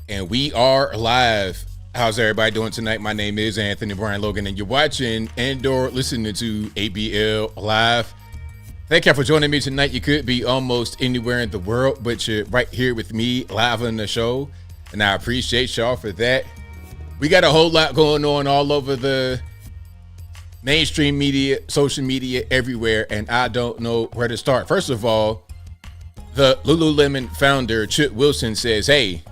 And we are live. How's everybody doing tonight? My name is Anthony Brian Logan, and you're watching and/or listening to ABL Live. Thank you for joining me tonight. You could be almost anywhere in the world, but you're right here with me live on the show, and I appreciate y'all for that. We got a whole lot going on all over the mainstream media, social media, everywhere, and I don't know where to start. First of all, the Lululemon founder, Katt Williams, says, hey,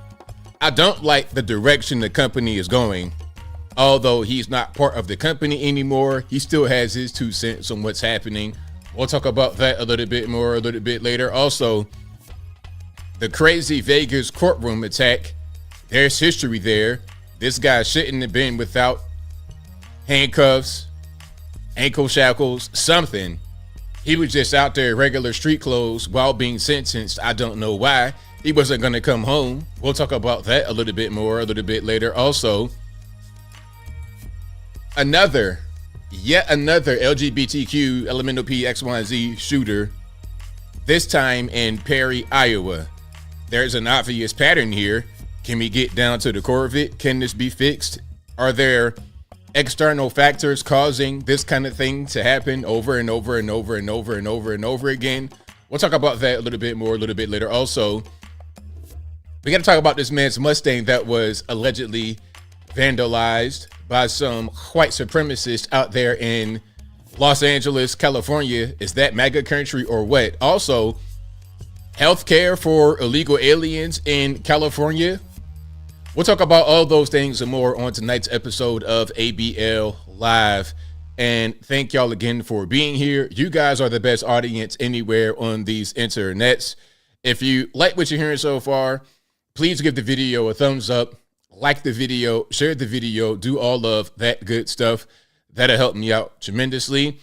I don't like the direction the company is going. Although he's not part of the company anymore, he still has his 2 cents on what's happening. We'll talk about that a little bit more a little bit later. Also, the crazy Vegas courtroom attack, there's history there. This guy shouldn't have been without handcuffs, ankle shackles, something. He was just out there in regular street clothes while being sentenced. I don't know why. He wasn't going to come home. We'll talk about that a little bit more a little bit later. Also, yet another LGBTQ elemental P XYZ shooter, this time in Perry, Iowa. There's an obvious pattern here. Can we get down to the core of it? Can this be fixed? Are there external factors causing this kind of thing to happen over and over and over and over and over and over again? We'll talk about that a little bit more a little bit later. Also, we got to talk about this man's Mustang that was allegedly vandalized by some white supremacists out there in Los Angeles, California. Is that MAGA country or what? Also, healthcare for illegal aliens in California. We'll talk about all those things and more on tonight's episode of ABL Live. And thank y'all again for being here. You guys are the best audience anywhere on these internets. If you like what you're hearing so far, please give the video a thumbs up, like the video, share the video, do all of that good stuff. That'll help me out tremendously.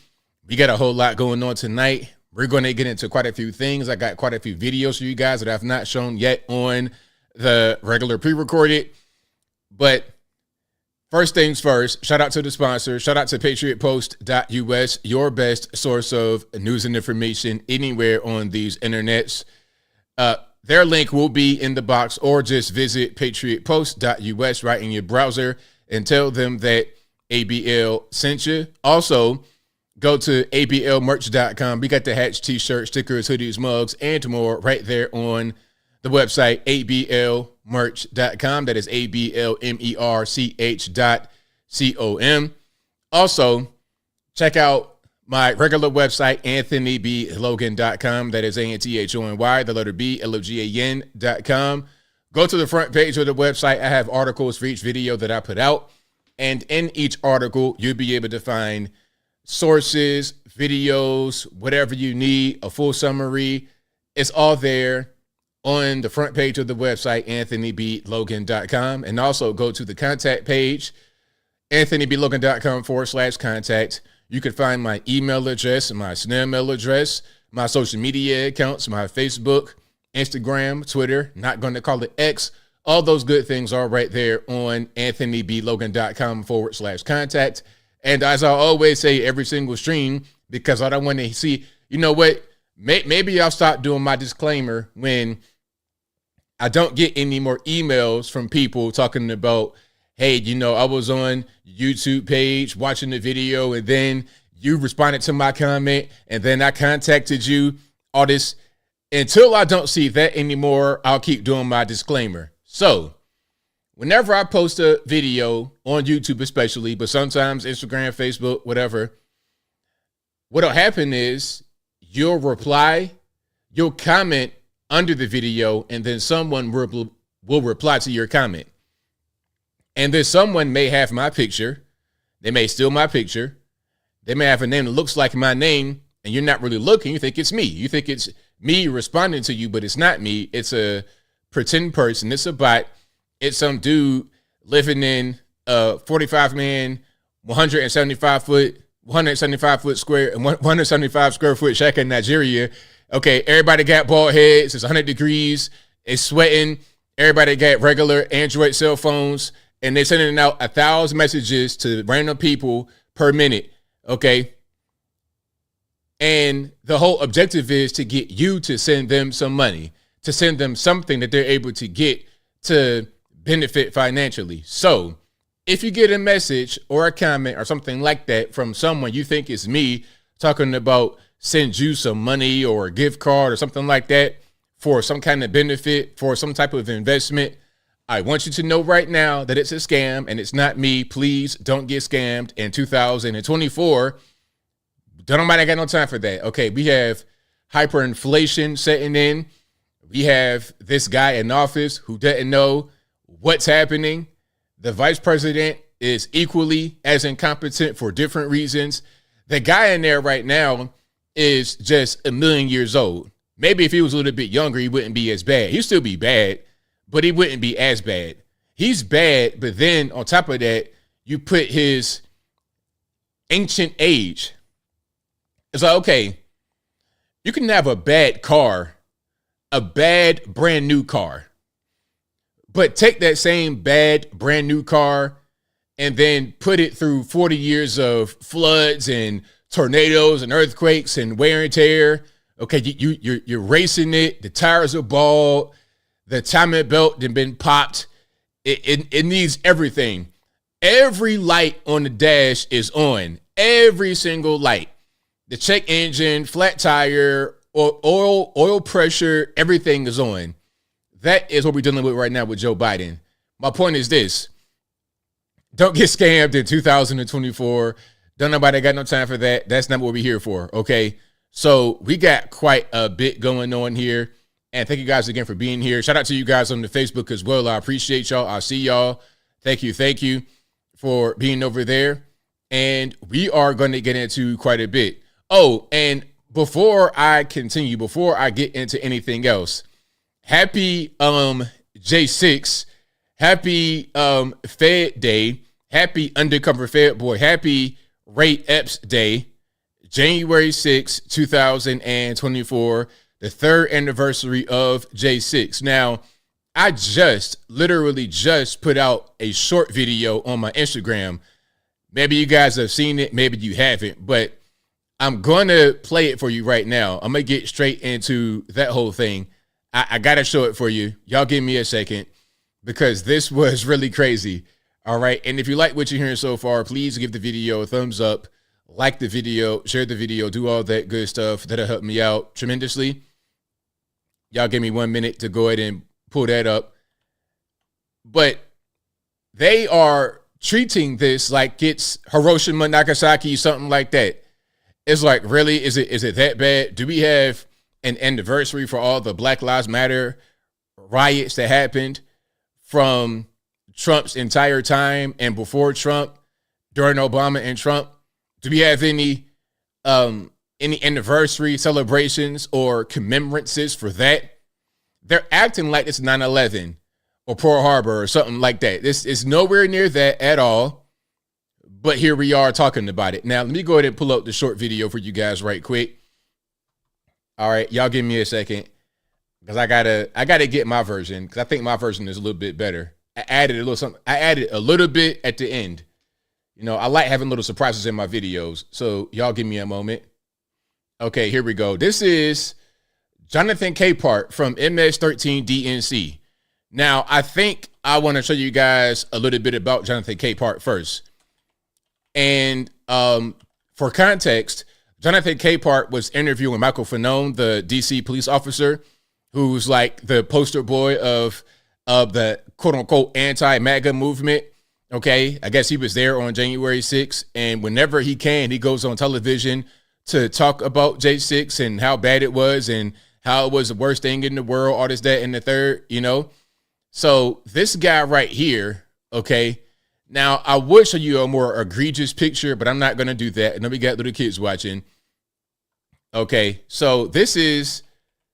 We got a whole lot going on tonight. We're going to get into quite a few things. I got quite a few videos for you guys that I've not shown yet on the regular pre-recorded. But first things first, shout out to the sponsor. Shout out to patriotpost.us, your best source of news and information anywhere on these internets. Their link will be in the box, or just visit patriotpost.us right in your browser and tell them that ABL sent you. Also, go to ablmerch.com. We got the hats, t-shirts, stickers, hoodies, mugs, and more right there on the website, ablmerch.com. That is ablmerch.com. Also, check out my regular website, anthonyblogan.com. That is ANTHONY, the letter B, LOGAN.com. Go to the front page of the website. I have articles for each video that I put out. And in each article, you'll be able to find sources, videos, whatever you need, a full summary. It's all there on the front page of the website, anthonyblogan.com. And also go to the contact page, anthonyblogan.com/contact. You can find my email address, my snail mail address, my social media accounts, my Facebook, Instagram, Twitter, not going to call it X. All those good things are right there on anthonyblogan.com/contact. And as I always say every single stream, because I don't want to see, you know what, maybe I'll stop doing my disclaimer when I don't get any more emails from people talking about, hey, you know, I was on YouTube page watching the video and then you responded to my comment and then I contacted you, all this. Until I don't see that anymore, I'll keep doing my disclaimer. So whenever I post a video on YouTube especially, but sometimes Instagram, Facebook, whatever, what'll happen is you'll reply, you'll comment under the video, and then someone will reply to your comment. And then someone may have my picture. They may steal my picture. They may have a name that looks like my name, and you're not really looking. You think it's me. You think it's me responding to you, but it's not me. It's a pretend person. It's a bot. It's some dude living in a 45-man, 175 square foot shack in Nigeria. Okay, everybody got bald heads. It's 100 degrees. It's sweating. Everybody got regular Android cell phones, and they're sending out 1,000 messages to random people per minute. Okay. And the whole objective is to get you to send them some money, to send them something that they're able to get to benefit financially. So if you get a message or a comment or something like that from someone you think is me talking about send you some money or a gift card or something like that for some kind of benefit, for some type of investment, I want you to know right now that it's a scam and it's not me. Please don't get scammed in 2024. Don't nobody got no time for that. Okay, we have hyperinflation setting in. We have this guy in office who doesn't know what's happening. The vice president is equally as incompetent for different reasons. The guy in there right now is just a million years old. Maybe if he was a little bit younger, he wouldn't be as bad. He'd still be bad, but he wouldn't be as bad. He's bad, but then on top of that, you put his ancient age. It's like, okay, you can have a bad car, a bad brand new car, but take that same bad brand new car and then put it through 40 years of floods and tornadoes and earthquakes and wear and tear. Okay, you're racing it. The tires are bald. The timing belt has been popped. It needs everything. Every light on the dash is on. Every single light. The check engine, flat tire, oil pressure, everything is on. That is what we're dealing with right now with Joe Biden. My point is this. Don't get scammed in 2024. Don't nobody got no time for that. That's not what we're here for, okay? So we got quite a bit going on here. And thank you guys again for being here. Shout out to you guys on the Facebook as well. I appreciate y'all. I'll see y'all. Thank you for being over there. And we are going to get into quite a bit. Oh, and before I continue, before I get into anything else, happy J6, happy Fed Day, happy Undercover Fed Boy, happy Ray Epps Day, January 6, 2024, the third anniversary of J6. Now, I literally just put out a short video on my Instagram. Maybe you guys have seen it, maybe you haven't, but I'm going to play it for you right now. I'm going to get straight into that whole thing. I got to show it for you. Y'all give me a second because this was really crazy. All right. And if you like what you're hearing so far, please give the video a thumbs up, like the video, share the video, do all that good stuff. That'll help me out tremendously. Y'all give me 1 minute to go ahead and pull that up. But they are treating this like it's Hiroshima, Nagasaki, something like that. It's like, really? Is it that bad? Do we have an anniversary for all the Black Lives Matter riots that happened from Trump's entire time and before Trump, during Obama and Trump? Do we have any anniversary celebrations or commemorances for that? They're acting like it's 9/11 or Pearl Harbor or something like that. This is nowhere near that at all. But here we are talking about it. Now, let me go ahead and pull up the short video for you guys right quick. All right, y'all give me a second because I gotta get my version because I think my version is a little bit better. I added a little something. I added a little bit at the end. You know, I like having little surprises in my videos. So y'all give me a moment. Okay, here we go. This is Jonathan Capehart from MS13 DNC. Now, I think I want to show you guys a little bit about Jonathan Capehart first. And for context, Jonathan Capehart was interviewing Michael Fanone, the DC police officer, who's like the poster boy of the quote unquote anti-MAGA movement. Okay, I guess he was there on January 6th. And whenever he can, he goes on television to talk about J6 and how bad it was and how it was the worst thing in the world, all this, that, and the third, you know. So this guy right here, okay. Now, I would show you a more egregious picture, but I'm not going to do that. And then we got little kids watching. Okay, so this is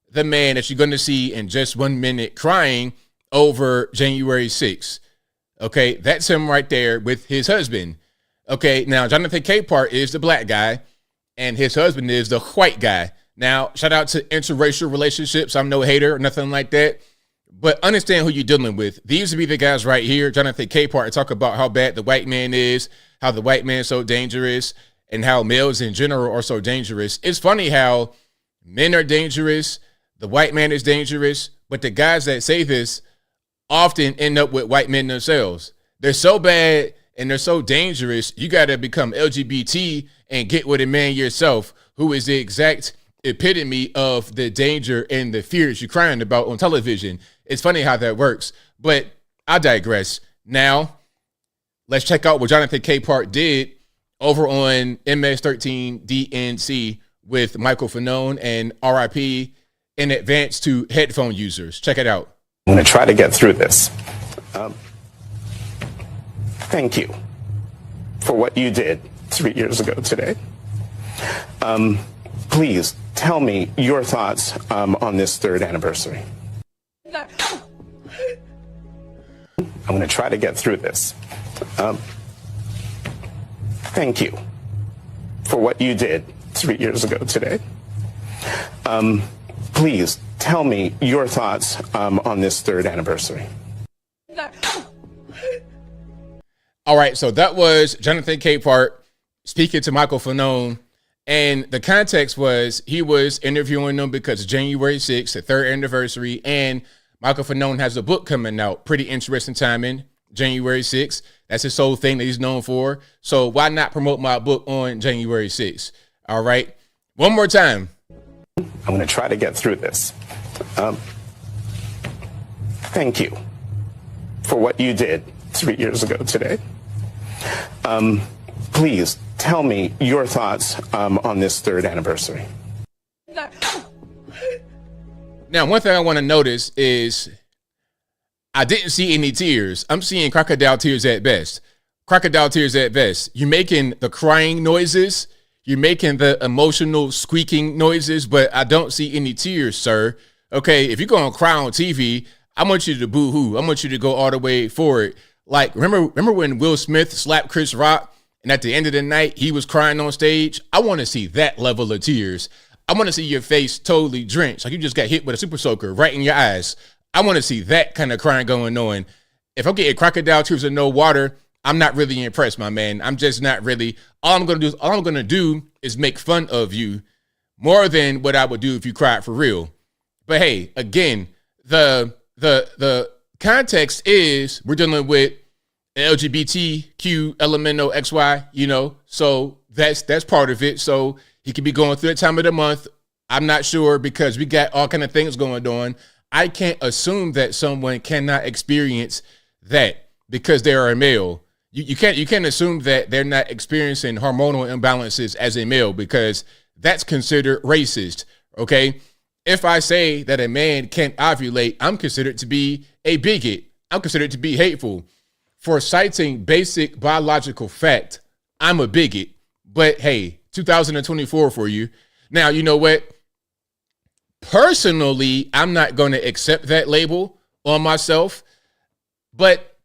the man that you're going to see in just 1 minute crying over January 6th. Okay, that's him right there with his husband. Okay, now Jonathan Capehart is the black guy, and his husband is the white guy. Now, shout out to interracial relationships. I'm no hater or nothing like that. But understand who you're dealing with. These would be the guys right here. Jonathan Capehart talk about how bad the white man is, how the white man is so dangerous, and how males in general are so dangerous. It's funny how men are dangerous, the white man is dangerous, but the guys that say this often end up with white men themselves. They're so bad and they're so dangerous. You got to become LGBT and get with a man yourself who is the exact epitome of the danger and the fears you're crying about on television. It's funny how that works, but I digress. Now, let's check out what Jonathan Capehart did over on MS13 DNC with Michael Fanone, and RIP in advance to headphone users. Check it out. I'm going to try to get through this. Thank you for what you did 3 years ago today. Please tell me your thoughts on this third anniversary. I'm going to try to get through this. Thank you for what you did 3 years ago today. Please tell me your thoughts on this third anniversary. All right, so that was Jonathan Capehart speaking to Michael Fanone, and the context was he was interviewing them because January 6th, the third anniversary, and Michael Fanone has a book coming out. Pretty interesting timing, January 6th. That's his sole thing that he's known for. So why not promote my book on January 6th? All right, one more time. I'm going to try to get through this. Thank you for what you did 3 years ago today. Please tell me your thoughts on this third anniversary. Now, one thing I want to notice is I didn't see any tears. I'm seeing crocodile tears at best. Crocodile tears at best. You're making the crying noises. You're making the emotional squeaking noises, but I don't see any tears, sir. Okay, if you're going to cry on TV, I want you to boo-hoo. I want you to go all the way for it. Like, remember when Will Smith slapped Chris Rock, and at the end of the night, he was crying on stage? I want to see that level of tears. I want to see your face totally drenched, like you just got hit with a super soaker right in your eyes. I want to see that kind of crying going on. If I'm getting crocodile tears and no water, I'm not really impressed, my man. I'm just not really. All I'm gonna do is make fun of you more than what I would do if you cried for real. But hey, again, the context is we're dealing with LGBTQ elemental XY, so that's part of it. So he could be going through that time of the month. I'm not sure because we got all kind of things going on. I can't assume that someone cannot experience that because they are a male. You can't assume that they're not experiencing hormonal imbalances as a male because that's considered racist. Okay. If I say that a man can't ovulate, I'm considered to be a bigot. I'm considered to be hateful. For citing basic biological fact, I'm a bigot. But hey, 2024 for you. Now, you know what? Personally, I'm not going to accept that label on myself, but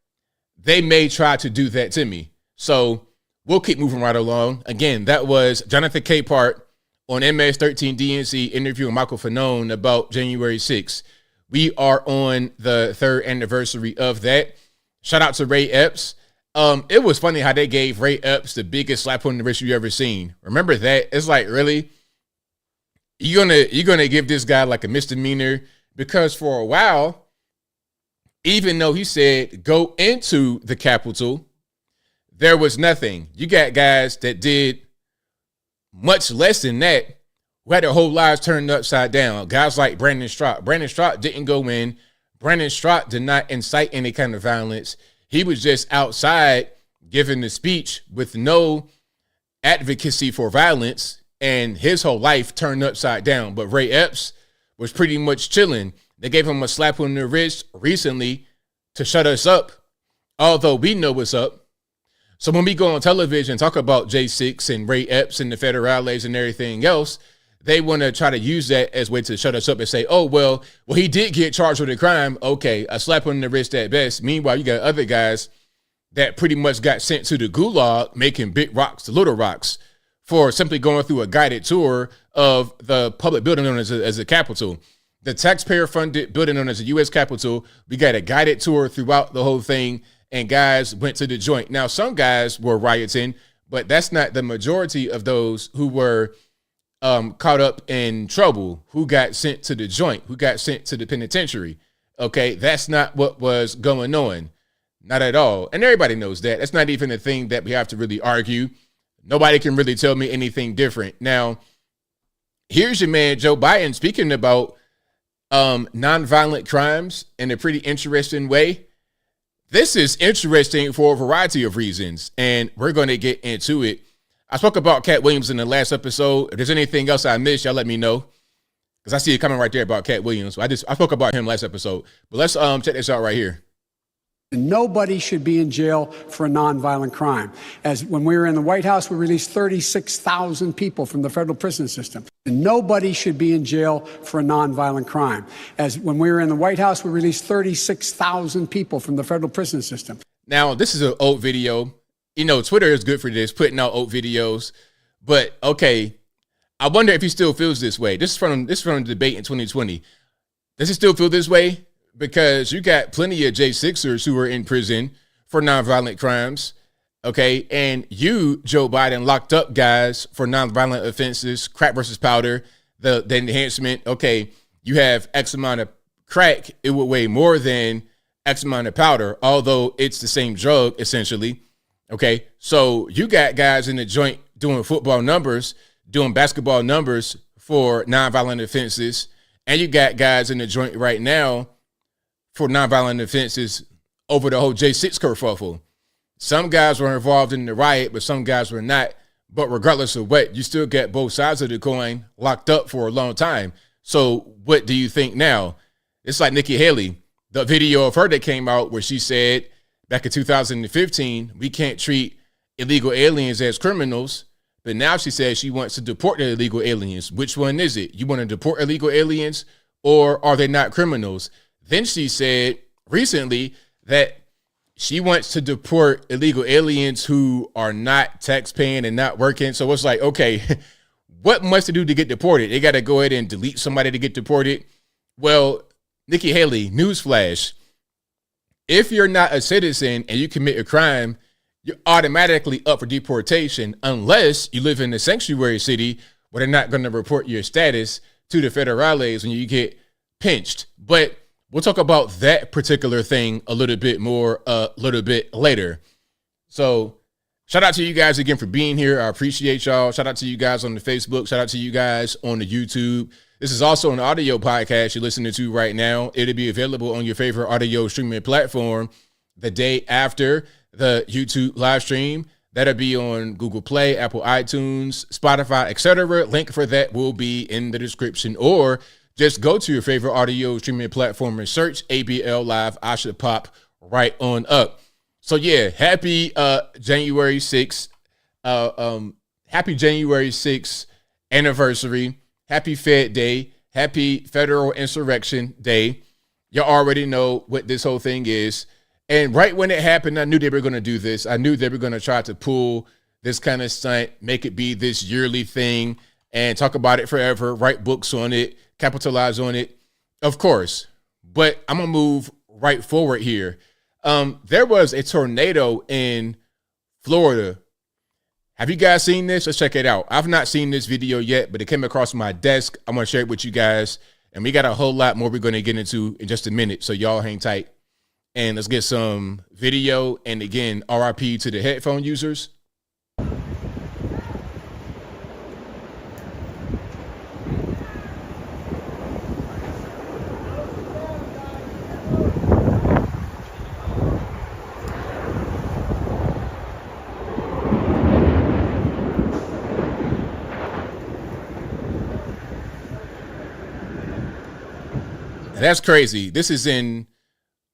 they may try to do that to me. So we'll keep moving right along. Again, that was Jonathan Capehart on MS13 DNC interviewing Michael Fanone about January 6th. We are on the third anniversary of that. Shout out to Ray Epps. It was funny how they gave Ray Epps the biggest slap on the wrist you ever seen. Remember that? It's like, really? You're gonna give this guy like a misdemeanor? Because for a while, even though he said go into the Capitol, there was nothing. You got guys that did much less than that who had their whole lives turned upside down. Guys like Brandon Strout. Brandon Strout didn't go in. Brandon Strout did not incite any kind of violence. He was just outside giving the speech with no advocacy for violence, and his whole life turned upside down. But Ray Epps was pretty much chilling. They gave him a slap on the wrist recently to shut us up, although we know what's up. So when we go on television and talk about J6 and Ray Epps and the federales and everything else, they want to try to use that as a way to shut us up and say, oh, well, he did get charged with a crime. Okay, a slap on the wrist at best. Meanwhile, you got other guys that pretty much got sent to the gulag, making big rocks to little rocks for simply going through a guided tour of the public building known as a Capitol. The taxpayer-funded building known as the U.S. Capitol. We got a guided tour throughout the whole thing, and guys went to the joint. Now, some guys were rioting, but that's not the majority of those who were caught up in trouble, who got sent to the joint, who got sent to the penitentiary. Okay, that's not what was going on. Not at all. And everybody knows that. That's not even a thing that we have to really argue. Nobody can really tell me anything different. Now, here's your man, Joe Biden, speaking about nonviolent crimes in a pretty interesting way. This is interesting for a variety of reasons, and we're going to get into it. I spoke about Katt Williams in the last episode. If there's anything else I missed, y'all let me know, because I see it coming right there about Katt Williams. I spoke about him last episode, but let's check this out right here. Nobody should be in jail for a nonviolent crime. As when we were in the White House, we released 36,000 people from the federal prison system. Nobody should be in jail for a nonviolent crime. As when we were in the White House, we released 36,000 people from the federal prison system. Now, this is an old video. You know, Twitter is good for this, putting out old videos. But, okay, I wonder if he still feels this way. This is from the debate in 2020. Does he still feel this way? Because you got plenty of J6ers who are in prison for nonviolent crimes, okay? And you, Joe Biden, locked up guys for nonviolent offenses, crack versus powder, the enhancement. Okay, you have X amount of crack. It would weigh more than X amount of powder, although it's the same drug, essentially, okay? So you got guys in the joint doing football numbers, doing basketball numbers for nonviolent offenses, and you got guys in the joint right now for nonviolent offenses over the whole J6 kerfuffle. Some guys were involved in the riot, but some guys were not. But regardless of what, you still get both sides of the coin locked up for a long time. So what do you think now? It's like Nikki Haley, the video of her that came out where she said back in 2015, we can't treat illegal aliens as criminals. But now she says she wants to deport the illegal aliens. Which one is it? You want to deport illegal aliens, or are they not criminals? Then she said recently that she wants to deport illegal aliens who are not tax-paying and not working. So it's like, okay, what must they do to get deported? They got to go ahead and delete somebody to get deported. Well, Nikki Haley, newsflash, if you're not a citizen and you commit a crime, you're automatically up for deportation unless you live in a sanctuary city where they're not going to report your status to the federales when you get pinched. But we'll talk about that particular thing a little bit more a little bit later. So shout out to you guys again for being here. I appreciate y'all. Shout out to you guys on the Facebook. Shout out to you guys on the YouTube. This is also an audio podcast you're listening to right now. It'll be available on your favorite audio streaming platform the day after the YouTube live stream. That'll be on Google Play, Apple iTunes, Spotify, etc. Link for that will be in the description, or just go to your favorite audio streaming platform and search ABL Live. I should pop right on up. So yeah, happy January 6th. Happy January 6th anniversary. Happy Fed Day. Happy Federal Insurrection Day. You already know what this whole thing is. And right when it happened, I knew they were going to do this. I knew they were going to try to pull this kind of stunt, make it be this yearly thing, and talk about it forever, write books on it, capitalize on it, of course. But I'm going to move right forward here. There was a tornado in Florida. Have you guys seen this? Let's check it out. I've not seen this video yet, but it came across my desk. I'm going to share it with you guys. And we got a whole lot more we're going to get into in just a minute. So y'all hang tight. And let's get some video. And again, RIP to the headphone users. That's crazy. This is in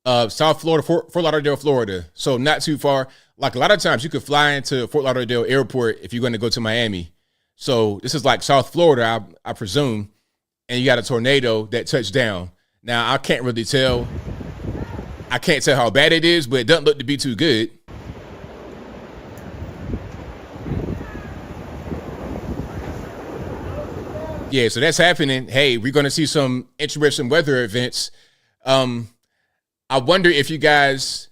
South Florida, Fort Lauderdale, Florida. So not too far. Like a lot of times you could fly into Fort Lauderdale Airport if you're going to go to Miami. So this is like South Florida, I presume. And you got a tornado that touched down. Now, I can't really tell. I can't tell how bad it is, but it doesn't look to be too good. Yeah, so that's happening. Hey, we're going to see some interesting weather events. I wonder if you guys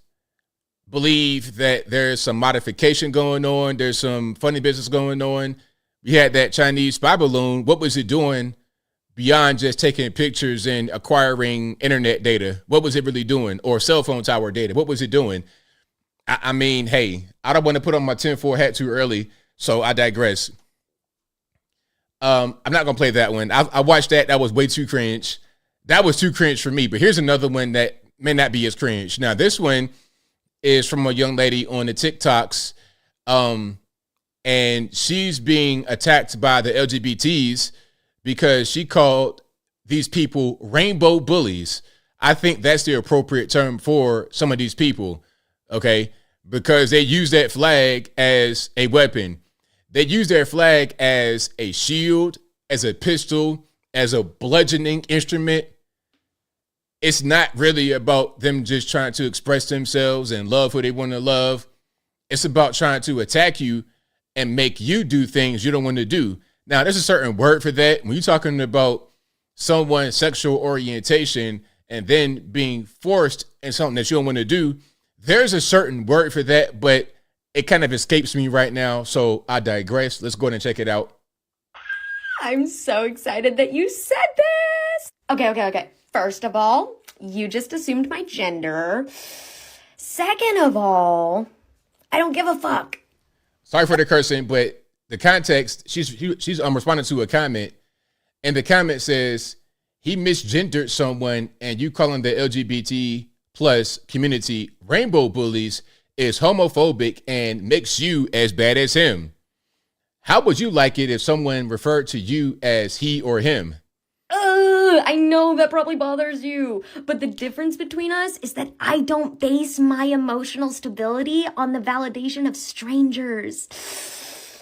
believe that there's some modification going on. There's some funny business going on. We had that Chinese spy balloon. What was it doing beyond just taking pictures and acquiring internet data? What was it really doing? Or cell phone tower data? What was it doing? I mean, hey, I don't want to put on my tinfoil hat too early, so I digress. I'm not going to play that one. I watched that. That was way too cringe. That was too cringe for me. But here's another one that may not be as cringe. Now, this one is from a young lady on the TikToks, and she's being attacked by the LGBTs because she called these people rainbow bullies. I think that's the appropriate term for some of these people, okay? Because they use that flag as a weapon. They use their flag as a shield, as a pistol, as a bludgeoning instrument. It's not really about them just trying to express themselves and love who they want to love. It's about trying to attack you and make you do things you don't want to do. Now, there's a certain word for that. When you're talking about someone's sexual orientation and then being forced in something that you don't want to do, there's a certain word for that, but it kind of escapes me right now, so I digress. Let's go ahead and check it out. I'm so excited that you said this. Okay. First of all, you just assumed my gender. Second of all, I don't give a fuck. Sorry for the cursing, but the context, she's responding to a comment, and the comment says, he misgendered someone, and you calling the LGBT plus community rainbow bullies is homophobic and makes you as bad as him. How would you like it if someone referred to you as he or him? I know that probably bothers you, but the difference between us is that I don't base my emotional stability on the validation of strangers.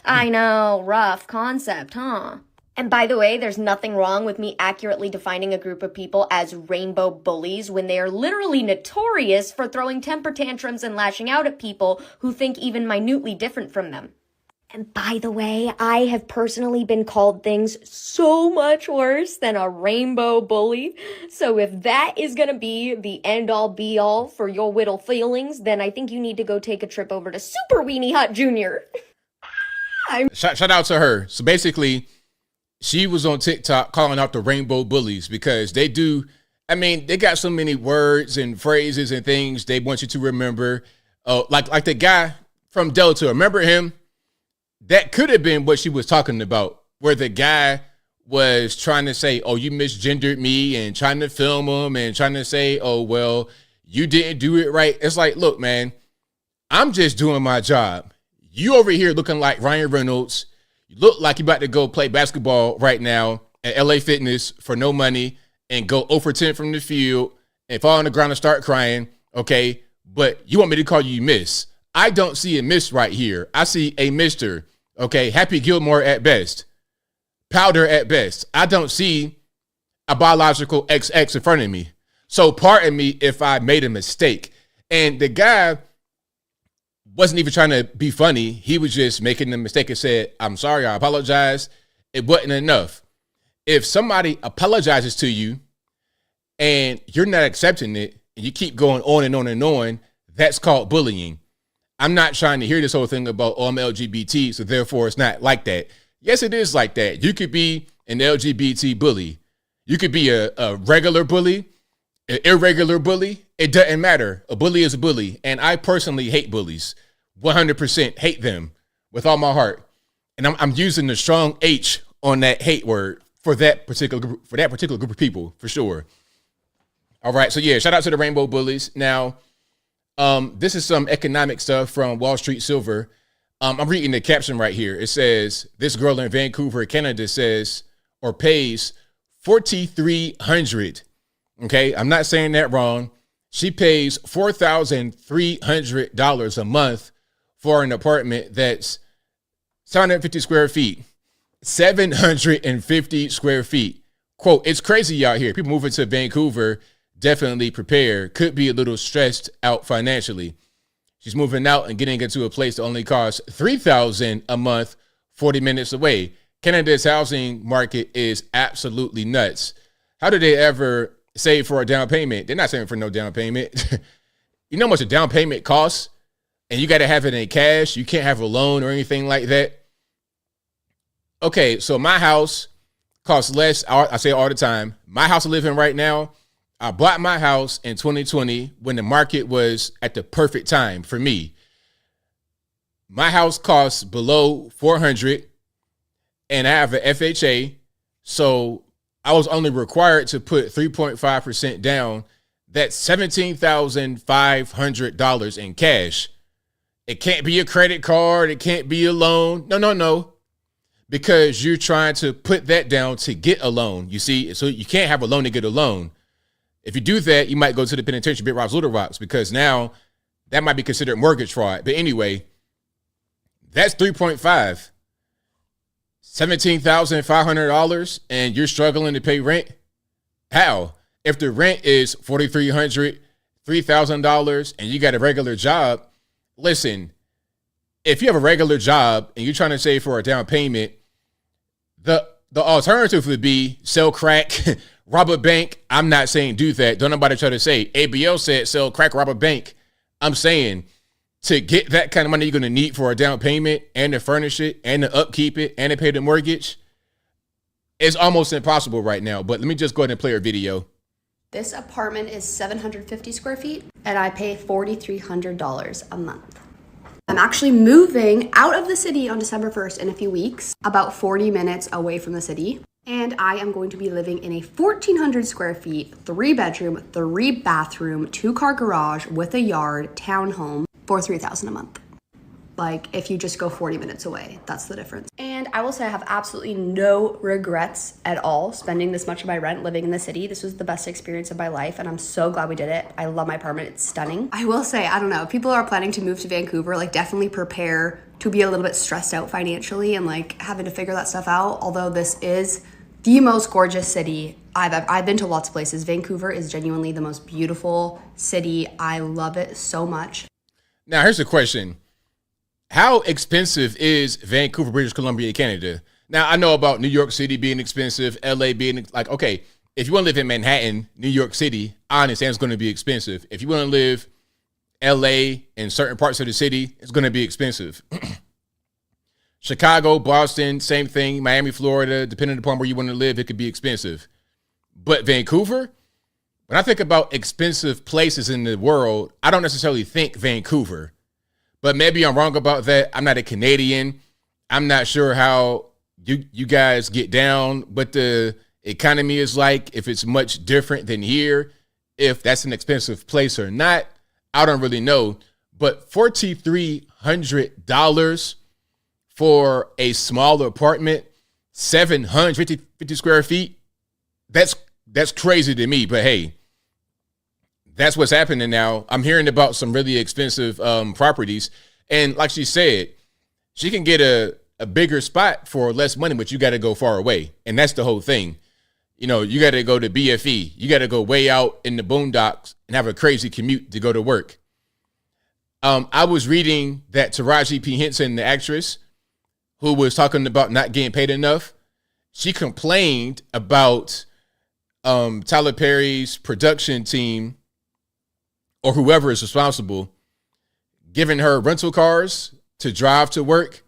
I know, rough concept, huh? And by the way, there's nothing wrong with me accurately defining a group of people as rainbow bullies when they are literally notorious for throwing temper tantrums and lashing out at people who think even minutely different from them. And by the way, I have personally been called things so much worse than a rainbow bully. So if that is going to be the end-all be-all for your whittle feelings, then I think you need to go take a trip over to Super Weenie Hut Jr. Shout out to her. So basically, she was on TikTok calling out the rainbow bullies because they got so many words and phrases and things they want you to remember. Like the guy from Delta, remember him? That could have been what she was talking about, where the guy was trying to say, oh, you misgendered me, and trying to film him and trying to say, oh, well, you didn't do it right. It's like, look, man, I'm just doing my job. You over here looking like Ryan Reynolds. You look like you about to go play basketball right now at LA Fitness for no money and go 0 for 10 from the field and fall on the ground and start crying, okay? But you want me to call you miss. I don't see a miss right here. I see a mister, okay? Happy Gilmore at best. Powder at best. I don't see a biological XX in front of me. So pardon me if I made a mistake. And the guy wasn't even trying to be funny. He was just making the mistake and said, I'm sorry, I apologize. It wasn't enough. If somebody apologizes to you and you're not accepting it and you keep going on and on and on, that's called bullying. I'm not trying to hear this whole thing about, oh, I'm LGBT, so therefore it's not like that. Yes, it is like that. You could be an LGBT bully. You could be a regular bully, an irregular bully. It doesn't matter. A bully is a bully. And I personally hate bullies. 100% hate them with all my heart. And I'm using the strong H on that hate word for that particular group of people, for sure. All right. So yeah, shout out to the rainbow bullies. Now, this is some economic stuff from Wall Street Silver. I'm reading the caption right here. It says, this girl in Vancouver, Canada says, or pays $4,300. Okay. I'm not saying that wrong. She pays $4,300 a month for an apartment that's 750 square feet, 750 square feet. Quote, it's crazy out here. People moving to Vancouver, definitely prepared, could be a little stressed out financially. She's moving out and getting into a place that only costs $3,000 a month, 40 minutes away. Canada's housing market is absolutely nuts. How did they ever save for a down payment? They're not saving for no down payment. You know how much a down payment costs? And you got to have it in cash. You can't have a loan or anything like that. Okay, so my house costs less. I say all the time. My house I live in right now, I bought my house in 2020 when the market was at the perfect time for me. My house costs below $400 and I have an FHA. So I was only required to put 3.5% down. That's $17,500 in cash. It can't be a credit card. It can't be a loan. No. Because you're trying to put that down to get a loan. You see, so you can't have a loan to get a loan. If you do that, you might go to the penitentiary, Big Rocks, Little Rocks, because now that might be considered mortgage fraud. But anyway, that's 3.5. $17,500 and you're struggling to pay rent? How? If the rent is $4,300, $3,000 and you got a regular job, listen, if you have a regular job and you're trying to save for a down payment, the alternative would be sell crack, rob a bank. I'm not saying do that. Don't nobody try to say ABL said sell crack, rob a bank. I'm saying to get that kind of money you're going to need for a down payment and to furnish it and to upkeep it and to pay the mortgage, it's almost impossible right now. But let me just go ahead and play a video. This apartment is 750 square feet and I pay $4,300 a month. I'm actually moving out of the city on December 1st in a few weeks, about 40 minutes away from the city. And I am going to be living in a 1,400 square feet, 3-bedroom, 3-bathroom, 2-car garage with a yard townhome for $3,000 a month. Like, if you just go 40 minutes away, that's the difference. And I will say I have absolutely no regrets at all spending this much of my rent living in the city. This was the best experience of my life, and I'm so glad we did it. I love my apartment. It's stunning. I will say, I don't know, if people are planning to move to Vancouver, like, definitely prepare to be a little bit stressed out financially and, like, having to figure that stuff out. Although this is the most gorgeous city I've been to lots of places. Vancouver is genuinely the most beautiful city. I love it so much. Now, here's a question. How expensive is Vancouver, British Columbia, Canada? Now, I know about New York City being expensive, LA being like, okay, if you want to live in Manhattan, New York City, I understand it's going to be expensive. If you want to live LA in certain parts of the city, it's going to be expensive. Chicago, Boston, same thing. Miami, Florida, depending upon where you want to live, it could be expensive. But Vancouver, when I think about expensive places in the world, I don't necessarily think Vancouver. But maybe I'm wrong about that. I'm not a Canadian. I'm not sure how you guys get down, but the economy is like, if it's much different than here, if that's an expensive place or not, I don't really know. But $4,300 for a smaller apartment, 750 square feet, that's crazy to me. But hey, that's what's happening now. I'm hearing about some really expensive properties. And like she said, she can get a bigger spot for less money, but you got to go far away. And that's the whole thing. You know, you got to go to BFE. You got to go way out in the boondocks and have a crazy commute to go to work. I was reading that Taraji P. Henson, the actress, who was talking about not getting paid enough, she complained about Tyler Perry's production team or whoever is responsible giving her rental cars to drive to work.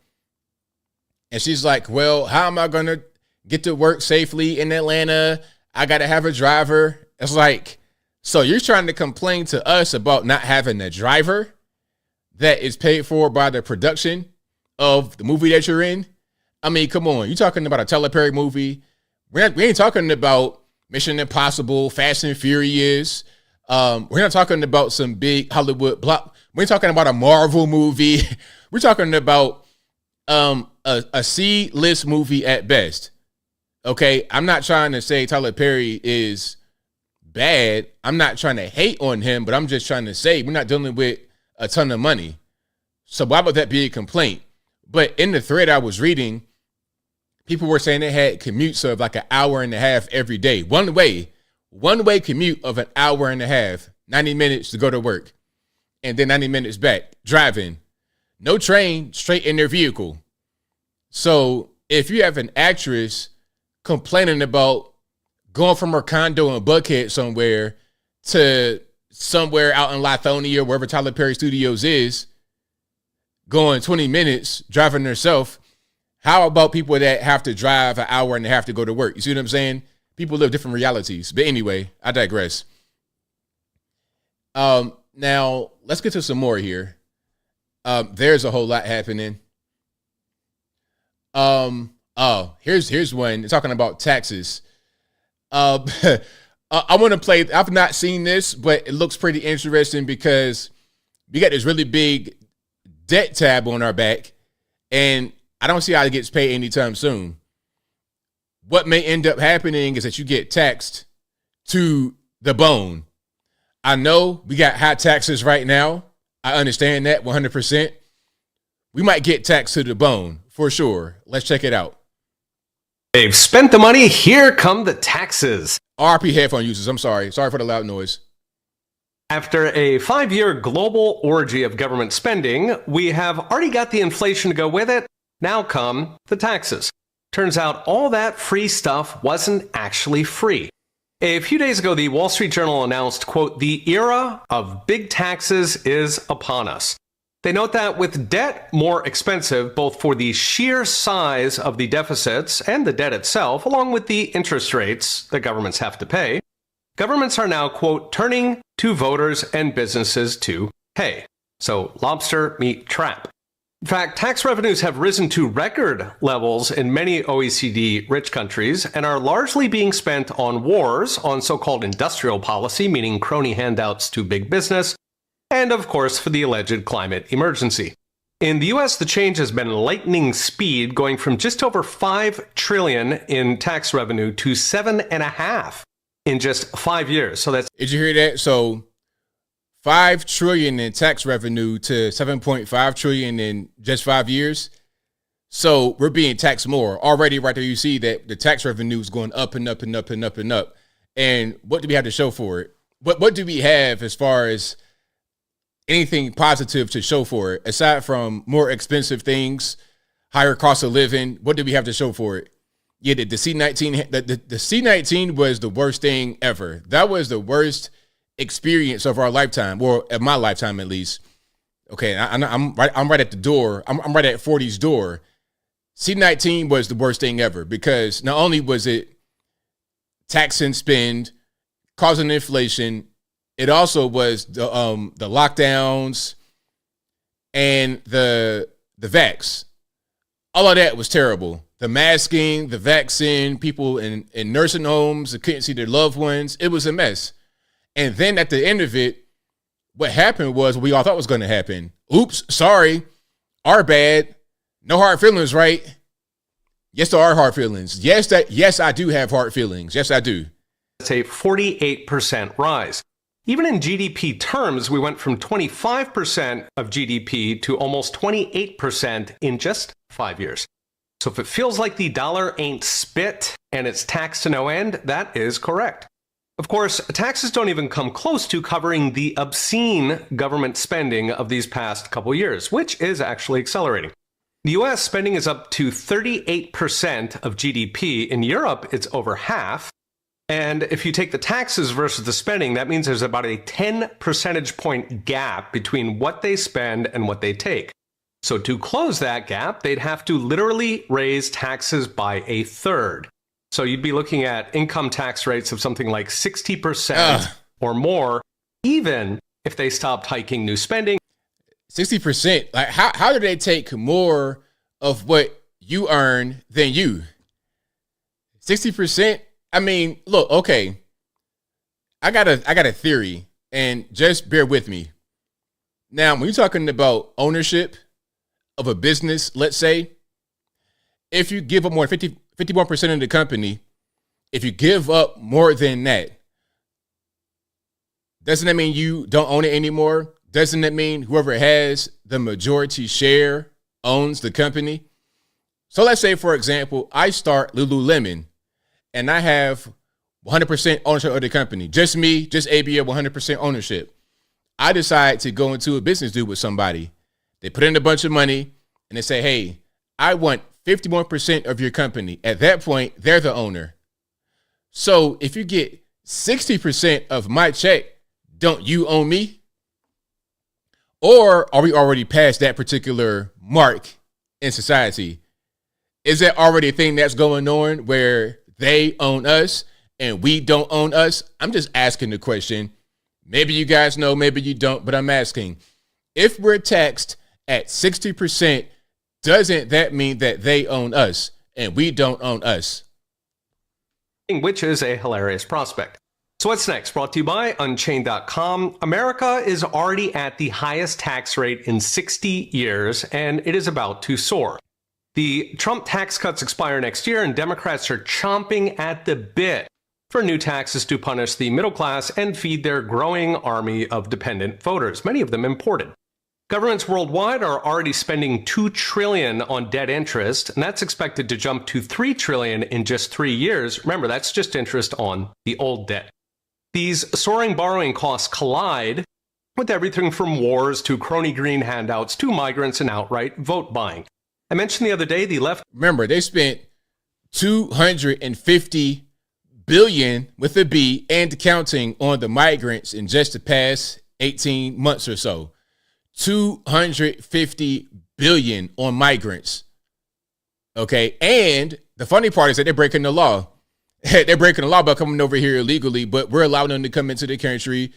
And she's like, well, how am I going to get to work safely in Atlanta? I got to have a driver. It's like, so you're trying to complain to us about not having a driver that is paid for by the production of the movie that you're in? I mean, come on. You're talking about a Tyler Perry movie. We ain't talking about Mission Impossible, Fast and Furious. We're not talking about some big Hollywood block. We're talking about a Marvel movie. We're talking about a C-list movie at best. Okay, I'm not trying to say Tyler Perry is bad. I'm not trying to hate on him, but I'm just trying to say we're not dealing with a ton of money. So why would that be a complaint? But in the thread I was reading, people were saying they had commutes of like an hour and a half every day. One way commute of an hour and a half, 90 minutes to go to work, and then 90 minutes back driving. No train, straight in their vehicle. So if you have an actress complaining about going from her condo in Buckhead somewhere to somewhere out in Lithonia, wherever Tyler Perry Studios is, going 20 minutes, driving herself, How about people that have to drive an hour and a half to go to work? You see what I'm saying? People live different realities. But anyway, I digress. Now let's get to some more here. There's a whole lot happening. Here's one talking about taxes. I want to play. I've not seen this, but it looks pretty interesting because we got this really big debt tab on our back, and I don't see how it gets paid anytime soon. What may end up happening is that you get taxed to the bone. I know we got high taxes right now. I understand that 100%. We might get taxed to the bone for sure. Let's check it out. They've spent the money. Here come the taxes. RP headphone users. I'm sorry. Sorry for the loud noise. After a 5-year global orgy of government spending, we have already got the inflation to go with it. Now come the taxes. Turns out all that free stuff wasn't actually free. A few days ago, the Wall Street Journal announced, quote, "The era of big taxes is upon us." They note that with debt more expensive, both for the sheer size of the deficits and the debt itself, along with the interest rates that governments have to pay, governments are now, quote, turning to voters and businesses to pay. So lobster meat trap. In fact, tax revenues have risen to record levels in many OECD rich countries and are largely being spent on wars, on so-called industrial policy, meaning crony handouts to big business, and of course for the alleged climate emergency. In the US, the change has been lightning speed, going from just over $5 trillion in tax revenue to $7.5 in just 5 years. So that's... Did you hear that? So $5 trillion in tax revenue to $7.5 trillion in just 5 years. So we're being taxed more already. Right there, you see that the tax revenue is going up and up and up and up and up. And what do we have to show for it? What do we have as far as anything positive to show for it, aside from more expensive things, higher cost of living? What do we have to show for it? Yeah, the C-19, the C-19 was the worst thing ever. That was the worst experience of our lifetime, or of my lifetime at least. Okay, I'm right at the door. I'm right at 40's door. C-19 was the worst thing ever because not only was it tax and spend, causing inflation, it also was the lockdowns and the vax. All of that was terrible. The masking, the vaccine, people in nursing homes that couldn't see their loved ones. It was a mess. And then at the end of it, what happened was what we all thought was going to happen. Oops, sorry, our bad. No hard feelings, right? Yes, there are hard feelings. Yes, I do have hard feelings. Yes, I do. It's a 48% rise. Even in GDP terms, we went from 25% of GDP to almost 28% in just 5 years. So if it feels like the dollar ain't spit and it's taxed to no end, that is correct. Of course, taxes don't even come close to covering the obscene government spending of these past couple years, which is actually accelerating. The US spending is up to 38% of GDP. In Europe, it's over half. And if you take the taxes versus the spending, that means there's about a 10 percentage point gap between what they spend and what they take. So to close that gap, they'd have to literally raise taxes by a third. So you'd be looking at income tax rates of something like 60% or more, even if they stopped hiking new spending. 60%. Like how do they take more of what you earn than you? 60%. I mean, look, okay. I got a theory, and just bear with me. Now, when you're talking about ownership of a business, let's say, if you give up more than 51% of the company, if you give up more than that, doesn't that mean you don't own it anymore? Doesn't that mean whoever has the majority share owns the company? So let's say, for example, I start Lululemon and I have 100% ownership of the company. Just me, just ABL, 100% ownership. I decide to go into a business deal with somebody. They put in a bunch of money and they say, hey, I want 51% of your company. At that point, they're the owner. So if you get 60% of my check, don't you own me? Or are we already past that particular mark in society? Is that already a thing that's going on where they own us and we don't own us? I'm just asking the question. Maybe you guys know, maybe you don't, but I'm asking. If we're taxed at 60%, doesn't that mean that they own us and we don't own us? Which is a hilarious prospect. So what's next? Brought to you by Unchained.com. America is already at the highest tax rate in 60 years, and it is about to soar. The Trump tax cuts expire next year, and Democrats are chomping at the bit for new taxes to punish the middle class and feed their growing army of dependent voters, many of them imported. Governments worldwide are already spending $2 trillion on debt interest, and that's expected to jump to $3 trillion in just 3 years. Remember, that's just interest on the old debt. These soaring borrowing costs collide with everything from wars to crony green handouts to migrants and outright vote buying. I mentioned the other day the left. Remember, they spent $250 billion with a B and counting on the migrants in just the past 18 months or so. $250 billion on migrants. Okay. And the funny part is that they're breaking the law. They're breaking the law by coming over here illegally, but we're allowing them to come into the country.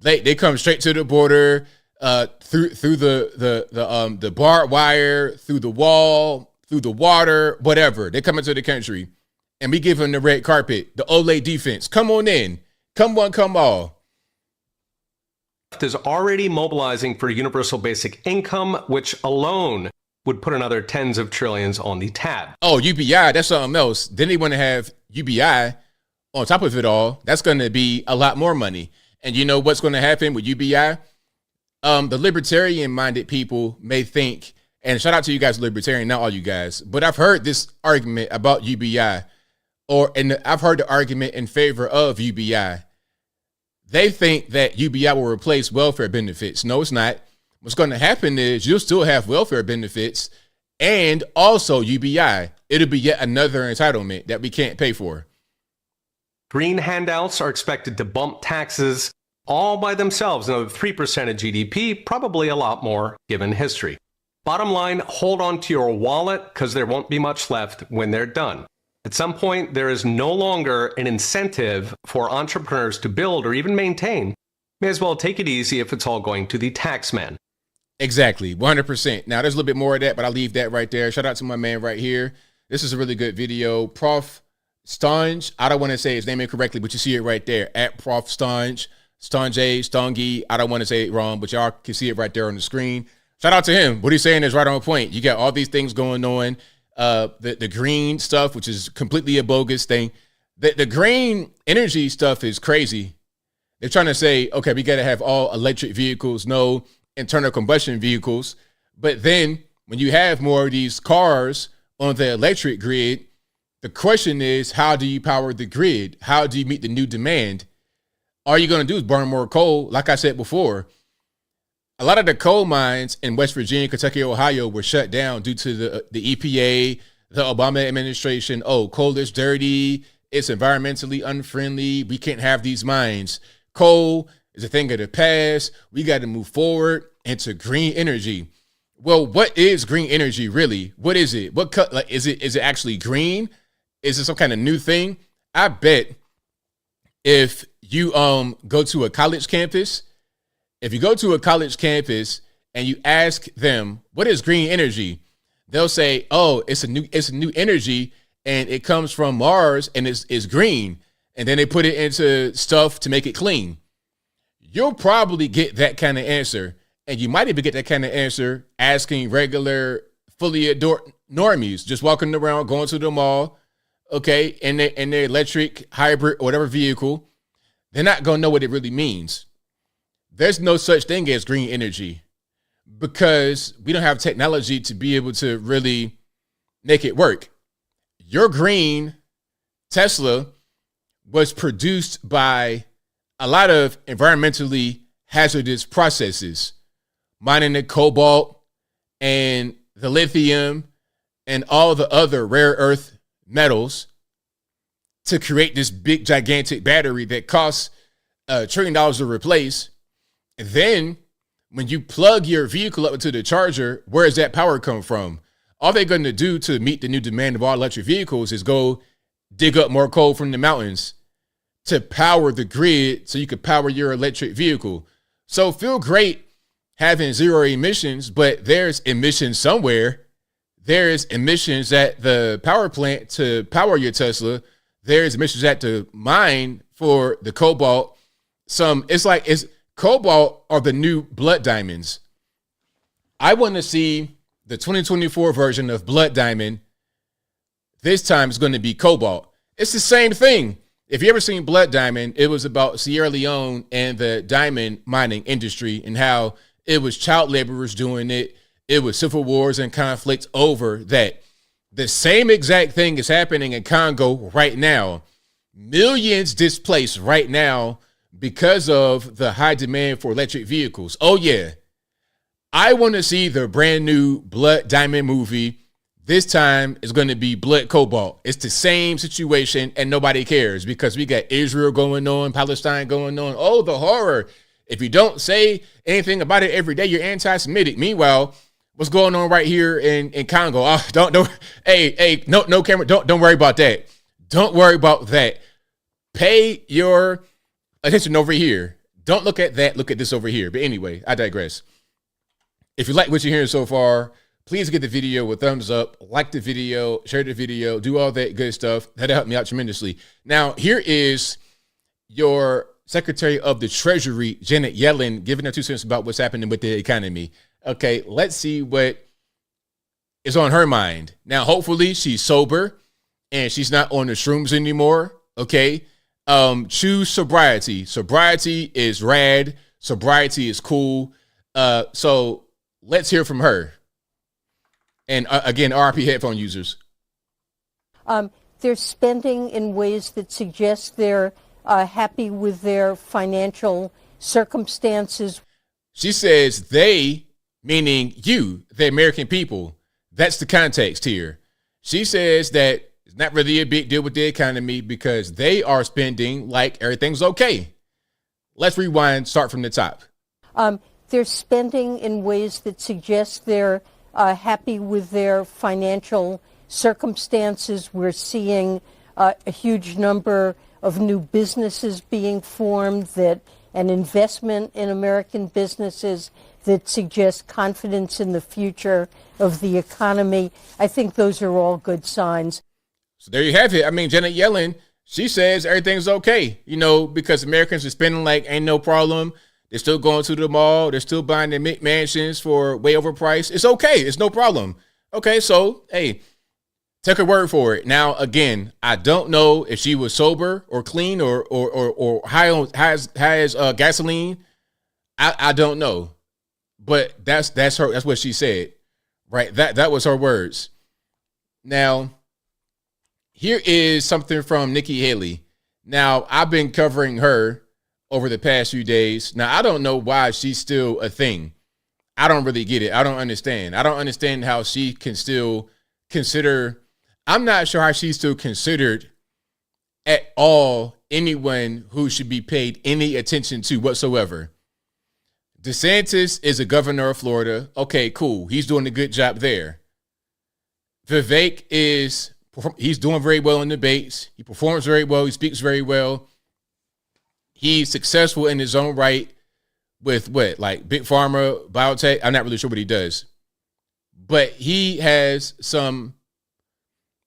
They come straight to the border, through the barbed wire, through the wall, through the water, whatever. They come into the country and we give them the red carpet, the Olay defense. Come on in. Come one, come all. Is already mobilizing for universal basic income, which alone would put another tens of trillions on the tab. Oh, UBI, that's something else. Then they want to have UBI on top of it all. That's going to be a lot more money. And you know what's going to happen with UBI? The libertarian-minded people may think, and shout out to you guys, libertarian, not all you guys, but I've heard this argument about UBI, and I've heard the argument in favor of UBI. They think that UBI will replace welfare benefits. No, it's not. What's going to happen is you'll still have welfare benefits and also UBI. It'll be yet another entitlement that we can't pay for. Green handouts are expected to bump taxes all by themselves, another 3% of GDP, probably a lot more given history. Bottom line, hold on to your wallet because there won't be much left when they're done. At some point, there is no longer an incentive for entrepreneurs to build or even maintain. May as well take it easy if it's all going to the tax man. Exactly, 100%. Now, there's a little bit more of that, but I'll leave that right there. Shout out to my man right here. This is a really good video. Prof. Stange, I don't want to say his name incorrectly, but you see it right there. At Prof. Stange, Stange, I don't want to say it wrong, but y'all can see it right there on the screen. Shout out to him. What he's saying is right on point. You got all these things going on. The green stuff, which is completely a bogus thing. The green energy stuff is crazy. They're trying to say, okay, we got to have all electric vehicles, no internal combustion vehicles. But then when you have more of these cars on the electric grid, the question is, how do you power the grid? How do you meet the new demand? All you're going to do is burn more coal. Like I said before, a lot of the coal mines in West Virginia, Kentucky, Ohio were shut down due to the EPA, the Obama administration. Oh, coal is dirty. It's environmentally unfriendly. We can't have these mines. Coal is a thing of the past. We got to move forward into green energy. Well, what is green energy really? What is it? Is it actually green? Is it some kind of new thing? I bet if you go to a college campus, and you ask them, what is green energy? They'll say, oh, it's a new energy and it comes from Mars and it's green. And then they put it into stuff to make it clean. You'll probably get that kind of answer. And you might even get that kind of answer asking regular, fully adored normies, just walking around, going to the mall, okay, in their electric, hybrid, or whatever vehicle. They're not going to know what it really means. There's no such thing as green energy because we don't have technology to be able to really make it work. Your green Tesla was produced by a lot of environmentally hazardous processes, mining the cobalt and the lithium and all the other rare earth metals to create this big, gigantic battery that costs $1 trillion to replace. Then when you plug your vehicle up into the charger, where does that power come from? all they're going to do to meet the new demand of all electric vehicles is go dig up more coal from the mountains to power the grid so you could power your electric vehicle. So feel great having zero emissions, but there's emissions somewhere. There's emissions at the power plant to power your Tesla. There's emissions at the mine for the cobalt. It's cobalt are the new blood diamonds. I want to see the 2024 version of blood diamond. This time it's going to be cobalt. It's the same thing. If you ever seen Blood Diamond, it was about Sierra Leone and the diamond mining industry and how it was child laborers doing it. It was civil wars and conflicts over that. The same exact thing is happening in Congo right now. Millions displaced right now because of the high demand for electric vehicles. Oh, yeah. I want to see the brand new Blood Diamond movie. This time it's going to be Blood Cobalt. It's the same situation and nobody cares because we got Israel going on, Palestine going on. Oh, the horror. If you don't say anything about it every day, you're anti-Semitic. Meanwhile, what's going on right here in Congo? Oh, no camera. Don't worry about that. Don't worry about that. Pay your attention over here. Don't look at that. Look at this over here. But anyway, I digress. If you like what you're hearing so far, please give the video a thumbs up, like the video, share the video, do all that good stuff. That'll help me out tremendously. Now, here is your Secretary of the Treasury, Janet Yellen, giving her 2 cents about what's happening with the economy. Okay, let's see what is on her mind. Now, hopefully she's sober and she's not on the shrooms anymore. Okay, choose sobriety. Sobriety is rad. Sobriety is cool. So let's hear from her. And again, RP headphone users. They're spending in ways that suggest they're happy with their financial circumstances. She says they, meaning you, the American people. That's the context here. She says that it's not really a big deal with the economy because they are spending like everything's okay. Let's rewind, start from the top. They're spending in ways that suggest they're happy with their financial circumstances. We're seeing a huge number of new businesses being formed, an investment in American businesses that suggests confidence in the future of the economy. I think those are all good signs. So there you have it. I mean, Janet Yellen, she says everything's okay, because Americans are spending like ain't no problem. They're still going to the mall. They're still buying their mansions for way overpriced. It's okay. It's no problem. Okay, so, hey, take her word for it. Now, again, I don't know if she was sober or clean or high on has gasoline. I don't know. But that's her. That's what she said. Right? That was her words. Now, here is something from Nikki Haley. Now, I've been covering her over the past few days. Now, I don't know why she's still a thing. I don't really get it. I don't understand. I don't understand how she can still consider. I'm not sure how she's still considered at all anyone who should be paid any attention to whatsoever. DeSantis is a governor of Florida. Okay, cool. He's doing a good job there. Vivek he's doing very well in debates. He performs very well. He speaks very well. He's successful in his own right with like Big Pharma, biotech. I'm not really sure what he does. But he has some,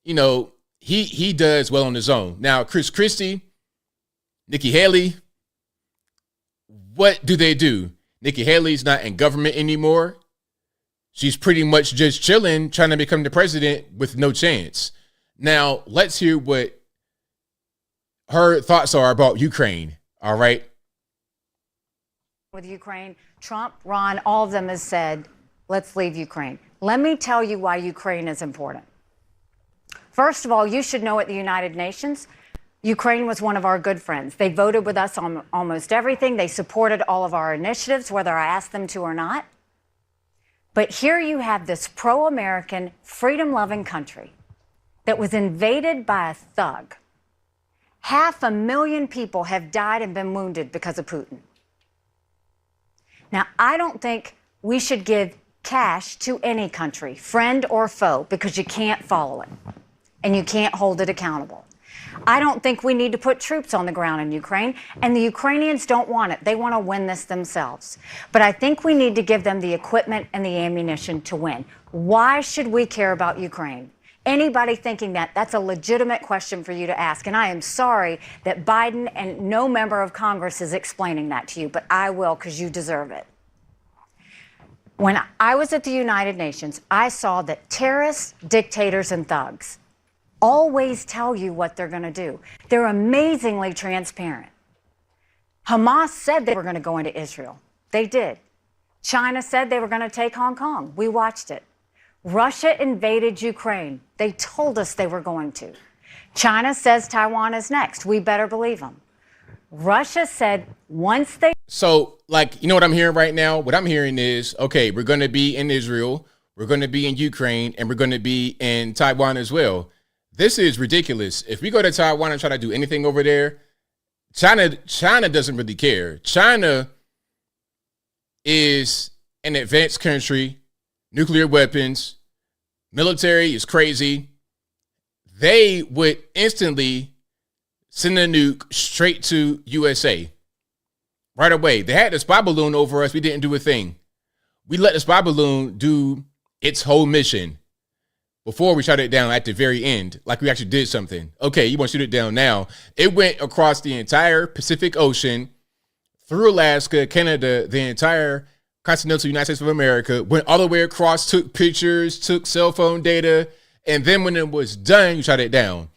he does well on his own. Now, Chris Christie, Nikki Haley, what do they do? Nikki Haley's not in government anymore. She's pretty much just chilling, trying to become the president with no chance. Now, let's hear what her thoughts are about Ukraine. All right. With Ukraine, Trump, Ron, all of them has said, let's leave Ukraine. Let me tell you why Ukraine is important. First of all, you should know at the United Nations, Ukraine was one of our good friends. They voted with us on almost everything. They supported all of our initiatives, whether I asked them to or not. But here you have this pro-American, freedom-loving country that was invaded by a thug. 500,000 people have died and been wounded because of Putin. Now, I don't think we should give cash to any country, friend or foe, because you can't follow it and you can't hold it accountable. I don't think we need to put troops on the ground in Ukraine, and the Ukrainians don't want it. They want to win this themselves. But I think we need to give them the equipment and the ammunition to win. Why should we care about Ukraine? Anybody thinking that, that's a legitimate question for you to ask. And I am sorry that Biden and no member of Congress is explaining that to you, but I will, because you deserve it. When I was at the United Nations, I saw that terrorists, dictators, and thugs always tell you what they're going to do. They're amazingly transparent. Hamas said they were going to go into Israel. They did. China said they were going to take Hong Kong. We watched it. Russia invaded Ukraine. They told us they were going to. China says Taiwan is next. We better believe them. Russia said once they... So, like, you know what I'm hearing right now? What I'm hearing is, okay, we're going to be in Israel, we're going to be in Ukraine, and we're going to be in Taiwan as well. This is ridiculous. If we go to Taiwan and try to do anything over there, China doesn't really care. China is an advanced country, nuclear weapons, military is crazy. They would instantly send a nuke straight to USA right away. They had the spy balloon over us. We didn't do a thing. We let the spy balloon do its whole mission before we shot it down at the very end, like we actually did something. Okay, you want to shoot it down now. It went across the entire Pacific Ocean, through Alaska, Canada, the entire continental United States of America, went all the way across, took pictures, took cell phone data, and then when it was done, you shot it down.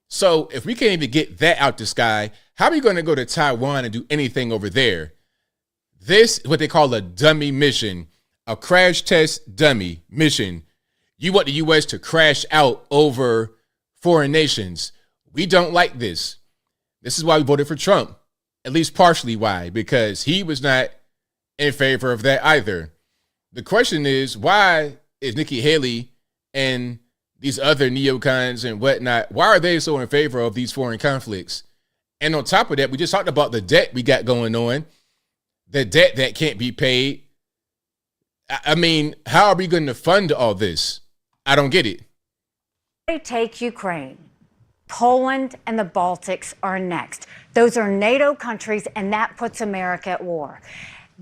So if we can't even get that out the sky, how are we going to go to Taiwan and do anything over there? This is what they call a dummy mission, a crash test dummy mission. You want the U.S. to crash out over foreign nations. We don't like this. This is why we voted for Trump, at least partially why, because he was not in favor of that either. The question is, why is Nikki Haley and these other neocons and whatnot, why are they so in favor of these foreign conflicts? And on top of that, we just talked about the debt we got going on, the debt that can't be paid. I mean, how are we going to fund all this? I don't get it. They take Ukraine. Poland and the Baltics are next. Those are NATO countries, and that puts America at war.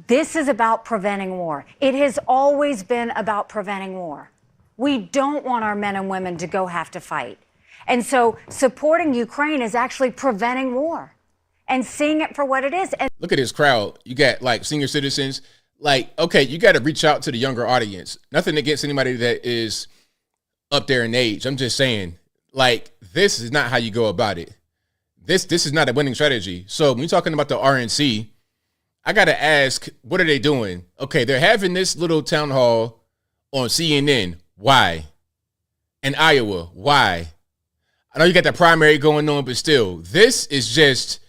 This is about preventing war. It has always been about preventing war. We don't want our men and women to go have to fight. And so supporting Ukraine is actually preventing war and seeing it for what it is. And look at this crowd. You got like senior citizens. Like, okay, you got to reach out to the younger audience. Nothing against anybody that is up there in age. I'm just saying, like, this is not how you go about it. This is not a winning strategy. So when you're talking about the RNC, I got to ask, what are they doing? Okay, they're having this little town hall on CNN. Why? In Iowa. Why? I know you got the primary going on, but still, this is just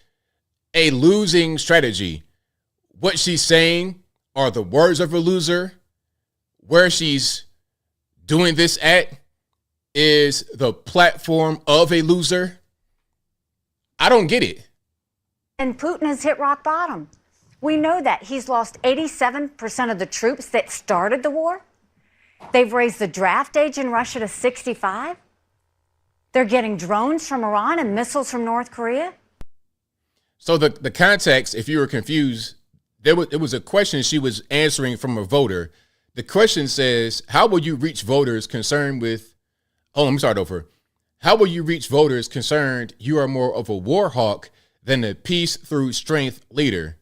a losing strategy. What she's saying are the words of a loser. Where she's doing this at is the platform of a loser. I don't get it. And Putin has hit rock bottom. We know that. He's lost 87% of the troops that started the war. They've raised the draft age in Russia to 65. They're getting drones from Iran and missiles from North Korea. So the context, if you were confused, it was a question she was answering from a voter. The question says, how will you reach voters concerned with, let me start over. How will you reach voters concerned you are more of a war hawk than a peace through strength leader?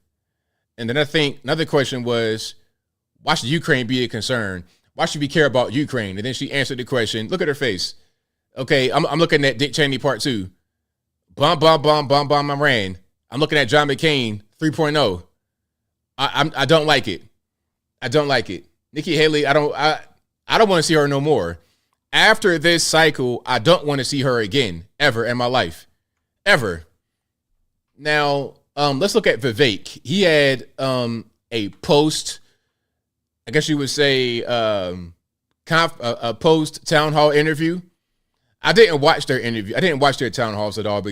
And then I think another question was, why should Ukraine be a concern? Why should we care about Ukraine? And then she answered the question. Look at her face. Okay, I'm looking at Dick Cheney part 2. Bomb, bomb, bomb, bomb, bomb, Iran. I'm looking at John McCain 3.0. I don't like it. I don't like it. Nikki Haley, I don't want to see her no more. After this cycle, I don't want to see her again, ever in my life. Ever. Now, let's look at Vivek. He had a post, I guess you would say, a post town hall interview. I didn't watch their interview. I didn't watch their town halls at all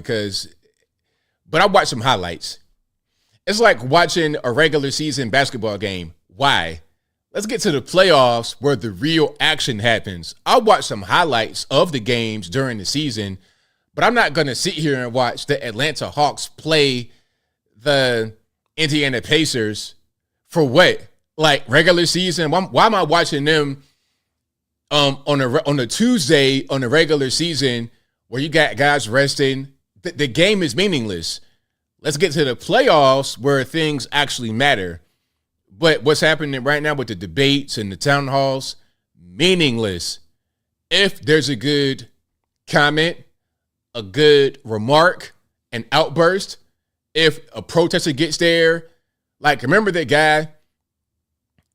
but I watched some highlights. It's like watching a regular season basketball game. Why? let's get to the playoffs where the real action happens. I'll watch some highlights of the games during the season, but I'm not going to sit here and watch the Atlanta Hawks play the Indiana Pacers for what? Like regular season? Why am I watching them on a Tuesday on the regular season where you got guys resting? The game is meaningless. Let's get to the playoffs where things actually matter. But what's happening right now with the debates and the town halls, meaningless. If there's a good comment, a good remark, an outburst, if a protester gets there, like remember that guy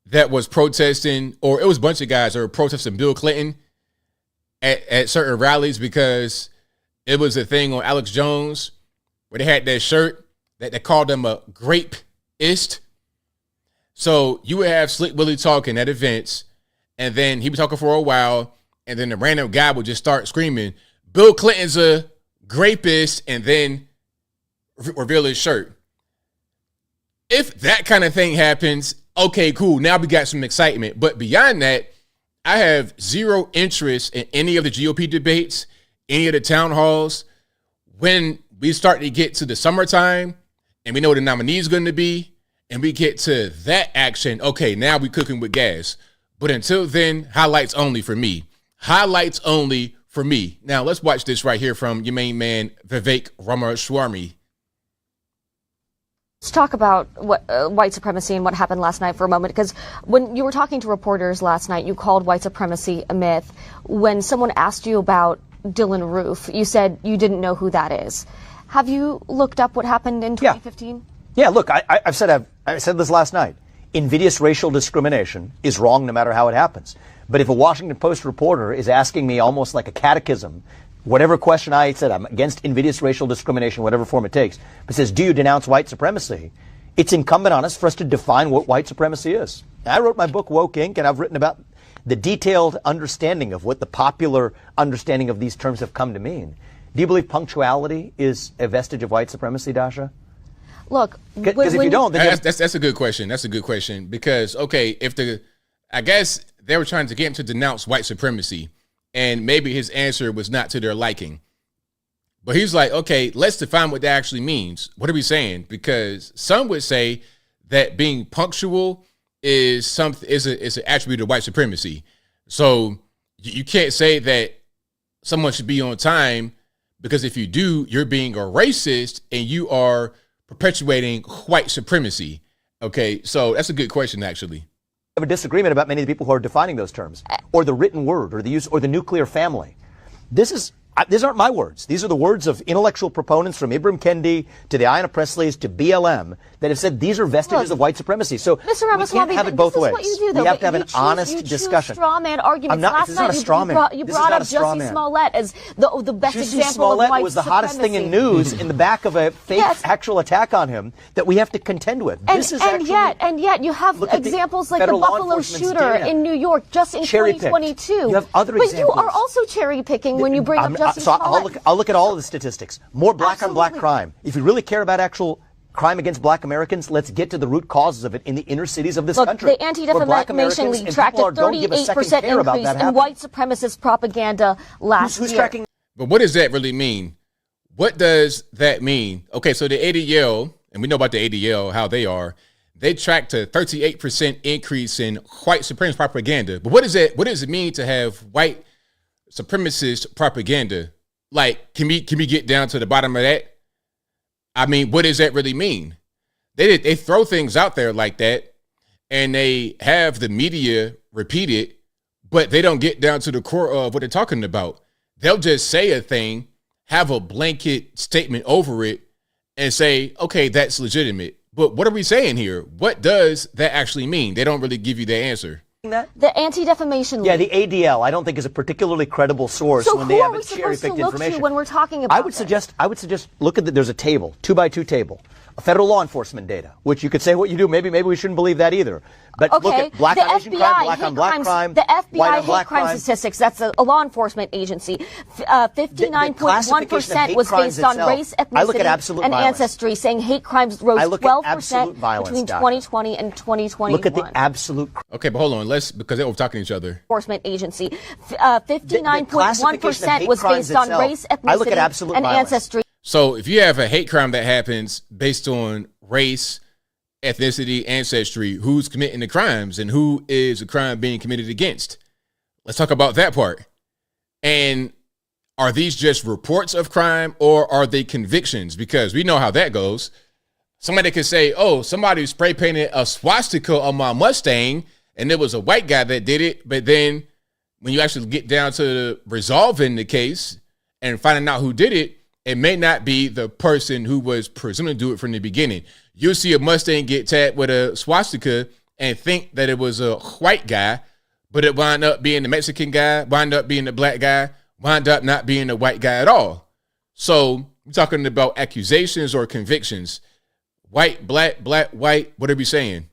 that was protesting, or it was a bunch of guys that were protesting Bill Clinton at certain rallies because it was a thing on Alex Jones where they had that shirt that they called him a grapeist. So you would have Slick Willie talking at events, and then he'd be talking for a while, and then the random guy would just start screaming, Bill Clinton's a grapist, and then reveal his shirt. If that kind of thing happens, okay, cool. Now we got some excitement. But beyond that, I have zero interest in any of the GOP debates, any of the town halls. When we start to get to the summertime and we know what the nominee is going to be, and we get to that action, okay, now we're cooking with gas. But until then, highlights only for me. Highlights only for me. Now, let's watch this right here from your main man, Vivek Ramaswamy. Let's talk about what white supremacy and what happened last night for a moment, because when you were talking to reporters last night, you called white supremacy a myth. When someone asked you about Dylan Roof, you said you didn't know who that is. Have you looked up what happened in 2015? Yeah, look, I said this last night. Invidious racial discrimination is wrong no matter how it happens. But if a Washington Post reporter is asking me almost like a catechism, whatever question I said, I'm against invidious racial discrimination, whatever form it takes, but says, do you denounce white supremacy? It's incumbent on us for us to define what white supremacy is. I wrote my book, Woke Inc., and I've written about the detailed understanding of what the popular understanding of these terms have come to mean. Do you believe punctuality is a vestige of white supremacy, Dasha? Look, because if you don't, then that's a good question. That's a good question because, okay, I guess they were trying to get him to denounce white supremacy, and maybe his answer was not to their liking. But he's like, okay, let's define what that actually means. What are we saying? Because some would say that being punctual is an attribute of white supremacy. So you can't say that someone should be on time, because if you do, you're being a racist and you are perpetuating white supremacy. Okay, so that's a good question, actually. I have a disagreement about many of the people who are defining those terms, or the written word, or the use, or the nuclear family. These aren't my words. These are the words of intellectual proponents from Ibram Kendi to the Ayanna Presleys to BLM that have said these are vestiges of white supracy. So Mr. Ramaswamy, we can't have it both ways. What you do, though. We have to have an honest discussion. Straw man arguments. Last night you brought up Jussie Smollett as the best example of white supremacy. Was the hottest thing in news in the back of a fake actual attack on him that we have to contend with. And yet you have examples like the Buffalo shooter in New York just in 2022. You have other examples. But you are also cherry picking when you bring up Jussie Smollett. I'll look at all of the statistics. More black on black crime. If you really care about actual crime against black Americans, let's get to the root causes of it in the inner cities of this country. The Anti-Defamation League tracked a 38% increase in white supremacist propaganda last year. But what does that really mean? What does that mean? Okay, so the ADL, and we know about the ADL, how they are, they tracked a 38% increase in white supremacist propaganda. But what does it mean to have white supremacist propaganda? Like, can we get down to the bottom of that? I mean, what does that really mean? They throw things out there like that, and they have the media repeat it, but they don't get down to the core of what they're talking about. They'll just say a thing, have a blanket statement over it, and say, okay, that's legitimate. But what are we saying here? What does that actually mean? They don't really give you the answer. The Anti-Defamation League. Yeah, the ADL, I don't think is a particularly credible source when they have cherry-picked information. When we're talking about I would suggest look at there's a table, 2x2 table, federal law enforcement data, which you could say what you do. Maybe we shouldn't believe that either. But Okay, look at black the on Asian FBI crime, black hate on black crimes, crime, the FBI white on hate black crime crime. statistics. That's a law enforcement agency. 59.1% was based on race, I look at ethnicity, absolute and violence. ancestry, saying hate crimes rose I look at 12% absolute violence, between Doctor. 2020 and 2021. Look at the absolute. Okay, but hold on. Because they're over talking to each other. Enforcement agency. classification of 59.1% hate was crimes based on itself. race, I look at ethnicity, absolute and violence. ancestry. So if you have a hate crime that happens based on race, ethnicity, ancestry, who's committing the crimes and who is the crime being committed against? Let's talk about that part. And are these just reports of crime or are they convictions? Because we know how that goes. Somebody could say, oh, somebody spray painted a swastika on my Mustang and it was a white guy that did it. But then when you actually get down to resolving the case and finding out who did it, it may not be the person who was presumed to do it from the beginning. You'll see a Mustang get tagged with a swastika and think that it was a white guy, but it wound up being the Mexican guy, wound up being the black guy, wound up not being the white guy at all. So we're talking about accusations or convictions. White, black, white, what are we saying?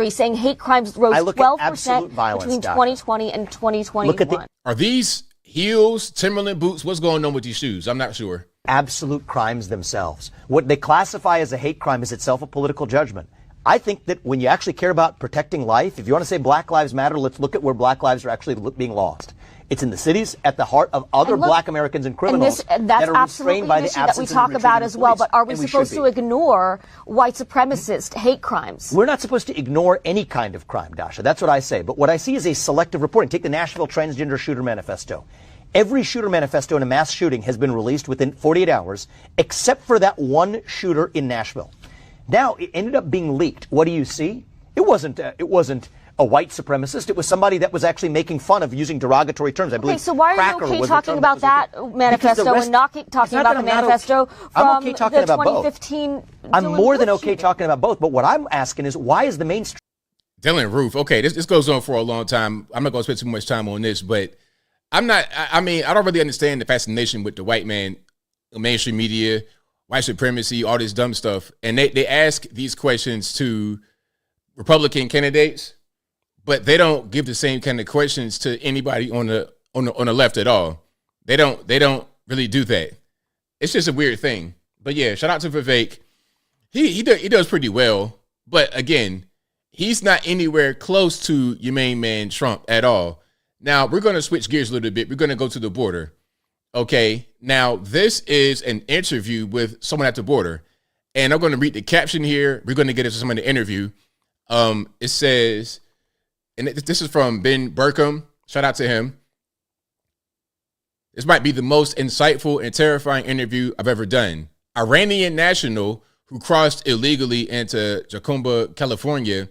Saying hate crimes rose 12% violence, between Doctor. 2020 and 2021. Are these heels, Timberland boots? What's going on with these shoes? I'm not sure. Absolute crimes themselves. What they classify as a hate crime is itself a political judgment. I think that when you actually care about protecting life, if you want to say Black Lives Matter, let's look at where Black lives are actually being lost. It's in the cities at the heart of other Black Americans and criminals and that that's are absolutely restrained by an the issue that we absence of talk the about retreating as well. police. But are we And we supposed should to be. ignore white supremacist hate crimes? We're not supposed to ignore any kind of crime, Dasha. That's what I say. But what I see is a selective reporting. Take the Nashville Transgender Shooter Manifesto. Every shooter manifesto in a mass shooting has been released within 48 hours, except for that one shooter in Nashville. Now, it ended up being leaked. What do you see? It wasn't a white supremacist. It was somebody that was actually making fun of using derogatory terms. I believe. Okay, so why are cracker you okay was the talking term about that that was manifesto Because the and not rest- talking it's not about that the I'm not manifesto okay. from I'm okay talking the about both. 2015 I'm Dylann more than Roof okay shooting? talking about both. But what I'm asking is, why is the mainstream? Dylann Roof. Okay, this goes on for a long time. I'm not going to spend too much time on this, but I don't really understand the fascination with the white man, mainstream media, white supremacy, all this dumb stuff. And they ask these questions to Republican candidates, but they don't give the same kind of questions to anybody on the left at all. They don't really do that. It's just a weird thing. But yeah, shout out to Vivek. He does pretty well, but again, he's not anywhere close to your main man Trump at all. Now, we're going to switch gears a little bit. We're going to go to the border. Okay, now this is an interview with someone at the border. And I'm going to read the caption here. We're going to get into some of the interview. It says, and this is from Ben Burkham. Shout out to him. This might be the most insightful and terrifying interview I've ever done. Iranian national who crossed illegally into Tacoma, California,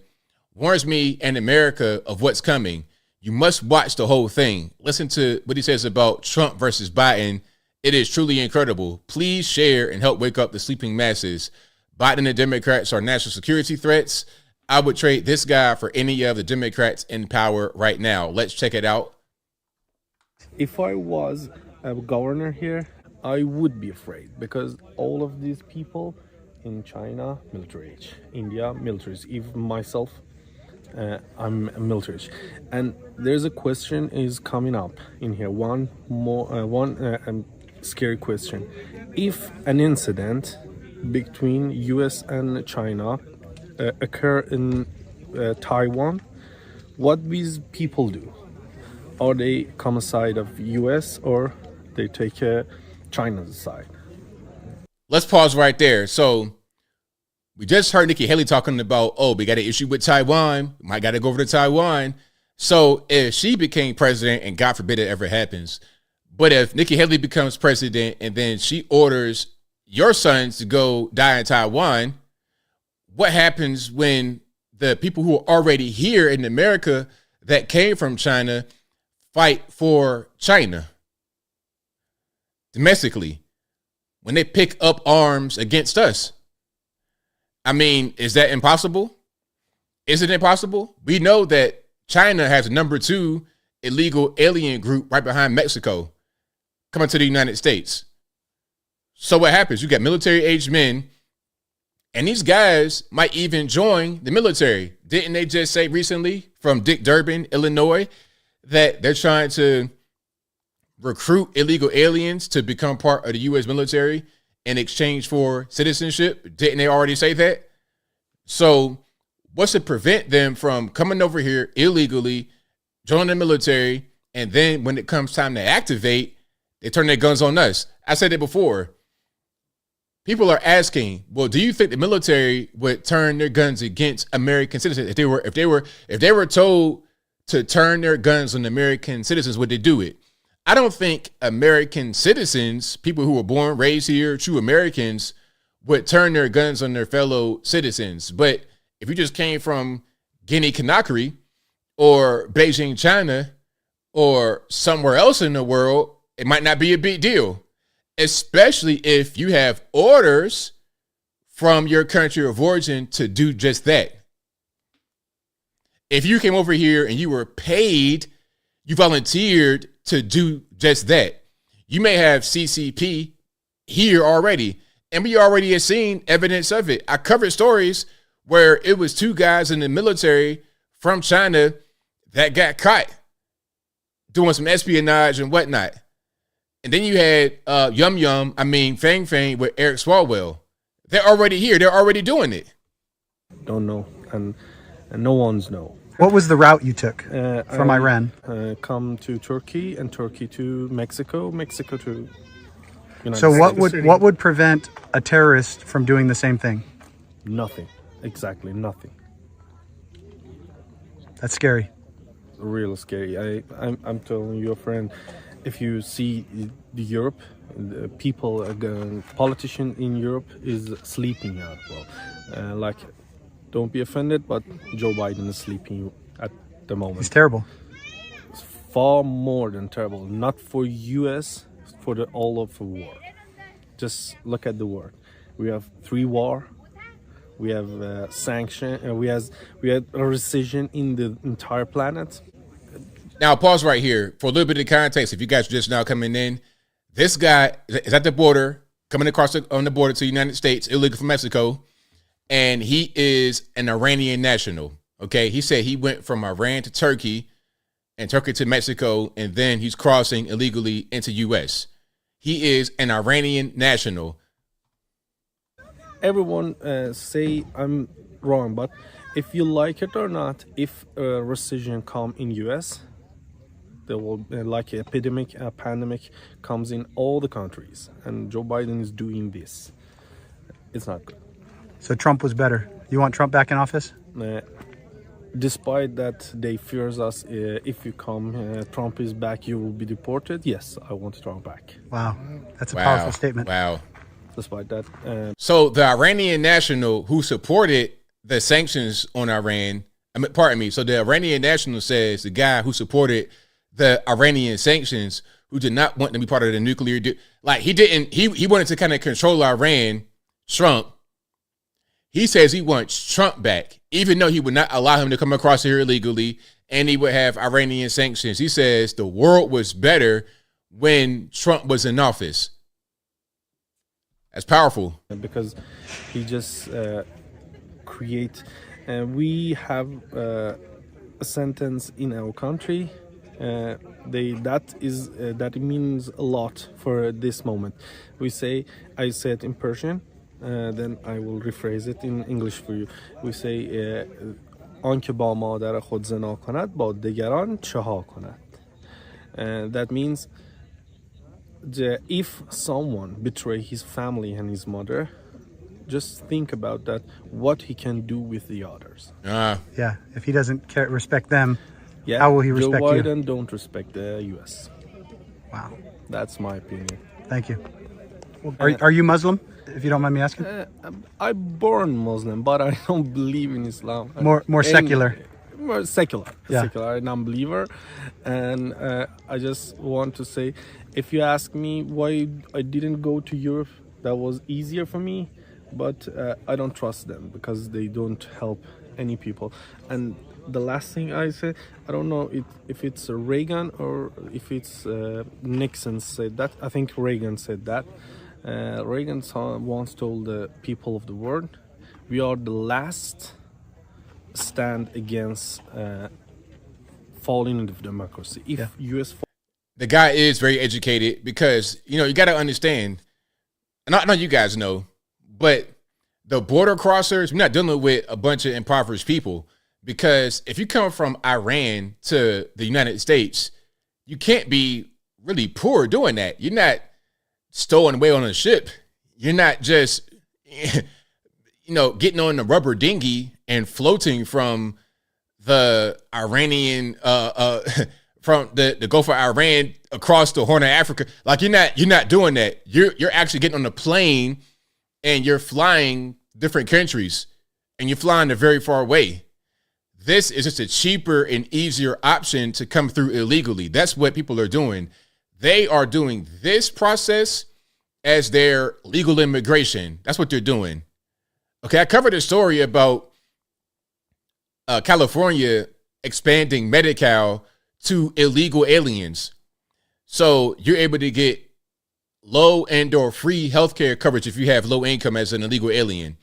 warns me and America of what's coming. You must watch the whole thing. Listen to what he says about Trump versus Biden. It is truly incredible. Please share and help wake up the sleeping masses. Biden and the Democrats are national security threats. I would trade this guy for any of the Democrats in power right now. Let's check it out. If I was a governor here, I would be afraid because all of these people in China, military age, India, military age, even myself, I'm a military age. And there's a question is coming up in here. One scary question. If an incident between US and China occur in Taiwan, what these people do? Or they come aside of US or they take China's side? Let's pause right there. So we just heard Nikki Haley talking about, we got an issue with Taiwan. Might got to go over to Taiwan. So if she became president, and God forbid it ever happens, but if Nikki Haley becomes president and then she orders your sons to go die in Taiwan, what happens when the people who are already here in America that came from China fight for China domestically when they pick up arms against us? I mean, is that impossible? Is it impossible? We know that China has number 2 illegal alien group right behind Mexico coming to the United States. So what happens? You got military-aged men And these guys might even join the military. Didn't they just say recently from Dick Durbin, Illinois, that they're trying to recruit illegal aliens to become part of the U.S. military in exchange for citizenship? Didn't they already say that? So what's to prevent them from coming over here illegally, joining the military, and then when it comes time to activate, they turn their guns on us? I said it before. People are asking, well, do you think the military would turn their guns against American citizens? If they were told to turn their guns on American citizens, would they do it? I don't think American citizens, people who were born, raised here, true Americans, would turn their guns on their fellow citizens. But if you just came from Guinea-Conakry or Beijing, China, or somewhere else in the world, it might not be a big deal, especially if you have orders from your country of origin to do just that. If you came over here and you were paid, you volunteered to do just that. You may have CCP here already, and we already have seen evidence of it. I covered stories where it was 2 guys in the military from China that got caught doing some espionage and whatnot. And then you had Fang Fang with Eric Swalwell. They're already here. They're already doing it. Don't know, and no one's know. What was the route you took from Iran? Come to Turkey, and Turkey to Mexico, Mexico to United So States. what would prevent a terrorist from doing the same thing? Nothing. Exactly nothing. That's scary. Real scary. I'm telling you, friend, if you see the Europe, the people, politician in Europe is sleeping out. Well, don't be offended, but Joe Biden is sleeping at the moment. He's terrible. It's far more than terrible. Not for U.S., for all of the war. Just look at the world. We have 3 war. We have sanction. We had a recession in the entire planet. Now, pause right here for a little bit of context. If you guys are just now coming in, this guy is at the border, coming across on the border to the United States, illegal from Mexico, and he is an Iranian national. Okay, he said he went from Iran to Turkey, and Turkey to Mexico, and then he's crossing illegally into U.S. He is an Iranian national. Everyone say I'm wrong, but if you like it or not, if a recession come in U.S., there will like a pandemic comes in all the countries, and Joe Biden is doing this. It's not good. So Trump was better. You want Trump back in office? Despite that they fears us, if you come, Trump is back, you will be deported. Yes, I want Trump back. Wow, that's a powerful statement. Wow. Despite that. So the Iranian national who supported the sanctions on Iran, so the Iranian national says the guy who supported the Iranian sanctions, who did not want to be part of the nuclear deal, he wanted to kind of control Iran, Trump. He says he wants Trump back, even though he would not allow him to come across here illegally, and he would have Iranian sanctions. He says the world was better when Trump was in office. That's powerful. Because he just create, we have a sentence in our country. That means a lot for this moment. I said in Persian, then I will rephrase it in English for you. We say آنکه با مادر خود زنا کند با دیگران چه ها کند. That means if someone betray his family and his mother, just think about that, what he can do with the others. Yeah, if he doesn't respect them, how will he respect Joe you? Biden don't respect the U.S. Wow. That's my opinion. Thank you. Are you Muslim, if you don't mind me asking? I'm born Muslim, but I don't believe in Islam. More secular. More secular. Yeah. Secular, non-believer. And I just want to say, if you ask me why I didn't go to Europe, that was easier for me, but I don't trust them because they don't help any people. And the last thing I said, I don't know if it's Reagan or if it's Nixon said that. I think Reagan said that. Reagan once told the people of the world, We are the last stand against falling into democracy. If U.S. The guy is very educated because, you got to understand, and I know you guys know, but the border crossers, we're not dealing with a bunch of impoverished people, because if you come from Iran to the United States, you can't be really poor doing that. You're not stowing away on a ship. You're not just, getting on the rubber dinghy and floating from the Iranian, from the Gulf of Iran across the Horn of Africa. Like you're not doing that. You're actually getting on the plane and you're flying different countries and you're flying a very far away. This is just a cheaper and easier option to come through illegally. That's what people are doing. They are doing this process as their legal immigration. That's what they're doing. Okay, I covered a story about California expanding Medi-Cal to illegal aliens. So you're able to get low and or free healthcare coverage if you have low income as an illegal alien.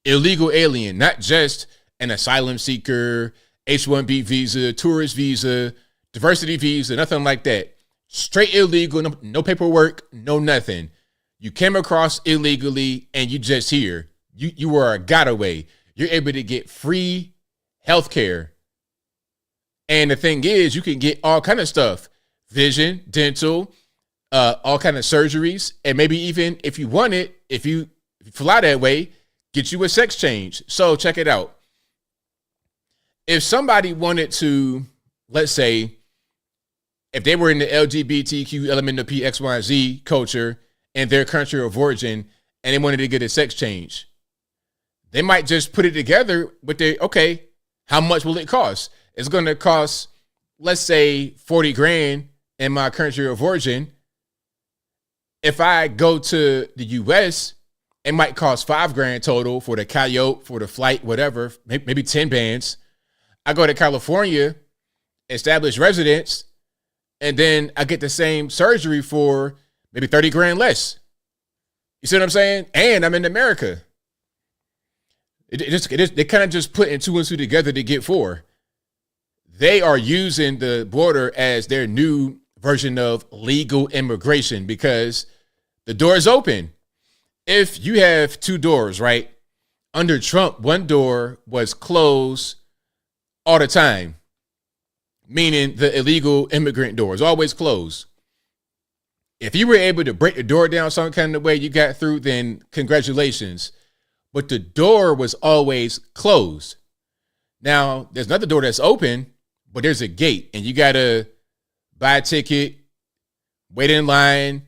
Illegal alien, not just an asylum seeker, H-1B visa, tourist visa, diversity visa, nothing like that. Straight illegal, no paperwork, no nothing. You came across illegally and you just here. You were a gotaway. You're able to get free healthcare. And the thing is, you can get all kind of stuff, vision, dental, all kind of surgeries, and maybe even if you want it, if you fly that way, get you a sex change. So check it out. If somebody wanted to, let's say, if they were in the LGBTQ element of P, X, Y, Z culture in their country of origin, and they wanted to get a sex change, they might just put it together with okay, how much will it cost? It's going to cost, let's say, 40 grand in my country of origin. If I go to the US, it might cost 5 grand total for the coyote, for the flight, whatever, maybe 10 bands. I go to California, establish residence, and then I get the same surgery for maybe 30 grand less. You see what I'm saying? And I'm in America. They kind of just putting 2 and 2 together to get 4. They are using the border as their new version of legal immigration because the door is open. If you have 2 doors, right? Under Trump, one door was closed all the time, meaning the illegal immigrant door is always closed. If you were able to break the door down some kind of way you got through, then congratulations. But the door was always closed. Now, there's another door that's open, but there's a gate, and you got to buy a ticket, wait in line.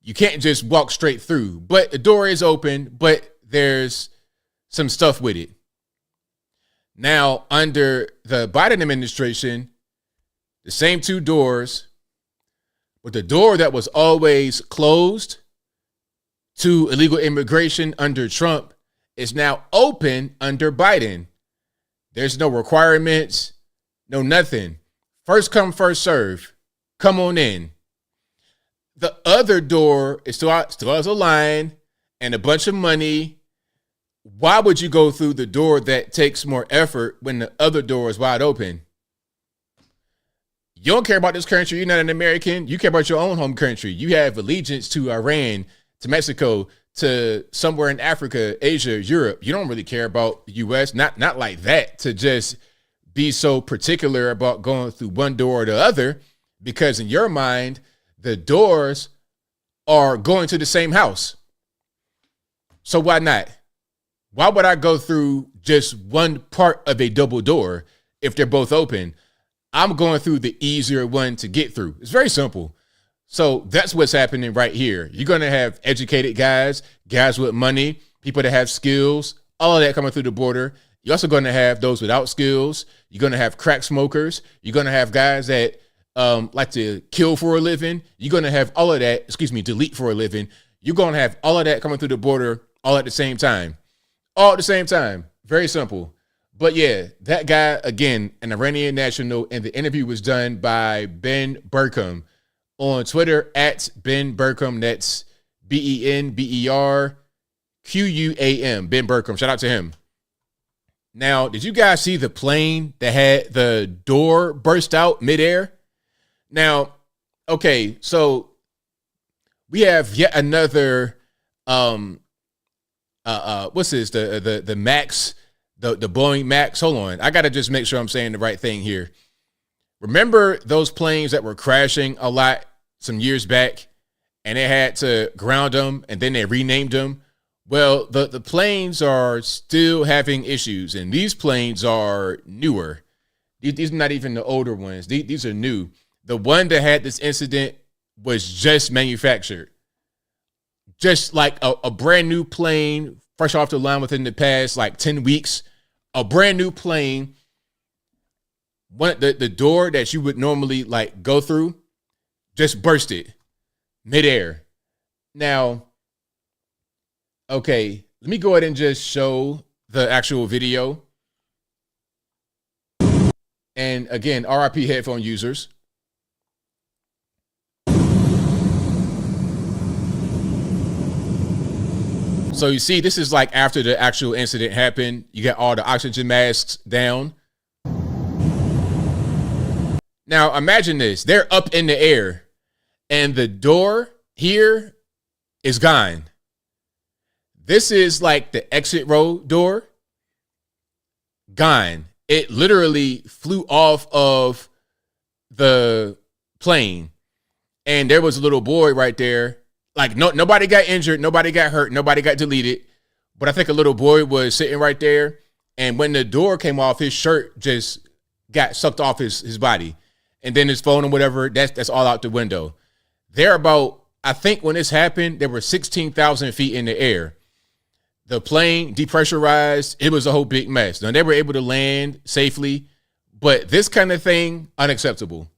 You can't just walk straight through, but the door is open, but there's some stuff with it. Now, under the Biden administration, the same 2 doors, but the door that was always closed to illegal immigration under Trump is now open under Biden. There's no requirements, no nothing. First come, first serve. Come on in. The other door is still has a line and a bunch of money. Why would you go through the door that takes more effort when the other door is wide open? You don't care about this country. You're not an American. You care about your own home country. You have allegiance to Iran, to Mexico, to somewhere in Africa, Asia, Europe. You don't really care about the U.S. Not like that, to just be so particular about going through one door or the other, because in your mind, the doors are going to the same house. So why not? Why would I go through just one part of a double door if they're both open? I'm going through the easier one to get through. It's very simple. So that's what's happening right here. You're going to have educated guys with money, people that have skills, all of that coming through the border. You're also going to have those without skills. You're going to have crack smokers. You're going to have guys that like to kill for a living. You're going to have all of that, delete for a living. You're going to have all of that coming through the border all at the same time. All at the same time. Very simple. But yeah, that guy, again, an Iranian national, and the interview was done by Ben Berkham on Twitter at Ben Berkham. That's BenBerkham. QUAM, Ben Burkham. Shout out to him. Now, did you guys see the plane that had the door burst out midair? Now, okay, so we have yet another what's this? The Max, the Boeing Max. Hold on. I gotta just make sure I'm saying the right thing here. Remember those planes that were crashing a lot some years back and they had to ground them and then they renamed them? Well, the planes are still having issues, and these planes are newer. These are not even the older ones. These are new. The one that had this incident was just manufactured. Just like a brand new plane, fresh off the line within the past like 10 weeks. A brand new plane. The door that you would normally like go through just bursted midair. Now, okay, let me go ahead and just show the actual video. And again, RIP headphone users. So you see, this is like after the actual incident happened. You got all the oxygen masks down. Now imagine this. They're up in the air and the door here is gone. This is like the exit row door. Gone. It literally flew off of the plane. And there was a little boy right there. Like nobody got injured. Nobody got hurt. Nobody got deleted. But I think a little boy was sitting right there. And when the door came off, his shirt just got sucked off his body. And then his phone or whatever, that's all out the window. They're about, I think when this happened, there were 16,000 feet in the air. The plane depressurized. It was a whole big mess. Now, they were able to land safely, but this kind of thing, unacceptable.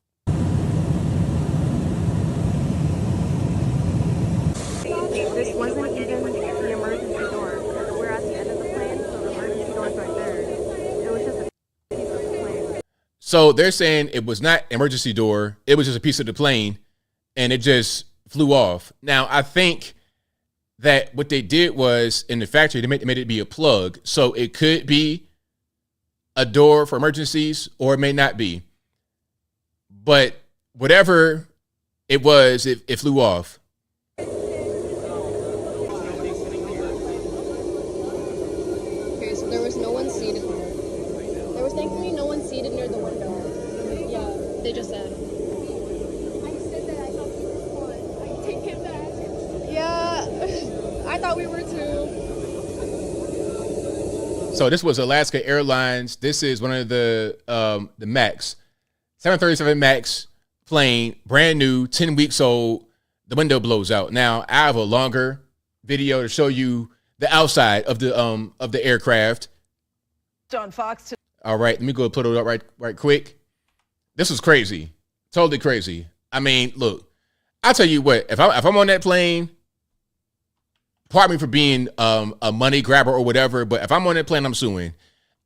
This wasn't even the emergency door. We're at the end of the plane, so the emergency door's right there. It was just a piece of the plane. So they're saying it was not emergency door. It was just a piece of the plane, and it just flew off. Now, I think that what they did was in the factory, they made it be a plug. So it could be a door for emergencies or it may not be. But whatever it was, it flew off. Okay, so there was no one seated there. There was thankfully no one seated near the window. Yeah, they just said. I said that I thought we were fun. I take it back. Yeah, I thought we were too. So this was Alaska Airlines. This is one of the Max, 737 Max plane, brand new, 10 weeks old. The window blows out. Now I have a longer video to show you the outside of the aircraft. On Fox. All right, let me go put it up right quick. This was crazy, totally crazy. I mean, look, I'll tell you what. If I'm on that plane, pardon me for being a money grabber or whatever, but if I'm on that plane, I'm suing.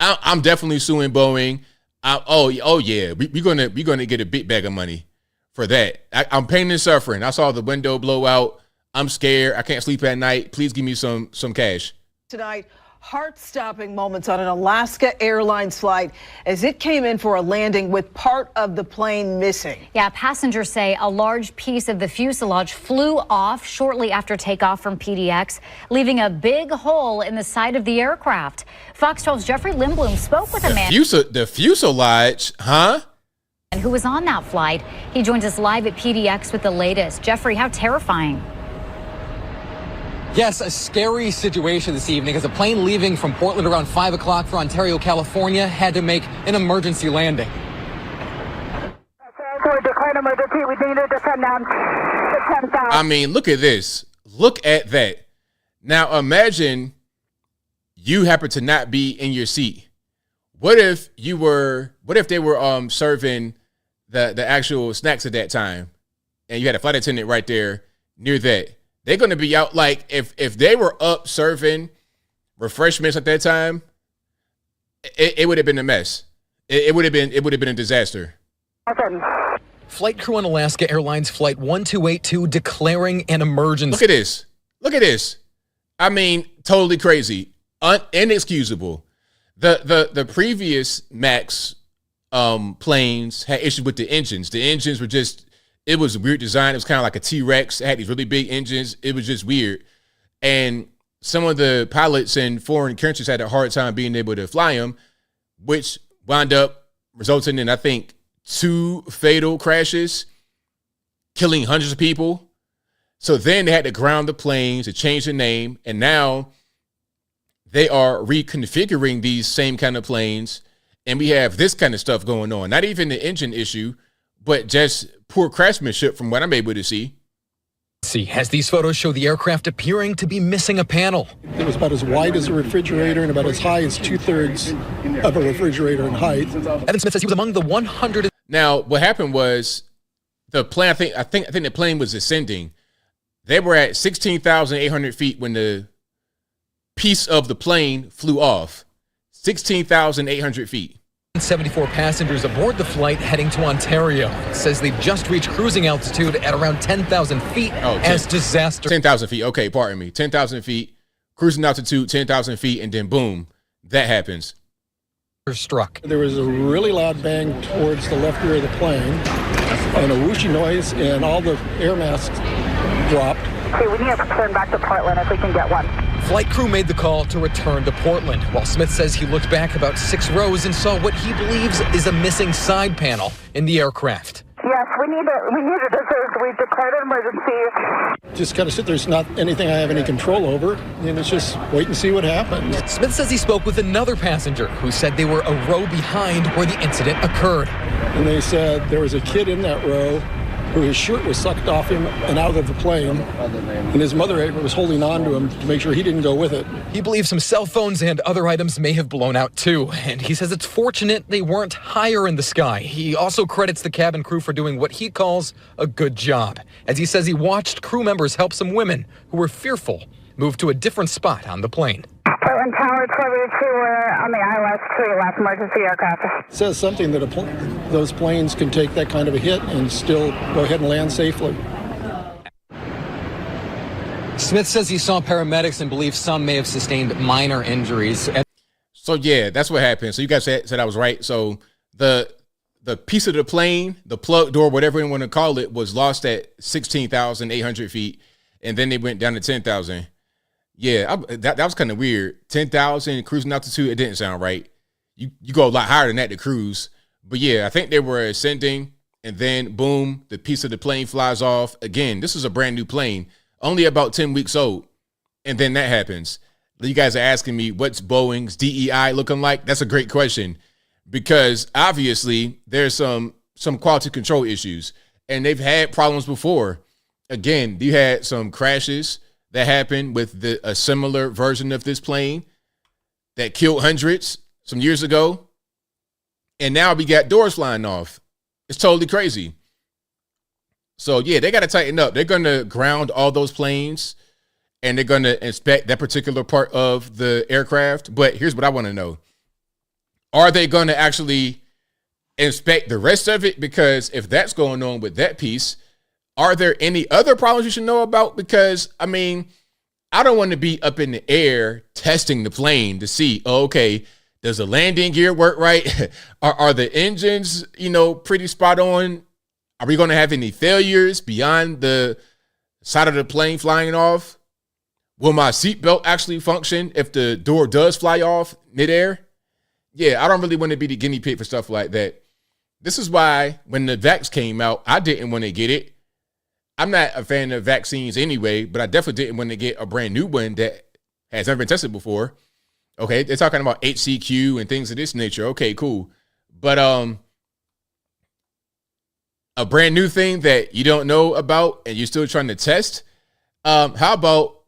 I'm definitely suing Boeing. Oh yeah, we're gonna get a big bag of money for that. I'm pain and suffering. I saw the window blow out. I'm scared. I can't sleep at night. Please give me some cash. Tonight, heart-stopping moments on an Alaska Airlines flight as it came in for a landing with part of the plane missing. Yeah, passengers say a large piece of the fuselage flew off shortly after takeoff from PDX, leaving a big hole in the side of the aircraft. Fox 12's Jeffrey Lindblom spoke with a man. The fuselage, huh? Who was on that flight. He joins us live at PDX with the latest. Jeffrey, how terrifying. Yes, a scary situation this evening as a plane leaving from Portland around 5 o'clock for Ontario, California had to make an emergency landing. I mean, look at this. Look at that. Now imagine you happen to not be in your seat. What if they were serving the actual snacks at that time and you had a flight attendant right there near that? They're going to be out. Like if they were up serving refreshments at that time, it would have been a mess. It would have been a disaster. Flight crew on Alaska Airlines Flight 1282 declaring an emergency. Look at this. I mean, totally crazy, inexcusable. The previous Max planes had issues with the engines. The engines were just, it was a weird design. It was kind of like a T-Rex. It had these really big engines. It was just weird. And some of the pilots in foreign countries had a hard time being able to fly them, which wound up resulting in, I think, 2 fatal crashes, killing hundreds of people. So then they had to ground the planes, to change the name, and now they are reconfiguring these same kind of planes, and we have this kind of stuff going on. Not even the engine issue, but just poor craftsmanship from what I'm able to see. As these photos show the aircraft appearing to be missing a panel. It was about as wide as a refrigerator and about as high as 2/3 of a refrigerator in height. Evan Smith says he was among the 100. Now, what happened was the plane, I think the plane was ascending. They were at 16,800 feet when the piece of the plane flew off. 16,800 feet. 74 passengers aboard the flight heading to Ontario. It says they've just reached cruising altitude at around 10,000 feet as disaster. 10,000 feet. Okay, pardon me. 10,000 feet, cruising altitude, 10,000 feet, and then boom, that happens. Struck. There was a really loud bang towards the left rear of the plane and a whooshing noise, and all the air masks dropped. Okay, we need to turn back to Portland if we can get one. Flight crew made the call to return to Portland, while Smith says he looked back about 6 rows and saw what he believes is a missing side panel in the aircraft. Yes, we need it as we've declared an emergency. Just kind of sit there. It's not anything I have any control over, and it's just wait and see what happens. Smith says he spoke with another passenger who said they were a row behind where the incident occurred. And they said there was a kid in that row who his shirt was sucked off him and out of the plane, and his mother was holding on to him to make sure he didn't go with it. He believes some cell phones and other items may have blown out too, and he says it's fortunate they weren't higher in the sky. He also credits the cabin crew for doing what he calls a good job, as he says he watched crew members help some women who were fearful move to a different spot on the plane. Portland Tower 2, we're on the ILS 3 last emergency aircraft. It says something that those planes can take that kind of a hit and still go ahead and land safely. Smith says he saw paramedics and believes some may have sustained minor injuries. So yeah, that's what happened. So you guys said I was right. So the piece of the plane, the plug door, whatever you want to call it, was lost at 16,800 feet, and then they went down to 10,000. Yeah, that was kind of weird. 10,000 cruising altitude, it didn't sound right. You go a lot higher than that to cruise. But yeah, I think they were ascending, and then boom, the piece of the plane flies off. Again, this is a brand new plane, only about 10 weeks old, and then that happens. You guys are asking me what's Boeing's DEI looking like? That's a great question, because obviously there's some quality control issues, and they've had problems before. Again, you had some crashes that happened with a similar version of this plane that killed hundreds some years ago. And now we got doors flying off. It's totally crazy. So yeah, they got to tighten up. They're going to ground all those planes, and they're going to inspect that particular part of the aircraft. But here's what I want to know. Are they going to actually inspect the rest of it? Because if that's going on with that piece, are there any other problems you should know about? Because, I mean, I don't want to be up in the air testing the plane to see, okay, does the landing gear work right? Are the engines, pretty spot on? Are we going to have any failures beyond the side of the plane flying off? Will my seatbelt actually function if the door does fly off midair? Yeah, I don't really want to be the guinea pig for stuff like that. This is why when the vax came out, I didn't want to get it. I'm not a fan of vaccines anyway, but I definitely didn't want to get a brand new one that has never been tested before. Okay, they're talking about HCQ and things of this nature. Okay, cool. But a brand new thing that you don't know about and you're still trying to test, how about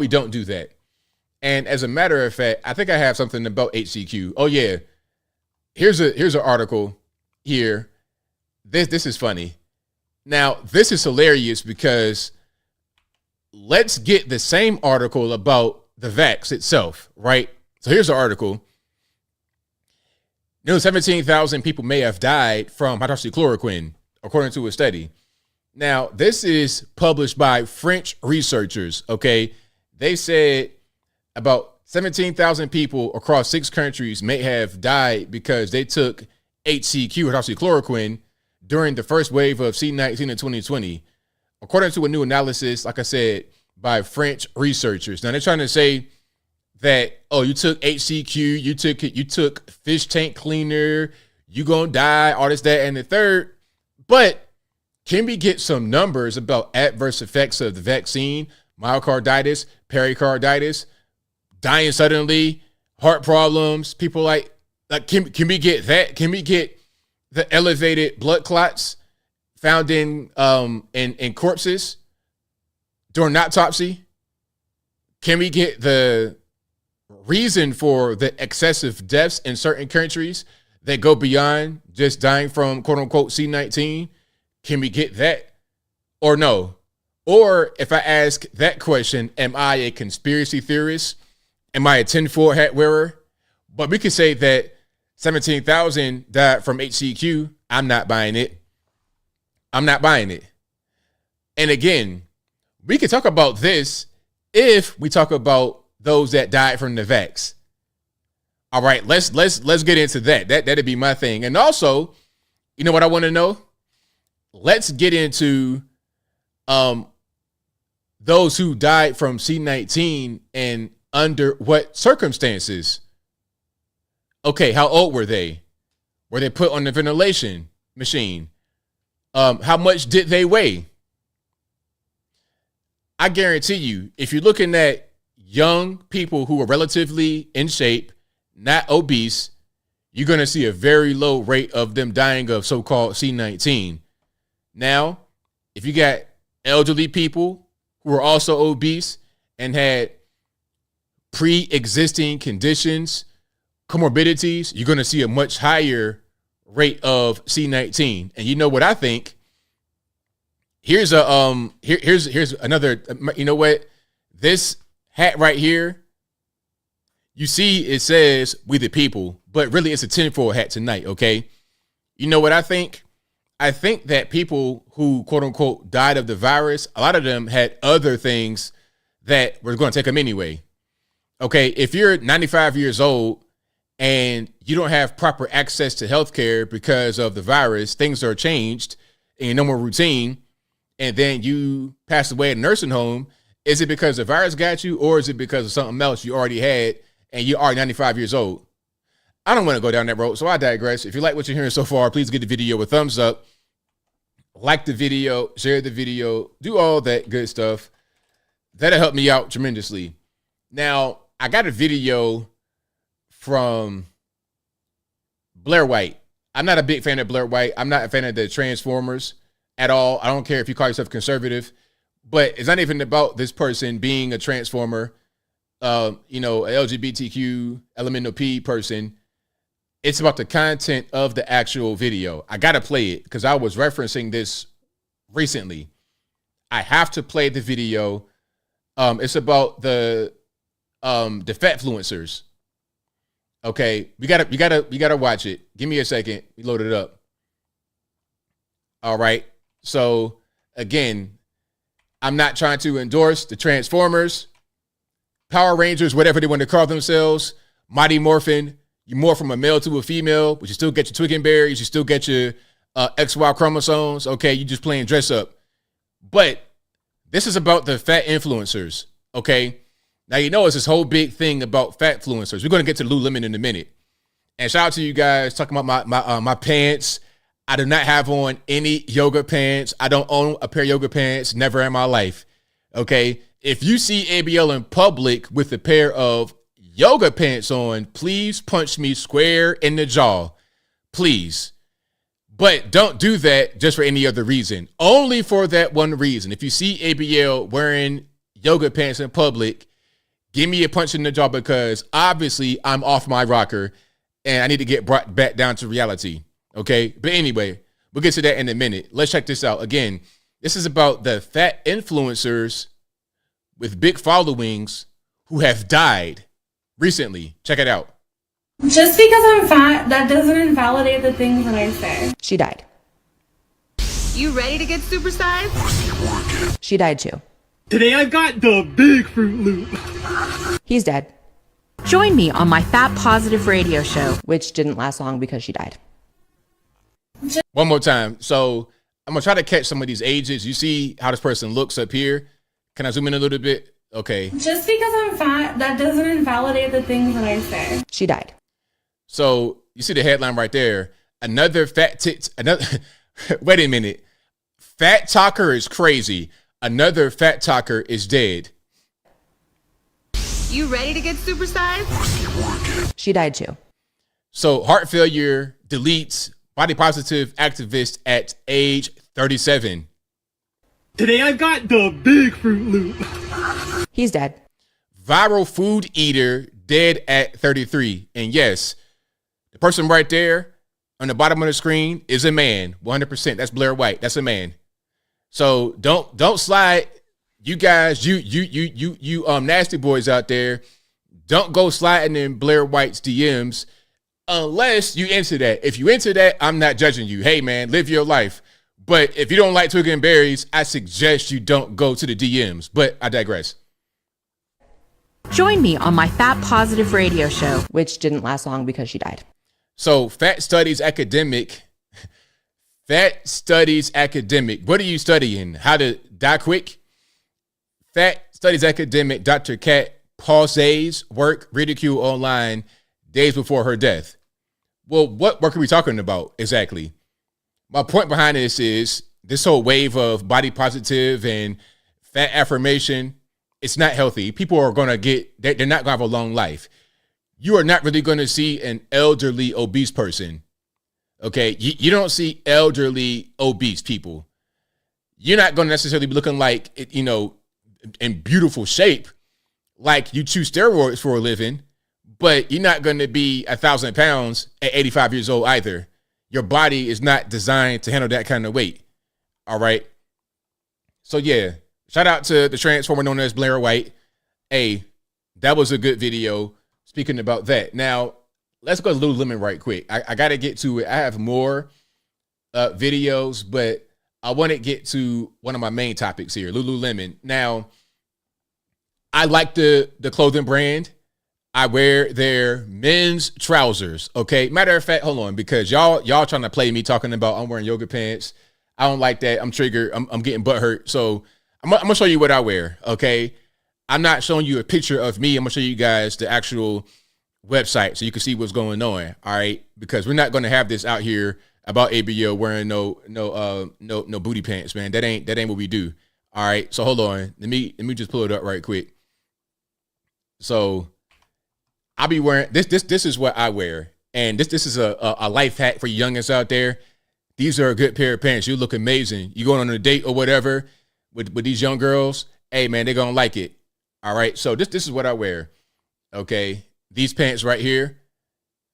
we don't do that? And as a matter of fact, I think I have something about HCQ. Oh yeah, here's an article here. This is funny. Now, this is hilarious because let's get the same article about the vax itself, right? So here's the article. Nearly 17,000 people may have died from hydroxychloroquine, according to a study. Now, this is published by French researchers, okay? they said about 17,000 people across 6 countries may have died because they took HCQ, hydroxychloroquine, during the first wave of C-19 in 2020. According to a new analysis, like I said, by French researchers. Now they're trying to say that, oh, you took HCQ, you took fish tank cleaner, you gonna die, all this, that, and the third. But can we get some numbers about adverse effects of the vaccine? Myocarditis, pericarditis, dying suddenly, heart problems, people like can we get that? Can we get the elevated blood clots found in corpses during autopsy? Can we get the reason for the excessive deaths in certain countries that go beyond just dying from quote unquote C-19? Can we get that or no? Or if I ask that question, am I a conspiracy theorist? Am I a tinfoil hat wearer? But we could say that 17,000 died from HCQ. I'm not buying it. I'm not buying it. And again, we could talk about this if we talk about those that died from the vax. All right, let's get into that. That'd be my thing. And also, you know what I want to know? Let's get into those who died from C-19 and under what circumstances. Okay, how old were they? Were they put on the ventilation machine? How much did they weigh? I guarantee you, if you're looking at young people who are relatively in shape, not obese, you're going to see a very low rate of them dying of so-called C-19. Now, if you got elderly people who are also obese and had pre-existing conditions, comorbidities, you're going to see a much higher rate of C-19. And you know what I think? Here's another, you know what? This hat right here, you see it says "We the People," but really it's a tinfoil hat tonight, okay? You know what I think? I think that people who quote unquote died of the virus, a lot of them had other things that were going to take them anyway. Okay, if you're 95 years old and you don't have proper access to healthcare because of the virus, things are changed and you're no more routine, and then you pass away in a nursing home, is it because the virus got you, or is it because of something else you already had and you are 95 years old? I don't want to go down that road, so I digress. If you like what you're hearing so far, please give the video a thumbs up, like the video, share the video, do all that good stuff. That'll help me out tremendously. Now, I got a video from Blair White. I'm not a big fan of Blair White. I'm not a fan of the Transformers at all. I don't care if you call yourself conservative, but it's not even about this person being a Transformer, a LGBTQ elemental P person. It's about the content of the actual video. I got to play it because I was referencing this recently. I have to play the video. It's about the fatfluencers. Okay, we gotta watch it. Give me a second. We load it up. All right. So again, I'm not trying to endorse the Transformers, Power Rangers, whatever they want to call themselves, Mighty Morphin. You morph from a male to a female, but you still get your twig berries, you still get your XY chromosomes. Okay, you just playing dress up. But this is about the fat influencers. Okay. Now, you know, it's this whole big thing about fat influencers. We're going to get to Lululemon in a minute. And shout out to you guys talking about my pants. I do not have on any yoga pants. I don't own a pair of yoga pants. Never in my life. Okay. If you see ABL in public with a pair of yoga pants on, please punch me square in the jaw. Please. But don't do that just for any other reason. Only for that one reason. If you see ABL wearing yoga pants in public, give me a punch in the jaw, because obviously I'm off my rocker and I need to get brought back down to reality. Okay. But anyway, we'll get to that in a minute. Let's check this out. Again, this is about the fat influencers with big followings who have died recently. Check it out. Just because I'm fat, that doesn't invalidate the things that I say. She died. You ready to get supersized? She died too. Today I've got the big Fruit Loop. He's dead. Join me on my Fat Positive radio show, which didn't last long because she died. One more time. So I'm going to try to catch some of these ages. You see how this person looks up here? Can I zoom in a little bit? Okay. Just because I'm fat, that doesn't invalidate the things that I say. She died. So you see the headline right there. Another wait a minute. Fat talker is crazy. Another fat talker is dead. You ready to get supersized? She died too. So heart failure deletes body positive activist at age 37. Today I've got the big Fruit Loop. He's dead. Viral food eater dead at 33. And yes, the person right there on the bottom of the screen is a man. 100%. That's Blair White. That's a man. So don't slide. You guys, you nasty boys out there, don't go sliding in Blair White's DMs unless you into that. If you into that, I'm not judging you. Hey man, live your life. But if you don't like Twig and Berries, I suggest you don't go to the DMs. But I digress. Join me on my Fat Positive radio show, which didn't last long because she died. So Fat Studies Academic. Fat Studies Academic. What are you studying? How to die quick? Fat Studies Academic Dr. Katt pauses work ridicule online days before her death. Well, what work are we talking about exactly? My point behind this is this whole wave of body positive and fat affirmation. It's not healthy. People are going to they're not going to have a long life. You are not really going to see an elderly obese person. Okay. You don't see elderly obese people. You're not going to necessarily be looking like, in beautiful shape, like you chew steroids for a living, but you're not going to be 1,000 pounds at 85 years old either. Your body is not designed to handle that kind of weight. All right. So yeah, shout out to the transformer known as Blair White. Hey, that was a good video. Speaking about that. Now, let's go to Lululemon right quick. I got to get to it. I have more videos, but I want to get to one of my main topics here, Lululemon. Now, I like the clothing brand. I wear their men's trousers, okay? Matter of fact, hold on, because y'all trying to play me talking about I'm wearing yoga pants. I don't like that. I'm triggered. I'm getting butthurt. So I'm going to show you what I wear, okay? I'm not showing you a picture of me. I'm going to show you guys the actual website so you can see what's going on, all right? Because we're not going to have this out here about ABL wearing no booty pants, man. That ain't what we do. All right. So hold on. Let me just pull it up right quick. So I'll be wearing this. This is what I wear, and this is a life hack for you youngins out there. These are a good pair of pants. You look amazing. You going on a date or whatever with these young girls? Hey man, they're gonna like it. All right. So this is what I wear. Okay. These pants right here.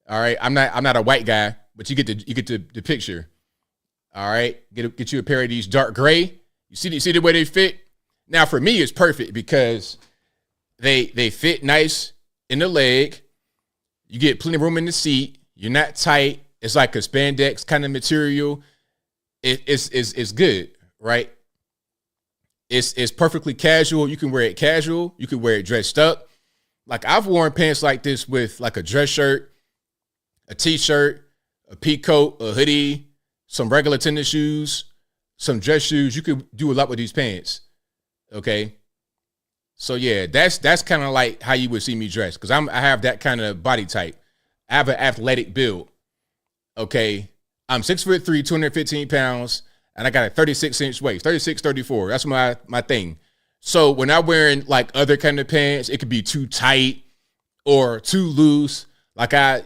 All right. I'm not a white guy, but you get the picture. All right. Get you a pair of these dark gray. You see the way they fit? Now for me, it's perfect because they fit nice in the leg. You get plenty of room in the seat. You're not tight. It's like a spandex kind of material. It's good, right? It's perfectly casual. You can wear it casual. You can wear it dressed up. Like I've worn pants like this with like a dress shirt, a t-shirt, a pea coat, a hoodie, some regular tennis shoes, some dress shoes. You could do a lot with these pants. Okay. So yeah, that's kind of like how you would see me dressed. Cause I have that kind of body type. I have an athletic build. Okay. I'm 6'3", 215 pounds, and I got a 36-inch waist, 36, 34. That's my thing. So when I'm wearing like other kind of pants, it could be too tight or too loose. Like I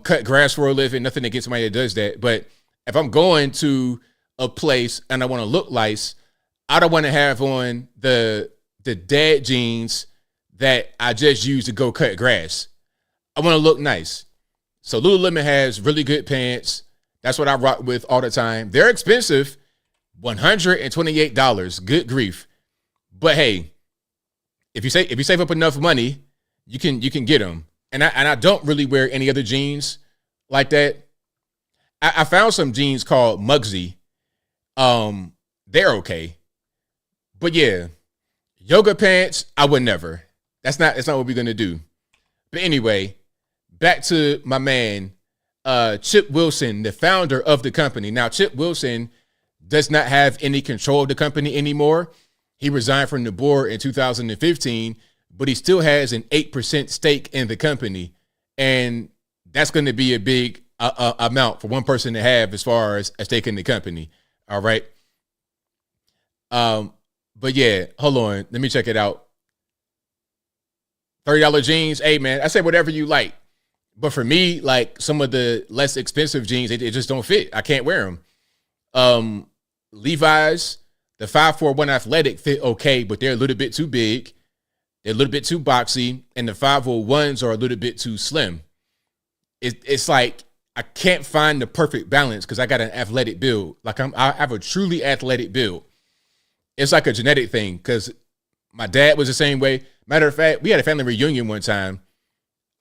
cut grass for a living. Nothing against somebody that does that. But if I'm going to a place and I want to look nice, I don't want to have on the dad jeans that I just use to go cut grass. I want to look nice. So Lululemon has really good pants. That's what I rock with all the time. They're expensive, $128. Good grief. But hey, if you save up enough money, you can get them. And I don't really wear any other jeans like that. I found some jeans called Mugsy. They're okay. But yeah, Yoga pants, I would never. That's not what we're gonna do. But anyway, back to my man, Chip Wilson, the founder of the company. Now, Chip Wilson does not have any control of the company anymore. He resigned from the board in 2015, but he still has an 8% stake in the company. And that's going to be a big amount for one person to have as far as a stake in the company. All right. But yeah, hold on. Let me check it out. $30 jeans. Hey, man, I say whatever you like. But for me, like some of the less expensive jeans, they just don't fit. I can't wear them. Levi's, the 541 Athletic fit okay, but they're a little bit too big. They're a little bit too boxy. And the 501s are a little bit too slim. It's like I can't find the perfect balance because I got an athletic build. Like I have a truly athletic build. It's like a genetic thing because my dad was the same way. Matter of fact, we had a family reunion one time.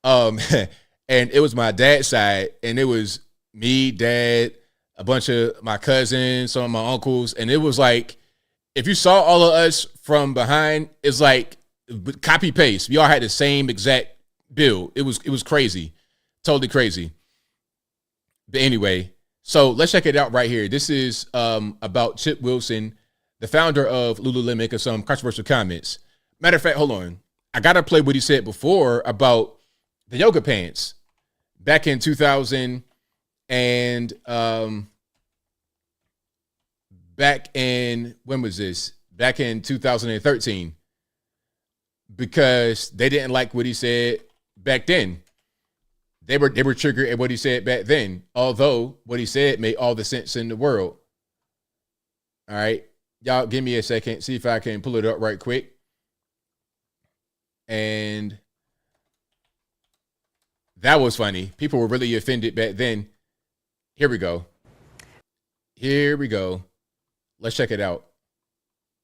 And it was my dad's side, and it was me, dad, a bunch of my cousins, some of my uncles, and it was like, if you saw all of us from behind, it's like copy paste. We all had the same exact build. It was crazy, totally crazy. But anyway, so let's check it out right here. This is about Chip Wilson, the founder of Lululemon, making some controversial comments. Matter of fact, hold on. I got to play what he said before about the yoga pants back in 2000 and when was this? Back in 2013, because they didn't like what he said back then. They were triggered at what he said back then, although what he said made all the sense in the world. All right, y'all give me a second, see if I can pull it up right quick. And that was funny. People were really offended back then. Here we go. Let's check it out.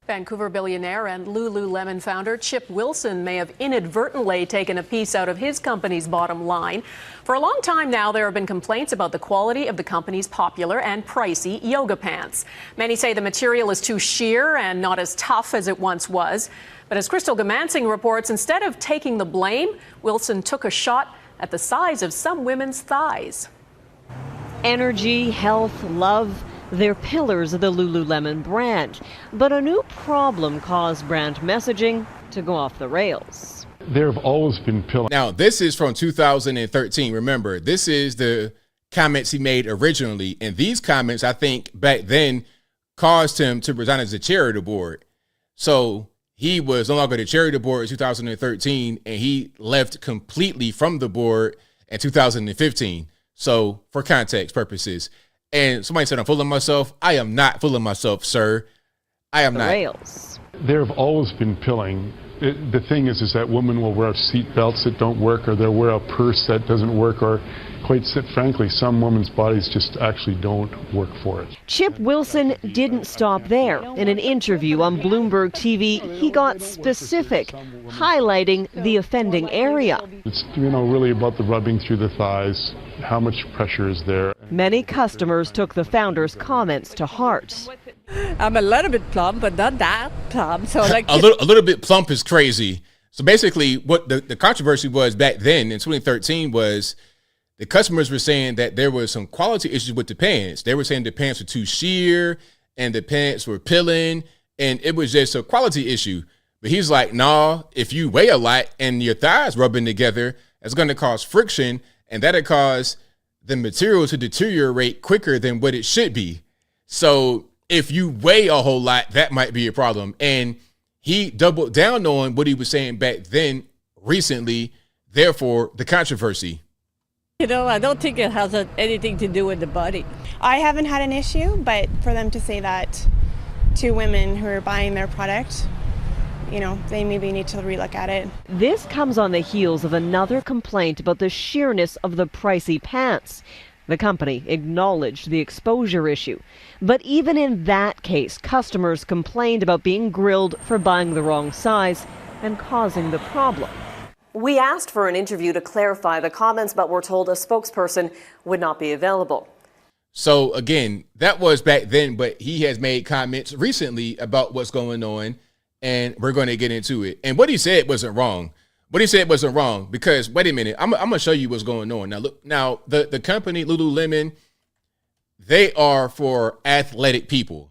Vancouver billionaire and Lululemon founder Chip Wilson may have inadvertently taken a piece out of his company's bottom line. For a long time now, there have been complaints about the quality of the company's popular and pricey yoga pants. Many say the material is too sheer and not as tough as it once was. But as Crystal Gamansing reports, instead of taking the blame, Wilson took a shot at the size of some women's thighs. Energy, health, love, they're pillars of the Lululemon brand. But a new problem caused brand messaging to go off the rails. There have always been pillars. Now, this is from 2013. Remember, this is the comments he made originally. And these comments, I think, back then caused him to resign as the chair of the board. So he was no longer the chair of the board in 2013, and he left completely from the board in 2015. So for context purposes. And somebody said I'm fooling myself. I am not fooling myself, sir. I am not. Rails. There have always been pilling. The thing is that women will wear seat belts that don't work, or they'll wear a purse that doesn't work, or quite frankly, some women's bodies just actually don't work for it. Chip Wilson didn't stop there. In an interview on Bloomberg TV, he got specific, highlighting the offending area. It's, really about the rubbing through the thighs, how much pressure is there. Many customers took the founder's comments to heart. I'm a little bit plump, but not that plump. So like a little bit plump is crazy. So basically what the controversy was back then in 2013 was the customers were saying that there was some quality issues with the pants. They were saying the pants were too sheer and the pants were pilling, and it was just a quality issue. But he's like, nah, if you weigh a lot and your thighs rubbing together, it's going to cause friction, and that'll cause the material to deteriorate quicker than what it should be. So if you weigh a whole lot, that might be a problem. And he doubled down on what he was saying back then recently, therefore the controversy. I don't think it has anything to do with the body. I haven't had an issue, but for them to say that to women who are buying their product, they maybe need to relook at it. This comes on the heels of another complaint about the sheerness of the pricey pants. The company acknowledged the exposure issue. But even in that case, customers complained about being grilled for buying the wrong size and causing the problem. We asked for an interview to clarify the comments, but we're told a spokesperson would not be available. So again, that was back then, but he has made comments recently about what's going on. and we're going to get into it. And what he said wasn't wrong. Because wait a minute, I'm going to show you what's going on. Now, look, now the company Lululemon, they are for athletic people.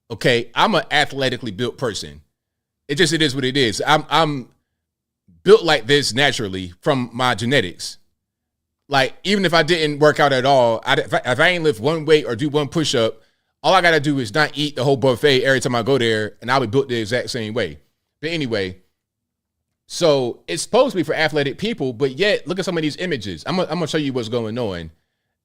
Okay, I'm an athletically built person. It is what it is. I'm built like this naturally from my genetics. Like, even if I didn't work out at all, if I ain't lift one weight or do one push-up, all I got to do is not eat the whole buffet every time I go there, and I'll be built the exact same way. But anyway, so it's supposed to be for athletic people, but yet, look at some of these images. I'm going to show you what's going on,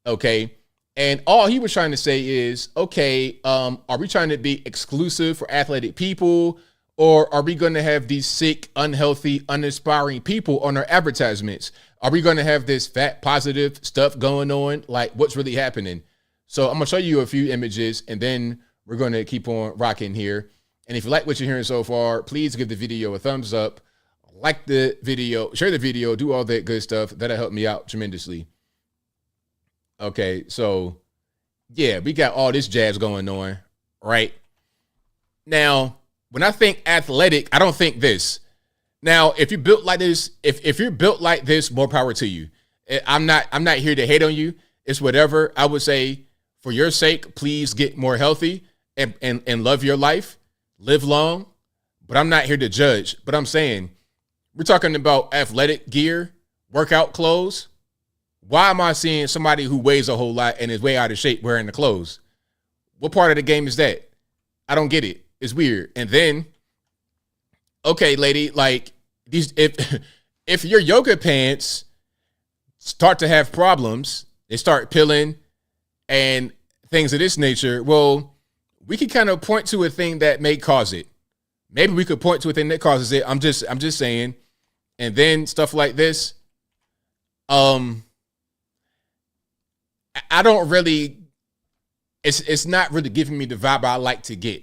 okay? And all he was trying to say is, okay, are we trying to be exclusive for athletic people, or are we going to have these sick, unhealthy, uninspiring people on our advertisements? Are we going to have this fat positive stuff going on? Like, what's really happening? So I'm going to show you a few images, and then we're going to keep on rocking here. And if you like what you're hearing so far, please give the video a thumbs up, like the video, share the video, do all that good stuff. That'll help me out tremendously. Okay, so yeah, we got all this jazz going on, right? Now, when I think athletic, I don't think this. Now, if you're built like this, if you're built like this, more power to you. I'm not here to hate on you. It's whatever. I would say, for your sake, please get more healthy and love your life, live long. But I'm not here to judge. But I'm saying, we're talking about athletic gear, workout clothes. Why am I seeing somebody who weighs a whole lot and is way out of shape wearing the clothes? What part of the game is that? I don't get it. It's weird. And then, okay, lady, like these, if your yoga pants start to have problems, they start peeling and things of this nature, well, we can kind of point to a thing that may cause it. Maybe we could point to a thing that causes it. I'm just saying. And then stuff like this, I don't really, it's not really giving me the vibe I like to get.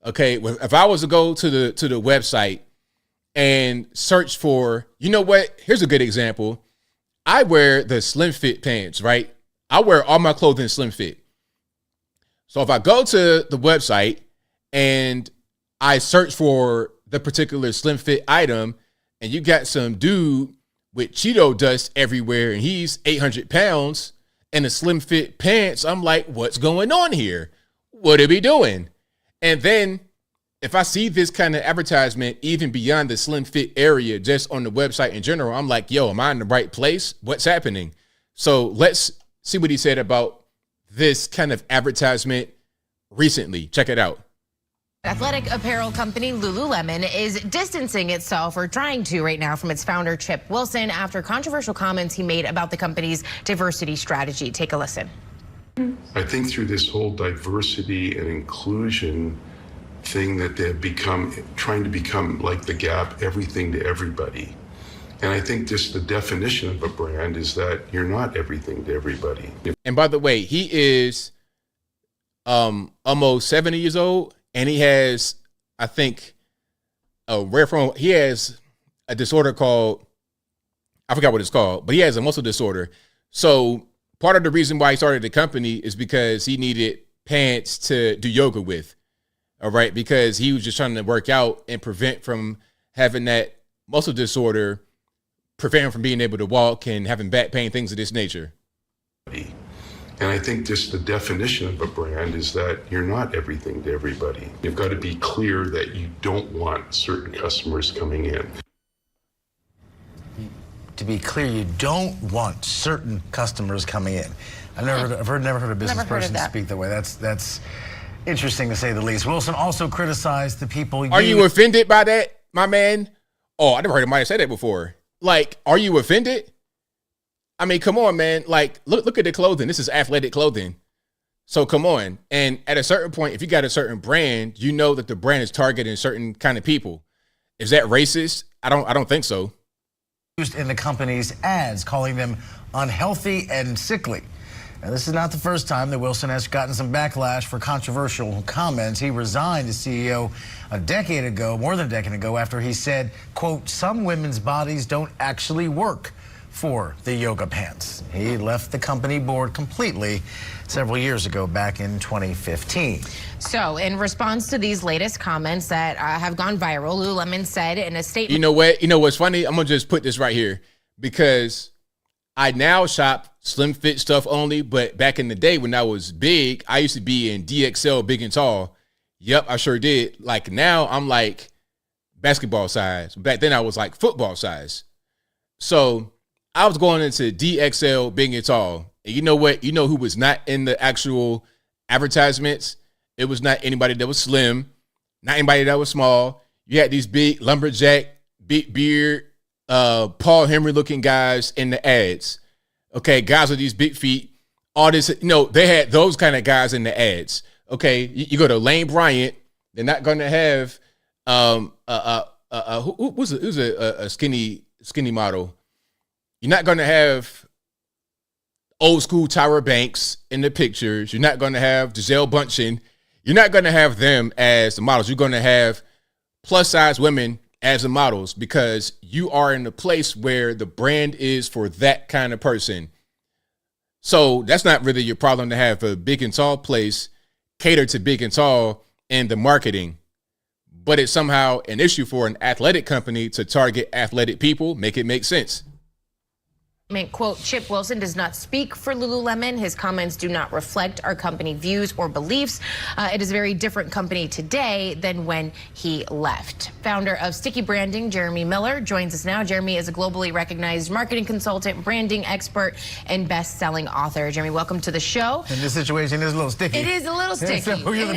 Okay, if I was to go to the website and search for, you know what? Here's a good example. I wear the slim fit pants, right? I wear all my clothing slim fit. So if I go to the website and I search for the particular slim fit item, and you got some dude with Cheeto dust everywhere, and he's 800 pounds and the slim fit pants, I'm like, what's going on here? What are we doing? And then if I see this kind of advertisement, even beyond the slim fit area, just on the website in general, I'm like, yo, am I in the right place? What's happening? So let's see what he said about this kind of advertisement recently. Check it out. Athletic apparel company Lululemon is distancing itself, or trying to right now, from its founder Chip Wilson after controversial comments he made about the company's diversity strategy. Take a listen. I think through this whole diversity and inclusion thing that they've trying to become like the Gap, everything to everybody. And I think just the definition of a brand is that you're not everything to everybody. And by the way, he is almost 70 years old. And he has, I think, he has a disorder called, I forgot what it's called, but he has a muscle disorder. So part of the reason why he started the company is because he needed pants to do yoga with. All right. Because he was just trying to work out and prevent from having that muscle disorder, prevent him from being able to walk and having back pain, things of this nature. And I think just the definition of a brand is that you're not everything to everybody. You've got to be clear that you don't want certain customers coming in. To be clear, you don't want certain customers coming in. I've never heard a business person speak that way. That's interesting to say the least. Wilson also criticized the people. Are you offended by that, my man? Oh, I never heard anybody say that before. Like, are you offended? I mean, come on, man. Like, look at the clothing. This is athletic clothing. So come on. And at a certain point, if you got a certain brand, you know that the brand is targeting certain kind of people. Is that racist? I don't think so. Used in the company's ads, calling them unhealthy and sickly. Now, this is not the first time that Wilson has gotten some backlash for controversial comments. He resigned as CEO more than a decade ago, after he said, quote, some women's bodies don't actually work for the yoga pants. He left the company board completely several years ago, back in 2015. So in response to these latest comments that have gone viral, Lululemon said in a statement. You know what? You know what's funny? I'm going to just put this right here because I now shop slim fit stuff only. But back in the day when I was big, I used to be in DXL big and tall. Yep, I sure did. Like now I'm like basketball size. Back then I was like football size. So I was going into DXL big and tall. And you know what? You know who was not in the actual advertisements? It was not anybody that was slim, not anybody that was small. You had these big lumberjack, big beard, Paul Henry looking guys in the ads. Okay, guys with these big feet, all this, they had those kind of guys in the ads. Okay, you go to Lane Bryant, they're not going to have who's a skinny model. You're not going to have old school Tyra Banks in the pictures. You're not going to have Gisele Bundchen. You're not going to have them as the models. You're going to have plus size women as the models because you are in a place where the brand is for that kind of person. So that's not really your problem to have a big and tall place cater to big and tall in the marketing. But it's somehow an issue for an athletic company to target athletic people. Make it make sense. Quote, Chip Wilson does not speak for Lululemon. His comments do not reflect our company views or beliefs. It is a very different company today than when he left. Founder of Sticky Branding, Jeremy Miller, joins us now. Jeremy is a globally recognized marketing consultant, branding expert, and best-selling author. Jeremy, welcome to the show. And this situation is a little sticky. It is a little sticky. So you're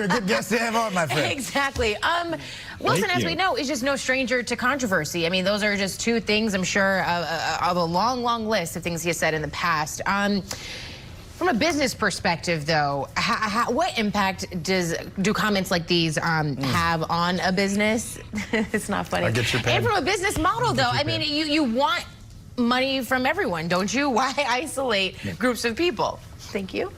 a good guest to have on, my friend. Exactly. Wilson, as we know, is just no stranger to controversy. I mean, those are just two things, I'm sure, of a long, long list of things he has said in the past. From a business perspective, though, what impact do comments like these have on a business? It's not funny. I get your pen. And from a business model, though, I mean, you want money from everyone, don't you? Why isolate groups of people? Thank you.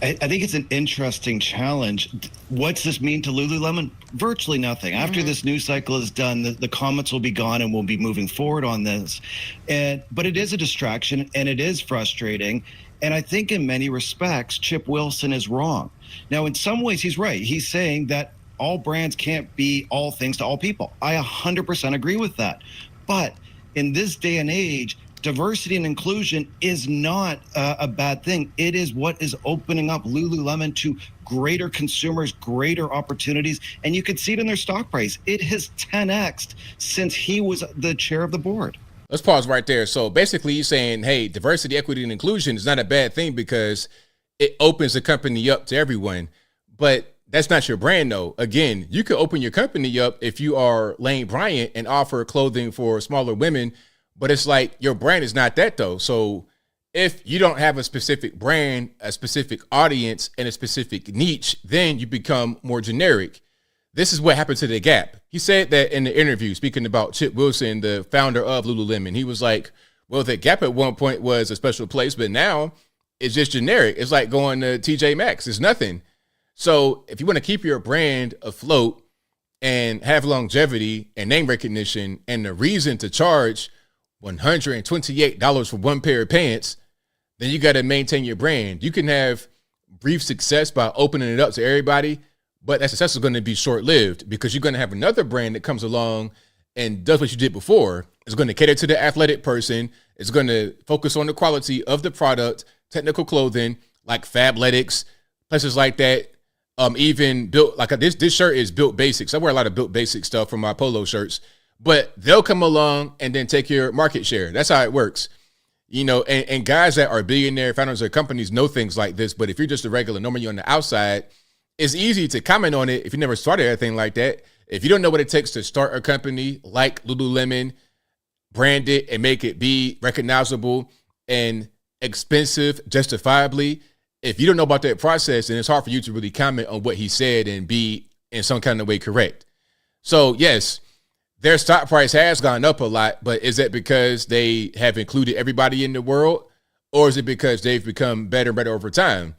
I think it's an interesting challenge. What's this mean to Lululemon? Virtually nothing. After this news cycle is done, the comments will be gone and we'll be moving forward on this. But it is a distraction and it is frustrating. And I think in many respects, Chip Wilson is wrong. Now, in some ways, he's right. He's saying that all brands can't be all things to all people. I 100% agree with that. But in this day and age, diversity and inclusion is not a bad thing. It is what is opening up Lululemon to greater consumers, greater opportunities, and you can see it in their stock price. It has 10x'd since he was the chair of the board. Let's pause right there. So basically you're saying, hey, diversity, equity, and inclusion is not a bad thing because it opens the company up to everyone. But that's not your brand, though. Again, you could open your company up if you are Lane Bryant and offer clothing for smaller women. But it's like your brand is not that, though. So if you don't have a specific brand, a specific audience, and a specific niche, then you become more generic. This is what happened to the Gap. He said that in the interview, speaking about Chip Wilson, the founder of Lululemon. He was like, well, the Gap at one point was a special place, but now it's just generic. It's like going to TJ Maxx. It's nothing. So if you want to keep your brand afloat and have longevity and name recognition and the reason to charge $128 for one pair of pants, then you got to maintain your brand. You can have brief success by opening it up to everybody, but that success is going to be short-lived because you're going to have another brand that comes along and does what you did before. It's going to cater to the athletic person. It's going to focus on the quality of the product, technical clothing like Fabletics, places like that. Even built like this shirt is Built Basics. I wear a lot of Built Basics stuff from my polo shirts. But they'll come along and then take your market share. That's how it works. And guys that are billionaire founders of companies know things like this. But if you're just a regular normal, you're on the outside, it's easy to comment on it if you never started anything like that. If you don't know what it takes to start a company like Lululemon, brand it and make it be recognizable and expensive justifiably, if you don't know about that process, then it's hard for you to really comment on what he said and be in some kind of way correct. So, yes, their stock price has gone up a lot, but is that because they have included everybody in the world, or is it because they've become better and better over time?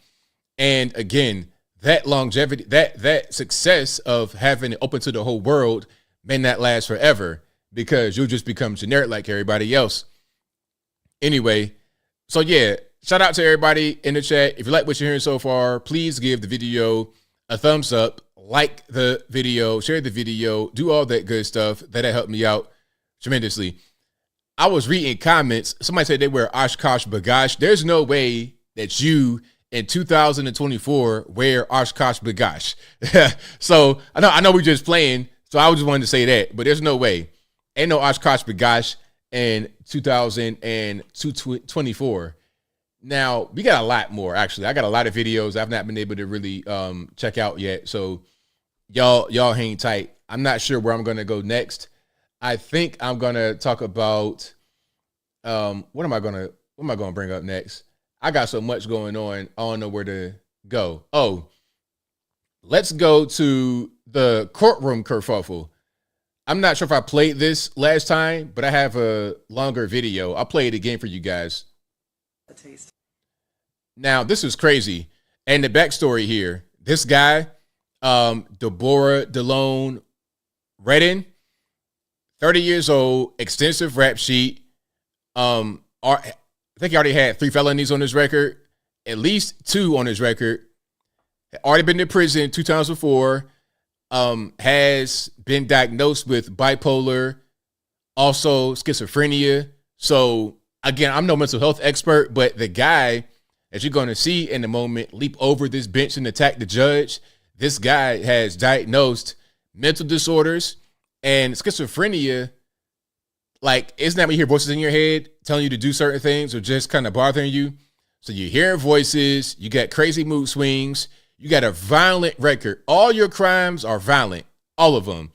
And again, that longevity, that success of having it open to the whole world may not last forever because you'll just become generic like everybody else. Anyway, so yeah, shout out to everybody in the chat. If you like what you're hearing so far, please give the video a thumbs up, like the video, share the video, do all that good stuff. That'll help me out tremendously. I was reading comments. Somebody said they wear Oshkosh Bagosh. There's no way that you in 2024 wear Oshkosh Bagosh. So I know we're just playing. So I just wanted to say that, but there's no way. Ain't no Oshkosh Bagosh in 2024. Now, we got a lot more, actually. I got a lot of videos I've not been able to really check out yet. So y'all hang tight. I'm not sure where I'm going to go next. I think I'm going to talk about what am I going to bring up next? I got so much going on. I don't know where to go. Oh, let's go to the courtroom kerfuffle. I'm not sure if I played this last time, but I have a longer video. I'll play it again for you guys. A taste. Now, this is crazy. And the backstory here, this guy, Deborah DeLone Redden, 30 years old, extensive rap sheet. I think he already had 3 felonies on his record, at least 2 on his record. Already been to prison 2 times before. Has been diagnosed with bipolar, also schizophrenia. So again, I'm no mental health expert, but the guy, as you're going to see in a moment, leap over this bench and attack the judge. This guy has diagnosed mental disorders and schizophrenia. Like, isn't that when you hear voices in your head telling you to do certain things or just kind of bothering you? So you're hearing voices, you got crazy mood swings, you got a violent record. All your crimes are violent, all of them.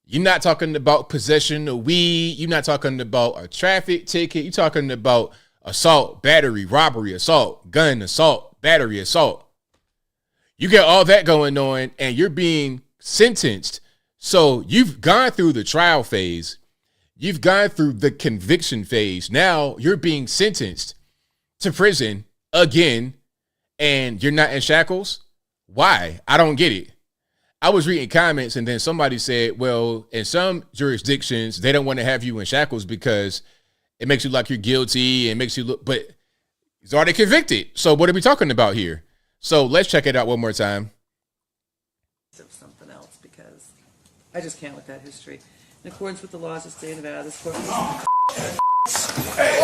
You're not talking about possession of weed. You're not talking about a traffic ticket. You're talking about assault, battery, robbery, assault, gun, assault, battery, assault. You got all that going on and you're being sentenced. So you've gone through the trial phase. You've gone through the conviction phase. Now you're being sentenced to prison again and you're not in shackles. Why? I don't get it. I was reading comments and then somebody said, well, in some jurisdictions, they don't want to have you in shackles because it makes you like you're guilty and makes you look, but he's already convicted. So what are we talking about here? So let's check it out one more time. Something else because I just can't with that history. In accordance with the laws of the state of Nevada, this court. Hey!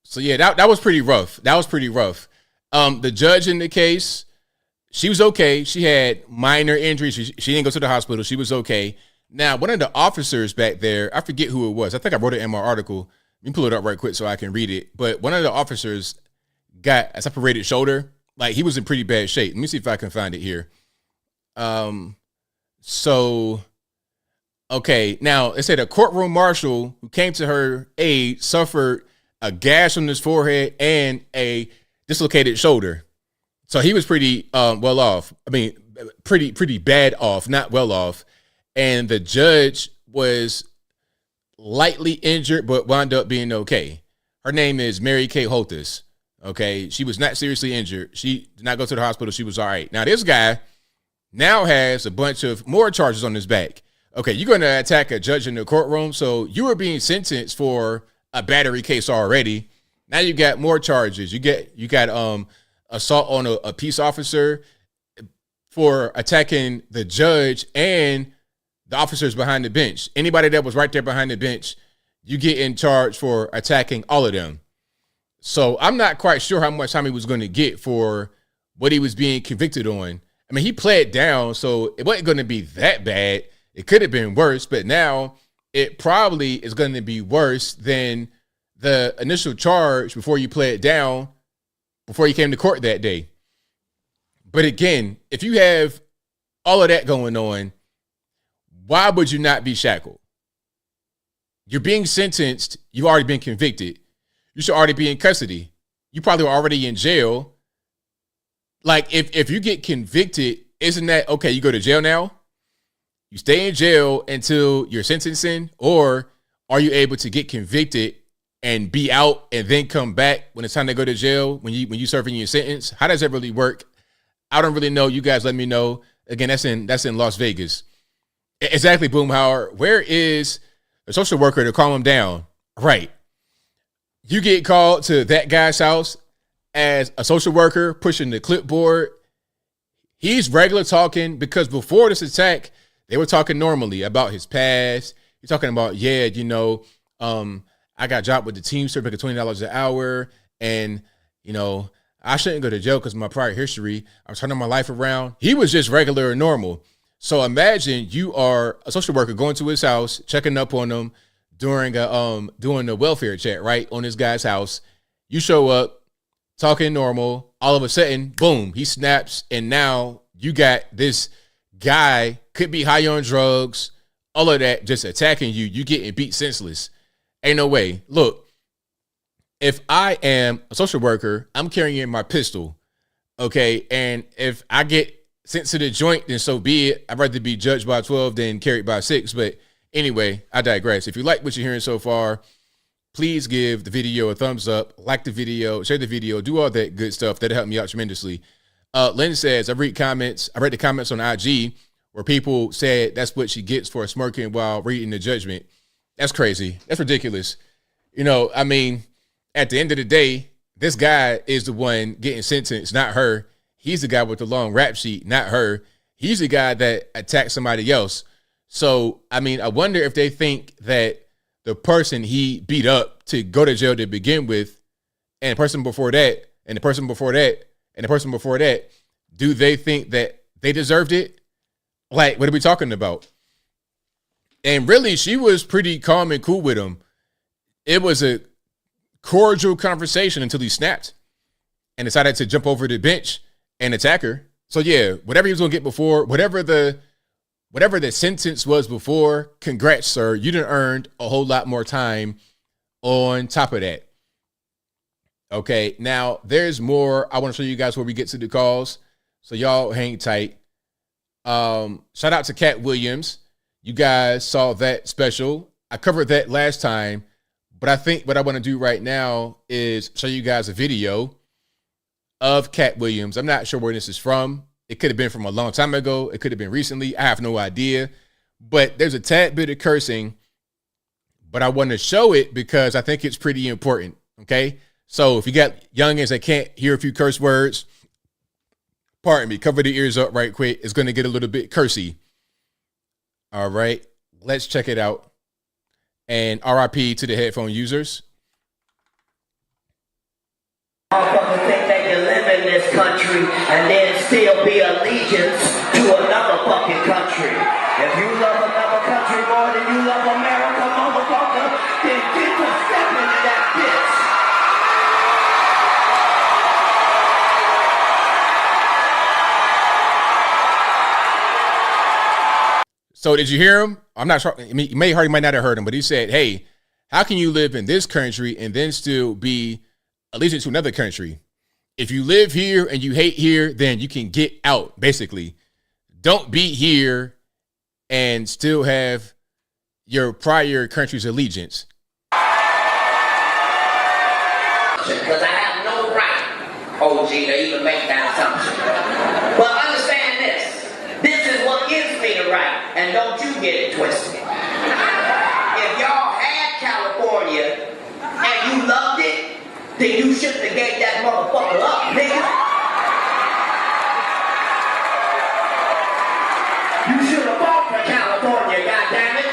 So yeah, that was pretty rough. The judge in the case, she was okay. She had minor injuries. She didn't go to the hospital. She was okay. Now, one of the officers back there, I forget who it was. I think I wrote it in my article. Let me pull it up right quick so I can read it. But one of the officers got a separated shoulder. Like, he was in pretty bad shape. Let me see if I can find it here. Okay. Now, it said a courtroom marshal who came to her aid suffered a gash on his forehead and a dislocated shoulder. So he was pretty well off. I mean, pretty bad off, not well off. And the judge was lightly injured, but wound up being okay. Her name is Mary Kay Holtis. Okay. She was not seriously injured. She did not go to the hospital. She was all right. Now, this guy now has a bunch of more charges on his back. Okay. You're going to attack a judge in the courtroom. So you were being sentenced for a battery case already. Now you got more charges. You got assault on a peace officer for attacking the judge and the officers behind the bench. Anybody that was right there behind the bench, you get in charge for attacking all of them. So I'm not quite sure how much time he was going to get for what he was being convicted on. I mean, he pled down, so it wasn't going to be that bad. It could have been worse, but now it probably is going to be worse than the initial charge before you pled down, before you came to court that day. But again, if you have all of that going on, why would you not be shackled? You're being sentenced. You've already been convicted. you should already be in custody. You probably were already in jail. Like, if you get convicted, isn't that, okay, you go to jail now? You stay in jail until you're sentencing, or are you able to get convicted and be out and then come back when it's time to go to jail when you serving your sentence? How does that really work? I don't really know. You guys let me know. Again, that's in Las Vegas. Exactly, Boomhauer. Where is the social worker to calm him down? Right. You get called to that guy's house as a social worker pushing the clipboard. He's regular talking, because before this attack, they were talking normally about his past. He's talking about, I got a job with the Teamster making $20 an hour. And, I shouldn't go to jail because of my prior history. I'm turning my life around. He was just regular and normal. So imagine you are a social worker going to his house, checking up on him during doing a welfare check, right, on this guy's house. You show up, talking normal. All of a sudden, boom, he snaps. And now you got this guy, could be high on drugs, all of that, just attacking you. You getting beat senseless. Ain't no way. Look, if I am a social worker, I'm carrying my pistol, okay? And if I get sent to the joint, then so be it. I'd rather be judged by 12 than carried by 6. But anyway, I digress. If you like what you're hearing so far, please give the video a thumbs up, like the video, share the video, do all that good stuff. That'll help me out tremendously. Lynn says, I read the comments on IG where people said that's what she gets for smirking while reading the judgment. That's crazy. That's ridiculous. At the end of the day, this guy is the one getting sentenced, not her. He's the guy with the long rap sheet, not her. He's the guy that attacked somebody else. So, I wonder if they think that the person he beat up to go to jail to begin with, and the person before that, and the person before that, and the person before that, do they think that they deserved it? Like, what are we talking about? And really, she was pretty calm and cool with him. It was a cordial conversation until he snapped and decided to jump over the bench and attack her. So yeah, whatever he was gonna get before, whatever the sentence was before, congrats, sir. You done earned a whole lot more time on top of that. Okay, now there's more. I want to show you guys where we get to the calls, so y'all hang tight. Shout out to Katt Williams. You guys saw that special. I covered that last time. But I think what I want to do right now is show you guys a video of Katt Williams. I'm not sure where this is from. It could have been from a long time ago. It could have been recently. I have no idea. But there's a tad bit of cursing. But I want to show it because I think it's pretty important. Okay? So if you got youngins that can't hear a few curse words, pardon me, cover the ears up right quick. It's going to get a little bit cursy. All right. Let's check it out. And RIP to the headphone users. Motherfuckers think they can live in this country and then still be allegiance to another fucking country. If you love another country more than you love America, motherfucker, then get to step into that bitch. So did you hear him? I'm not sure. You may heard, you might not have heard him, but he said, hey, how can you live in this country and then still be allegiant to another country? If you live here and you hate here, then you can get out, basically. Don't be here and still have your prior country's allegiance. Because I have no right, OG, to even make that assumption. But understand this. This is what gives me the right. And don't you get it twisted. If y'all had California and you loved it, then you shouldn't have gave that motherfucker up, nigga. You should have fought for California, goddammit,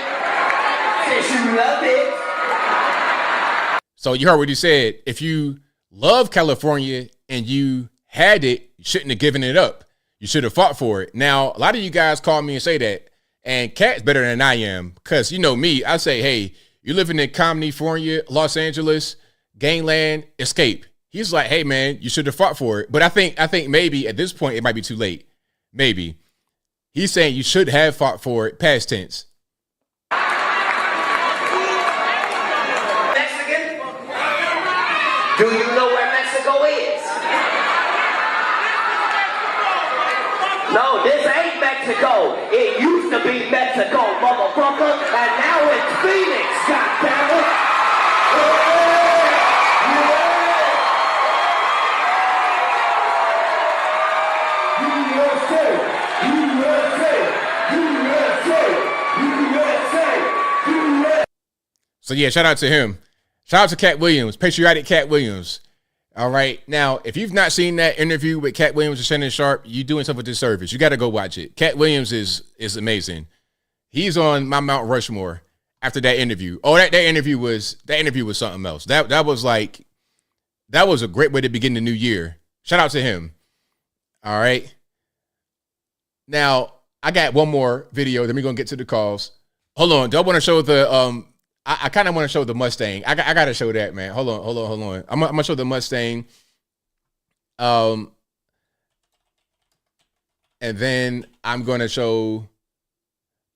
since you loved it. So you heard what he said. If you love California and you had it, you shouldn't have given it up. You should have fought for it. Now, a lot of you guys call me and say that. And Katt's better than I am because, you know me, I say, hey, you're living in California, Los Angeles, gangland, escape. He's like, hey, man, you should have fought for it. But I think maybe at this point it might be too late. Maybe. He's saying you should have fought for it, past tense. Mexican? No, this ain't Mexico. It used to be Mexico, motherfucker, and now it's Phoenix, goddammit. So yeah, shout out to him. Shout out to Katt Williams, patriotic Katt Williams. All right. Now, if you've not seen that interview with Katt Williams and Shannon Sharp, you're doing yourself a disservice. You got to go watch it. Katt Williams is amazing. He's on my Mount Rushmore after that interview. Oh, that interview was something else. That was a great way to begin the new year. Shout out to him. All right. Now, I got one more video. Then we're gonna get to the calls. Hold on. Do I want to show the I kind of want to show the Mustang. I got to show that, man. Hold on. I'm gonna show the Mustang. And then I'm gonna show.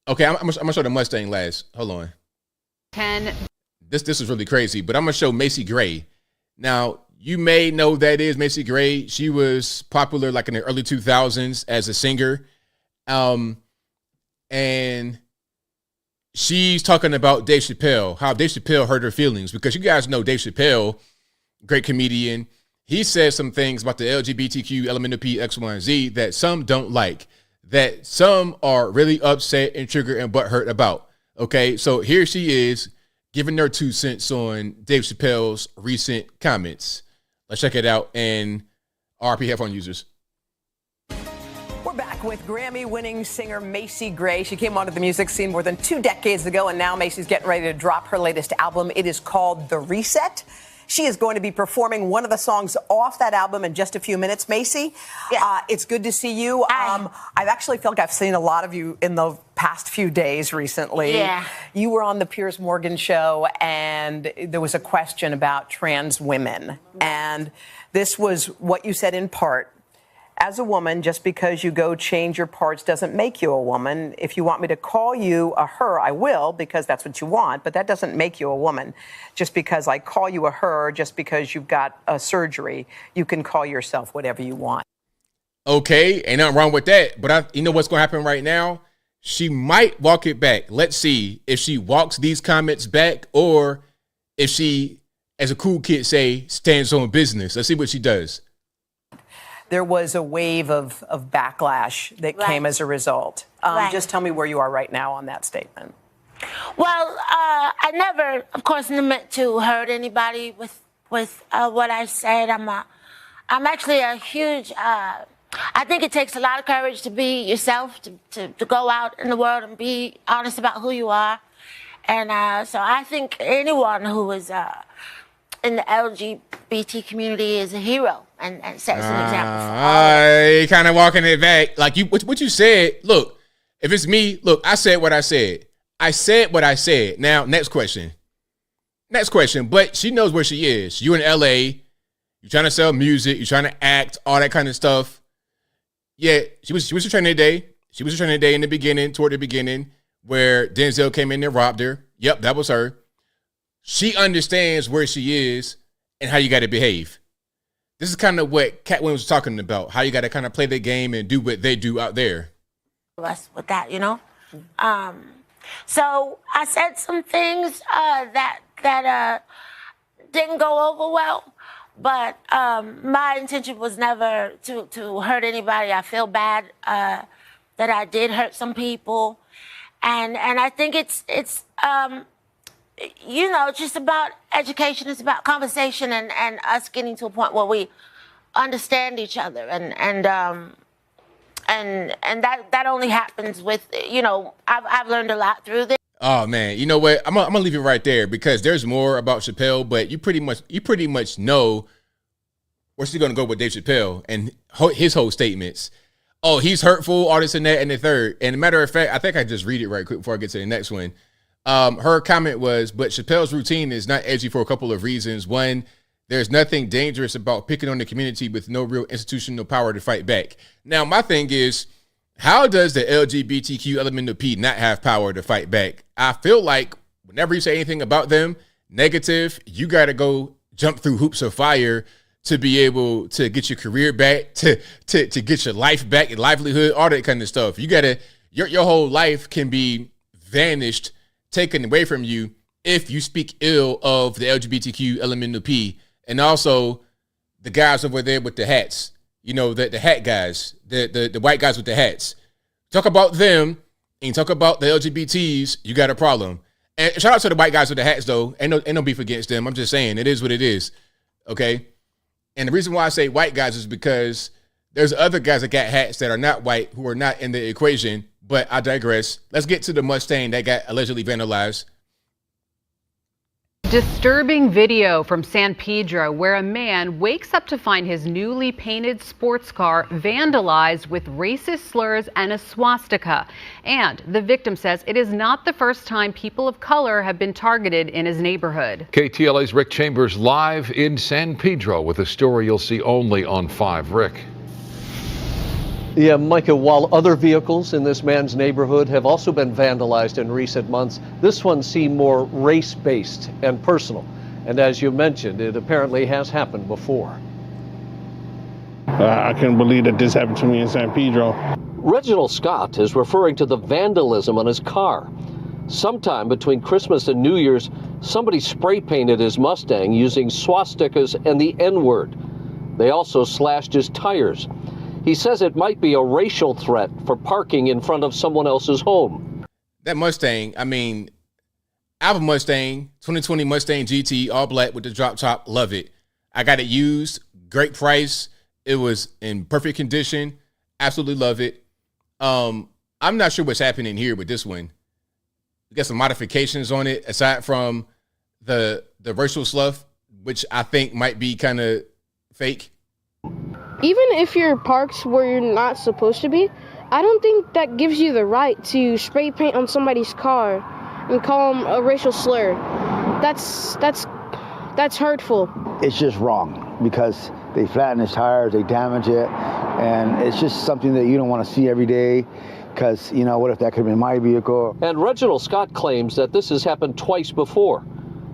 Okay, I'm gonna show the Mustang last. Hold on. This is really crazy, but I'm gonna show Macy Gray. Now you may know that is Macy Gray. She was popular like in the early 2000s as a singer, and she's talking about Dave Chappelle, how Dave Chappelle hurt her feelings, because you guys know Dave Chappelle, great comedian. He says some things about the LGBTQ, elemental P, X, Y, and Z that some don't like, that some are really upset and triggered and butthurt about. Okay, so here she is giving her 2 cents on Dave Chappelle's recent comments. Let's check it out. And RP headphone users. We're back with Grammy-winning singer Macy Gray. She came onto the music scene more than 2 decades ago, and now Macy's getting ready to drop her latest album. It is called The Reset. She is going to be performing one of the songs off that album in just a few minutes. Macy, it's good to see you. I've actually felt like I've seen a lot of you in the past few days recently. Yeah. You were on the Piers Morgan show, and there was a question about trans women. And this was what you said in part. As a woman, just because you go change your parts doesn't make you a woman. If you want me to call you a her, I will, because that's what you want, but that doesn't make you a woman. Just because I call you a her, just because you've got a surgery, you can call yourself whatever you want. Okay, ain't nothing wrong with that, but you know what's going to happen right now? She might walk it back. Let's see if she walks these comments back, or if she, as a cool kid say, stands on business. Let's see what she does. There was a wave of backlash that came as a result. Just tell me where you are right now on that statement. Well, I never, of course, meant to hurt anybody with what I said. I'm actually a huge. I think it takes a lot of courage to be yourself, to go out in the world and be honest about who you are. And so I think anyone who is in the LGBT community is a hero and sets an example for all. Kind of walking it back. Like what you said, look, if it's me, look, I said what I said. I said what I said. Now, next question. But she knows where she is. You in LA, you're trying to sell music, you're trying to act, all that kind of stuff. Yeah, she was a training day. She was a training day in the beginning, toward the beginning, where Denzel came in and robbed her. Yep, that was her. She understands where she is and how you got to behave. This is kind of what Katt Williams was talking about, how you got to kind of play the game and do what they do out there. Us with that, you know. So I said some things that didn't go over well, but my intention was never to hurt anybody. I feel bad that I did hurt some people, and I think it's you know, just about education. It's about conversation and us getting to a point where we understand each other, and that only happens with, you know, I've learned a lot through this. Oh man, you know what? I'm gonna leave it right there, because there's more about Chappelle, but you pretty much know where she's gonna go with Dave Chappelle and his whole statements. Oh, he's hurtful, all this and that and the third. And a matter of fact, I think I just read it right quick before I get to the next one. Her comment was, but Chappelle's routine is not edgy for a couple of reasons. One, there's nothing dangerous about picking on the community with no real institutional power to fight back. Now, my thing is, how does the LGBTQ element of P not have power to fight back? I feel like whenever you say anything about them negative, you got to go jump through hoops of fire to be able to get your career back, to get your life back, your livelihood, all that kind of stuff. You gotta, your whole life can be vanished, taken away from you if you speak ill of the LGBTQ elemental P, and also the guys over there with the hats. You know, the hat guys, the white guys with the hats. Talk about them and talk about the LGBTs, you got a problem. And shout out to the white guys with the hats, though. Ain't no beef against them. I'm just saying, it is what it is. Okay? And the reason why I say white guys is because there's other guys that got hats that are not white who are not in the equation, but I digress. Let's get to the Mustang that got allegedly vandalized. Disturbing video from San Pedro where a man wakes up to find his newly painted sports car vandalized with racist slurs and a swastika. And the victim says it is not the first time people of color have been targeted in his neighborhood. KTLA's Rick Chambers live in San Pedro with a story you'll see only on 5. Rick. Yeah, Micah, while other vehicles in this man's neighborhood have also been vandalized in recent months, this one seemed more race-based and personal. And as you mentioned, it apparently has happened before. I couldn't believe that this happened to me in San Pedro. Reginald Scott is referring to the vandalism on his car. Sometime between Christmas and New Year's, somebody spray painted his Mustang using swastikas and the N-word. They also slashed his tires. He says it might be a racial threat for parking in front of someone else's home. That Mustang, I mean, I have a Mustang, 2020 Mustang GT, all black with the drop top. Love it. I got it used, great price. It was in perfect condition. Absolutely love it. I'm not sure what's happening here with this one. We got some modifications on it aside from the racial slough, which I think might be kind of fake. Even if you're parked where you're not supposed to be, I don't think that gives you the right to spray paint on somebody's car and call them a racial slur. That's hurtful. It's just wrong because they flatten his tires, they damage it, and it's just something that you don't want to see every day because, you know, what if that could have been my vehicle? And Reginald Scott claims that this has happened twice before.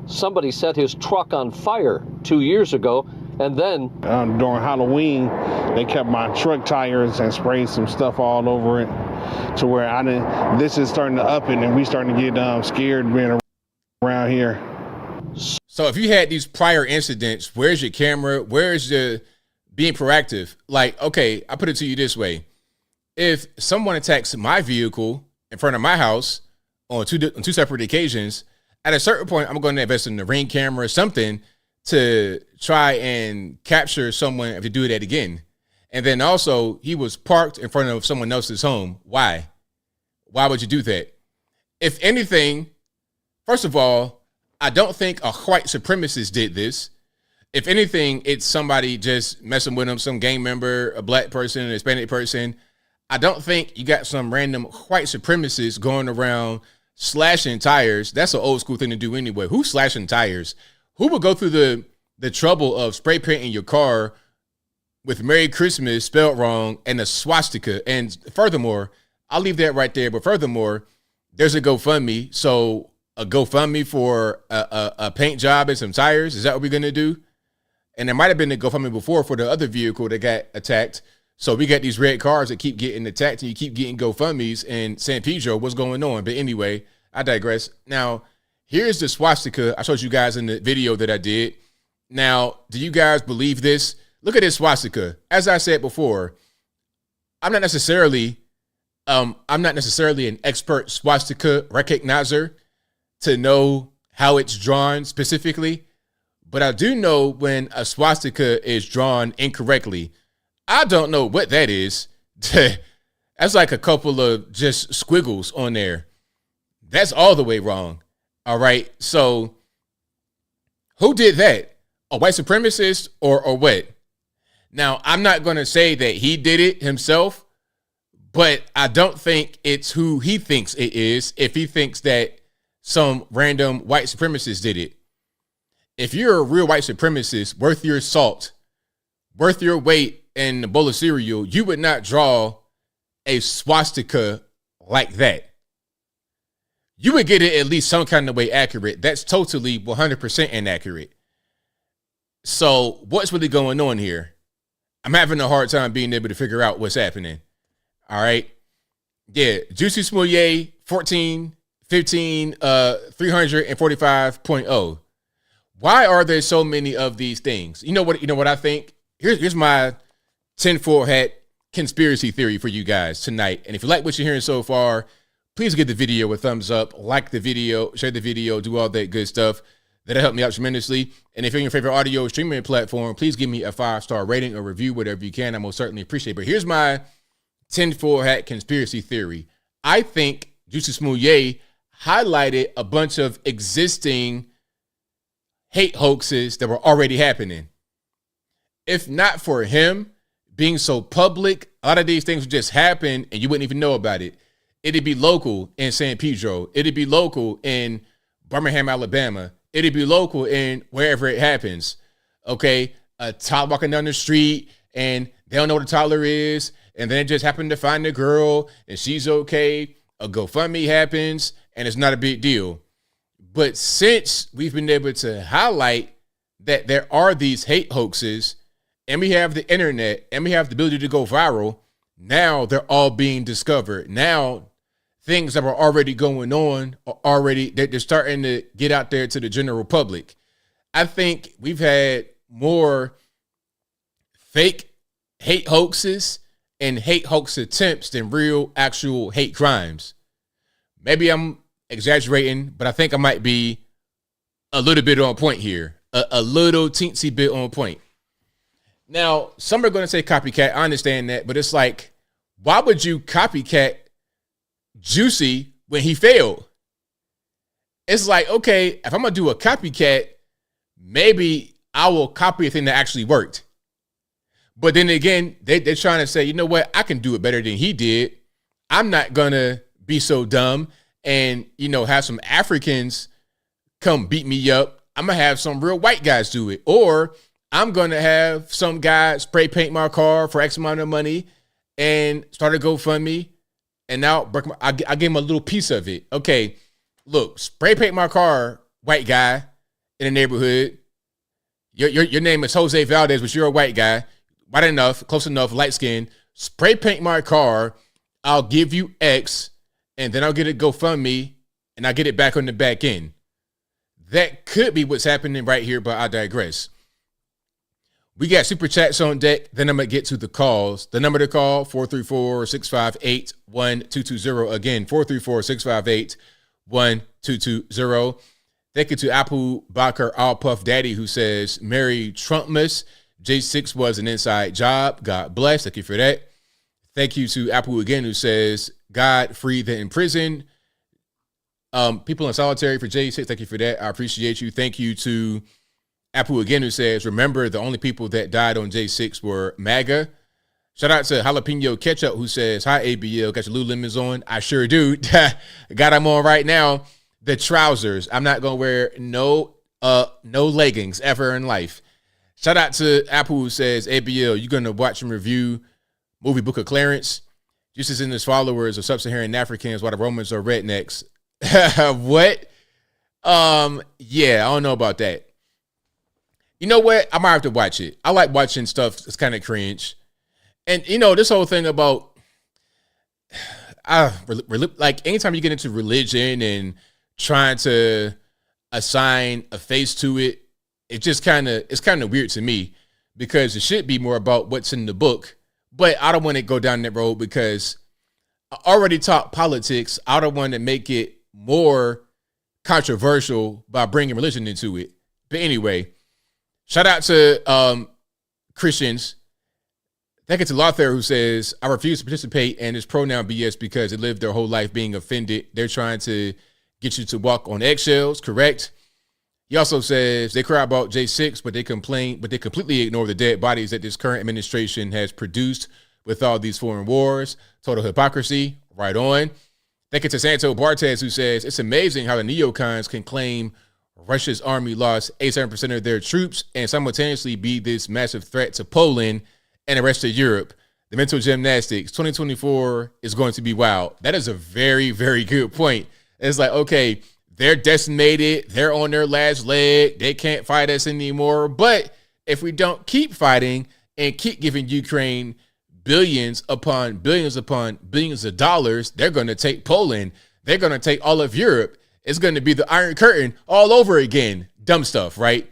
Somebody set his truck on fire 2 years ago. And then during Halloween, they kept my truck tires and sprayed some stuff all over it to where this is starting to up it and we starting to get scared being around here. So if you had these prior incidents, where's your camera? Where's the being proactive? Like, okay, I put it to you this way. If someone attacks my vehicle in front of my house on two separate occasions, at a certain point, I'm going to invest in the Ring camera or something to try and capture someone if they do that again. And then also, he was parked in front of someone else's home. Why? Why would you do that? If anything, first of all, I don't think a white supremacist did this. If anything, it's somebody just messing with him, some gang member, a black person, an Hispanic person. I don't think you got some random white supremacist going around slashing tires. That's an old school thing to do anyway. Who's slashing tires? Who would go through the trouble of spray painting your car with Merry Christmas spelled wrong and a swastika? And furthermore, I'll leave that right there. But furthermore, there's a GoFundMe. So a GoFundMe for a paint job and some tires. Is that what we're going to do? And there might have been a GoFundMe before for the other vehicle that got attacked. So we got these red cars that keep getting attacked and you keep getting GoFundMes in San Pedro. What's going on? But anyway, I digress. Now, here's the swastika I showed you guys in the video that I did. Now, do you guys believe this? Look at this swastika. As I said before, I'm not necessarily an expert swastika recognizer to know how it's drawn specifically, but I do know when a swastika is drawn incorrectly. I don't know what that is. That's like a couple of just squiggles on there. That's all the way wrong. All right, so who did that? A white supremacist or what? Now, I'm not going to say that he did it himself, but I don't think it's who he thinks it is if he thinks that some random white supremacist did it. If you're a real white supremacist worth your salt, worth your weight in a bowl of cereal, you would not draw a swastika like that. You would get it at least some kind of way accurate. That's totally 100% inaccurate. So what's really going on here? I'm having a hard time being able to figure out what's happening. All right. Yeah. Juicy Smouye, 14, 15, 345.0. Why are there so many of these things? You know what I think? Here's my tinfoil hat conspiracy theory for you guys tonight. And if you like what you're hearing so far, please give the video a thumbs up, like the video, share the video, do all that good stuff. That'll help me out tremendously. And if you're in your favorite audio streaming platform, please give me a 5-star rating or review, whatever you can. I most certainly appreciate it. But here's my tinfoil hat conspiracy theory. I think Juicy Smouye highlighted a bunch of existing hate hoaxes that were already happening. If not for him being so public, a lot of these things would just happen and you wouldn't even know about it. It'd be local in San Pedro. It'd be local in Birmingham, Alabama. It'd be local in wherever it happens. Okay, a toddler walking down the street and they don't know what a toddler is, and then it just happened to find the girl and she's okay. A GoFundMe happens and it's not a big deal. But since we've been able to highlight that there are these hate hoaxes, and we have the internet, and we have the ability to go viral, now they're all being discovered. Now things that were already going on are already, they're starting to get out there to the general public. I think we've had more fake hate hoaxes and hate hoax attempts than real actual hate crimes. Maybe I'm exaggerating, but I think I might be a little bit on point here. A little teensy bit on point. Now, some are going to say copycat. I understand that, but it's like, why would you copycat Juicy when he failed? It's like, okay, if I'm going to do a copycat, maybe I will copy a thing that actually worked. But then again, they're trying to say, you know what? I can do it better than he did. I'm not going to be so dumb and, have some Africans come beat me up. I'm going to have some real white guys do it. Or I'm going to have some guy spray paint my car for X amount of money and start a GoFundMe. And now I gave him a little piece of it. Okay, look, spray paint my car, white guy in the neighborhood. Your name is Jose Valdez, but you're a white guy. White enough, close enough, light skin. Spray paint my car. I'll give you X, and then I'll get a GoFundMe, and I'll get it back on the back end. That could be what's happening right here, but I digress. We got super chats on deck. Then I'm going to get to the calls. The number to call, 434-658-1220. Again, 434-658-1220. Thank you to Apple Bacher All Puff Daddy, who says, Merry Trumpmas. J6 was an inside job. God bless. Thank you for that. Thank you to Apple again, who says, God free the imprisoned. People in solitary for J6. Thank you for that. I appreciate you. Thank you to Apple again, who says, remember the only people that died on J6 were MAGA. Shout out to Jalapeno Ketchup, who says, hi, ABL. Got your Lululemons on? I sure do. Got them on right now. The trousers. I'm not going to wear no leggings ever in life. Shout out to Apple, who says, ABL, you're going to watch and review movie Book of Clarence. Just as in his followers of sub-Saharan Africans while the Romans are rednecks. What? Yeah, I don't know about that. You know what? I might have to watch it. I like watching stuff that's kind of cringe. And, this whole thing about, like, anytime you get into religion and trying to assign a face to it, it's kind of weird to me, because it should be more about what's in the book. But I don't want to go down that road because I already taught politics. I don't want to make it more controversial by bringing religion into it. But anyway, shout out to Christians. Thank you to Lothair, who says, I refuse to participate in this pronoun BS because they lived their whole life being offended. They're trying to get you to walk on eggshells, correct? He also says they cry about J6, but they completely ignore the dead bodies that this current administration has produced with all these foreign wars. Total hypocrisy. Right on. Thank you to Santo Bartez, who says, it's amazing how the neocons can claim Russia's army lost 87% of their troops and simultaneously be this massive threat to Poland and the rest of Europe. The mental gymnastics, 2024 is going to be wild. That is a very, very good point. It's like, okay, they're decimated. They're on their last leg. They can't fight us anymore, but if we don't keep fighting and keep giving Ukraine billions upon billions upon billions of dollars, they're going to take Poland. They're going to take all of Europe. It's going to be the Iron Curtain all over again. Dumb stuff, right?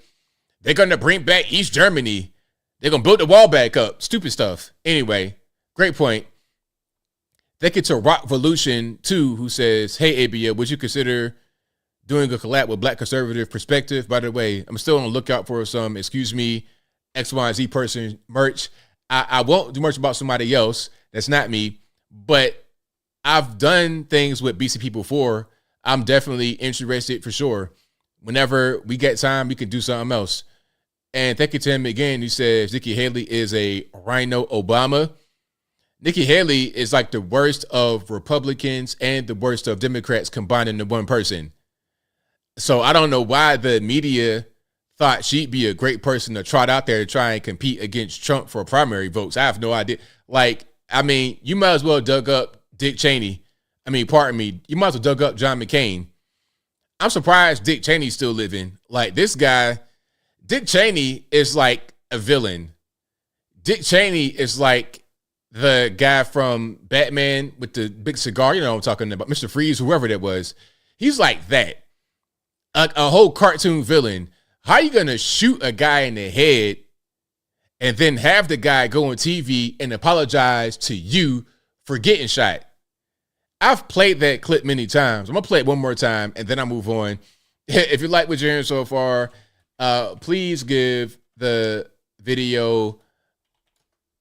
They're going to bring back East Germany. They're going to build the wall back up. Stupid stuff. Anyway, great point. They get to Rock Revolution 2, who says, hey, ABL, would you consider doing a collab with Black Conservative Perspective? By the way, I'm still on the lookout for some, excuse me, X, Y, and Z person merch. I won't do merch about somebody else. That's not me. But I've done things with BCP before. I'm definitely interested for sure. Whenever we get time, we can do something else. And thank you to him again. He says Nikki Haley is a Rhino Obama. Nikki Haley is like the worst of Republicans and the worst of Democrats combined into one person. So I don't know why the media thought she'd be a great person to trot out there to try and compete against Trump for primary votes. I have no idea. Like, I mean, you might as well dug up Dick Cheney. I mean, pardon me. You might as well dug up John McCain. I'm surprised Dick Cheney's still living. Like, this guy, Dick Cheney is like a villain. Dick Cheney is like the guy from Batman with the big cigar. You know what I'm talking about. Mr. Freeze, whoever that was. He's like that. A whole cartoon villain. How are you going to shoot a guy in the head and then have the guy go on TV and apologize to you for getting shot? I've played that clip many times. I'm going to play it one more time and then I'll move on. If you like what you're hearing so far, please give the video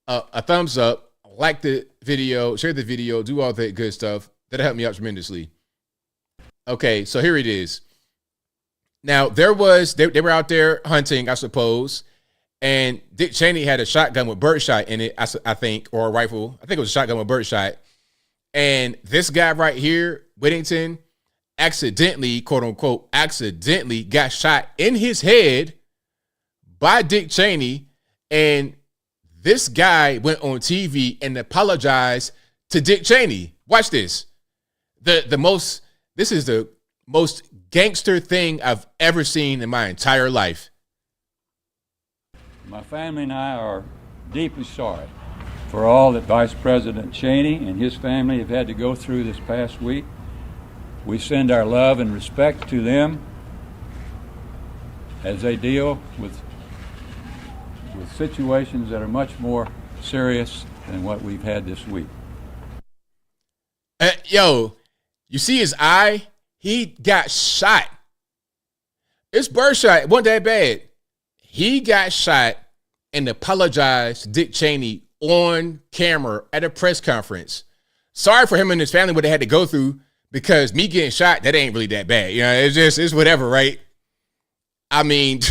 a thumbs up, like the video, share the video, do all that good stuff. That'll help me out tremendously. Okay, so here it is. Now, they were out there hunting, I suppose, and Dick Cheney had a shotgun with birdshot in it, I think, or a rifle. I think it was a shotgun with birdshot. And this guy right here, Whittington, accidentally, quote unquote, accidentally got shot in his head by Dick Cheney. And this guy went on TV and apologized to Dick Cheney. Watch this. This is the most gangster thing I've ever seen in my entire life. My family and I are deeply sorry for all that Vice President Cheney and his family have had to go through this past week. We send our love and respect to them as they deal with situations that are much more serious than what we've had this week. Yo, you see his eye? He got shot. It's birdshot. It wasn't that bad. He got shot and apologized to Dick Cheney on camera at a press conference. Sorry for him and his family what they had to go through, because me getting shot, that ain't really that bad. You know, it's whatever, right? I mean,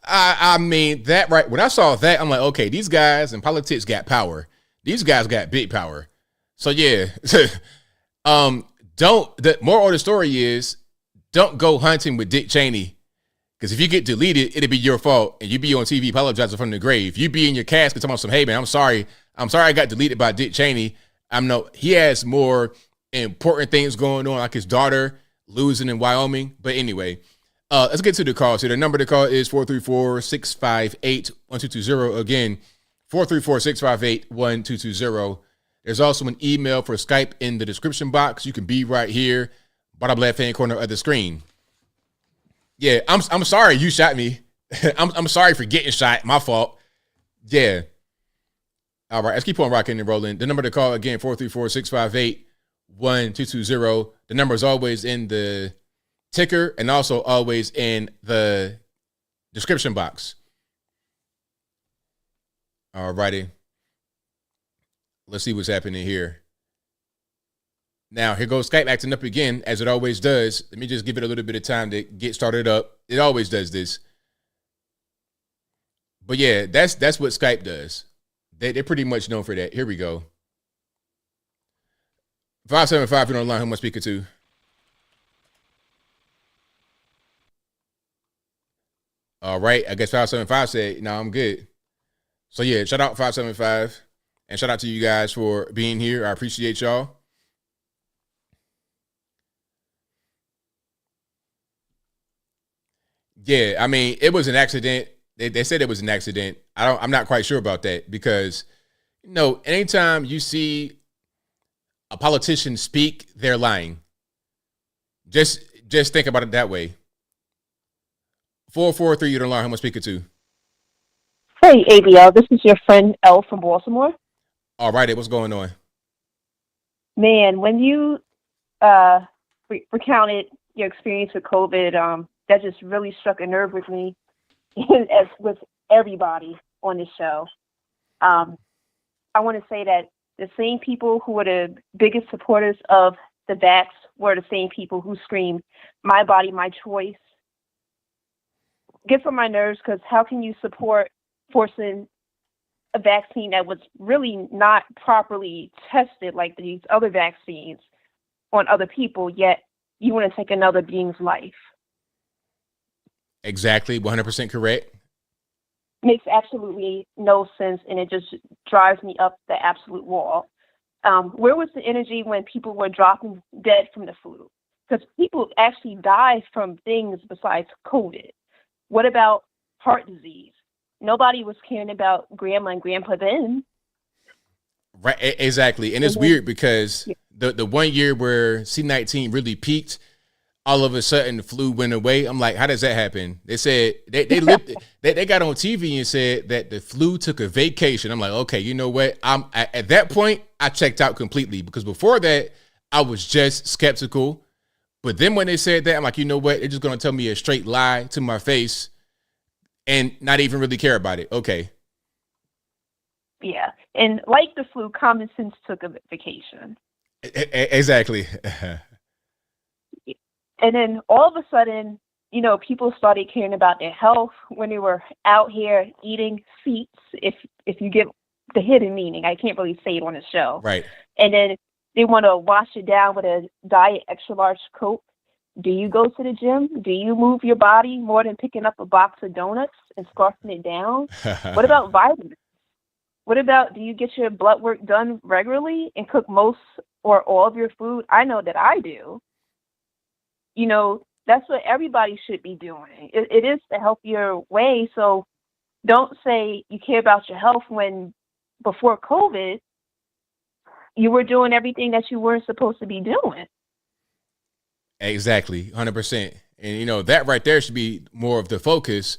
I mean that right. When I saw that, I'm like, okay, these guys in politics got power. These guys got big power. So yeah. The moral of the story is, don't go hunting with Dick Cheney, because if you get deleted, it'll be your fault, and you be on TV apologizing from the grave. You be in your casket talking about some, hey man, I'm sorry I got deleted by Dick Cheney. He has more important things going on, like his daughter losing in Wyoming. But anyway, let's get to the calls here. The number to call is 434-658-1220. Again, 434-658-1220. There's also an email for Skype in the description box. You can be right here, bottom left-hand corner of the screen. Yeah, I'm sorry you shot me. I'm sorry for getting shot. My fault. Yeah. All right, let's keep on rocking and rolling. The number to call, again, 434-658-1220. The number is always in the ticker and also always in the description box. All righty. Let's see what's happening here. Now, here goes Skype acting up again, as it always does. Let me just give it a little bit of time to get started up. It always does this. But yeah, that's what Skype does. They're pretty much known for that. Here we go. 575, you're on the line. Who am I speaking to? All right. I guess 575 said, no, I'm good. So yeah, shout out 575. And shout out to you guys for being here. I appreciate y'all. Yeah, I mean, it was an accident. they said it was an accident. I'm not quite sure about that because, anytime you see a politician speak, they're lying. Just think about it that way. 443, you don't learn. Who am I speaking to? Hey, ABL, this is your friend L from Baltimore. All righty, what's going on? Man, when you recounted your experience with COVID, that just really struck a nerve with me, as with everybody on this show. I want to say that the same people who were the biggest supporters of the vax were the same people who screamed, "My body, my choice." Gets on my nerves because how can you support forcing a vaccine that was really not properly tested like these other vaccines on other people, yet you want to take another being's life? Exactly, 100% correct. Makes absolutely no sense, and it just drives me up the absolute wall. Where was the energy when people were dropping dead from the flu? Because people actually die from things besides COVID. What about heart disease? Nobody was caring about grandma and grandpa then. Right, exactly. And it's weird because the 1 year where C-19 really peaked, all of a sudden the flu went away. I'm like, how does that happen? They said they got on TV and said that the flu took a vacation. I'm like, okay, you know what? At that point, I checked out completely because before that, I was just skeptical. But then when they said that, I'm like, you know what? They're just going to tell me a straight lie to my face and not even really care about it. Okay. Yeah. And like the flu, common sense took a vacation. Exactly. And then all of a sudden, people started caring about their health when they were out here eating seats, if you get the hidden meaning. I can't really say it on the show. Right. And then they want to wash it down with a diet extra large Coke. Do you go to the gym? Do you move your body more than picking up a box of donuts and scarfing it down? What about vitamins? What about, do you get your blood work done regularly and cook most or all of your food? I know that I do. That's what everybody should be doing. It is the healthier way. So don't say you care about your health when before COVID, you were doing everything that you weren't supposed to be doing. Exactly, 100%. And, that right there should be more of the focus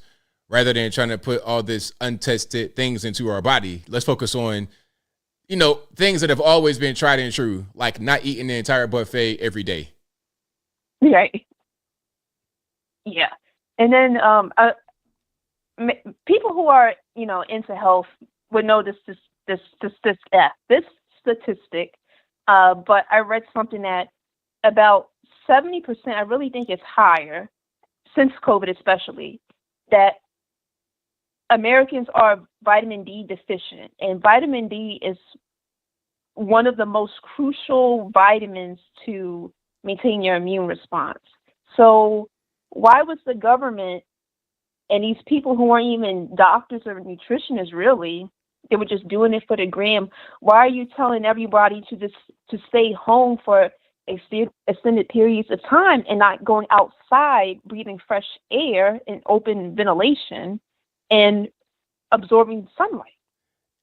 rather than trying to put all this untested things into our body. Let's focus on, things that have always been tried and true, like not eating the entire buffet every day. Right. Yeah. And then people who are, into health would know this statistic. But I read something that about 70%, I really think it's higher, since COVID especially, that Americans are vitamin D deficient. And vitamin D is one of the most crucial vitamins to maintain your immune response. So why was the government and these people who weren't even doctors or nutritionists really, they were just doing it for the gram, why are you telling everybody to stay home for extended periods of time and not going outside, breathing fresh air and open ventilation and absorbing sunlight?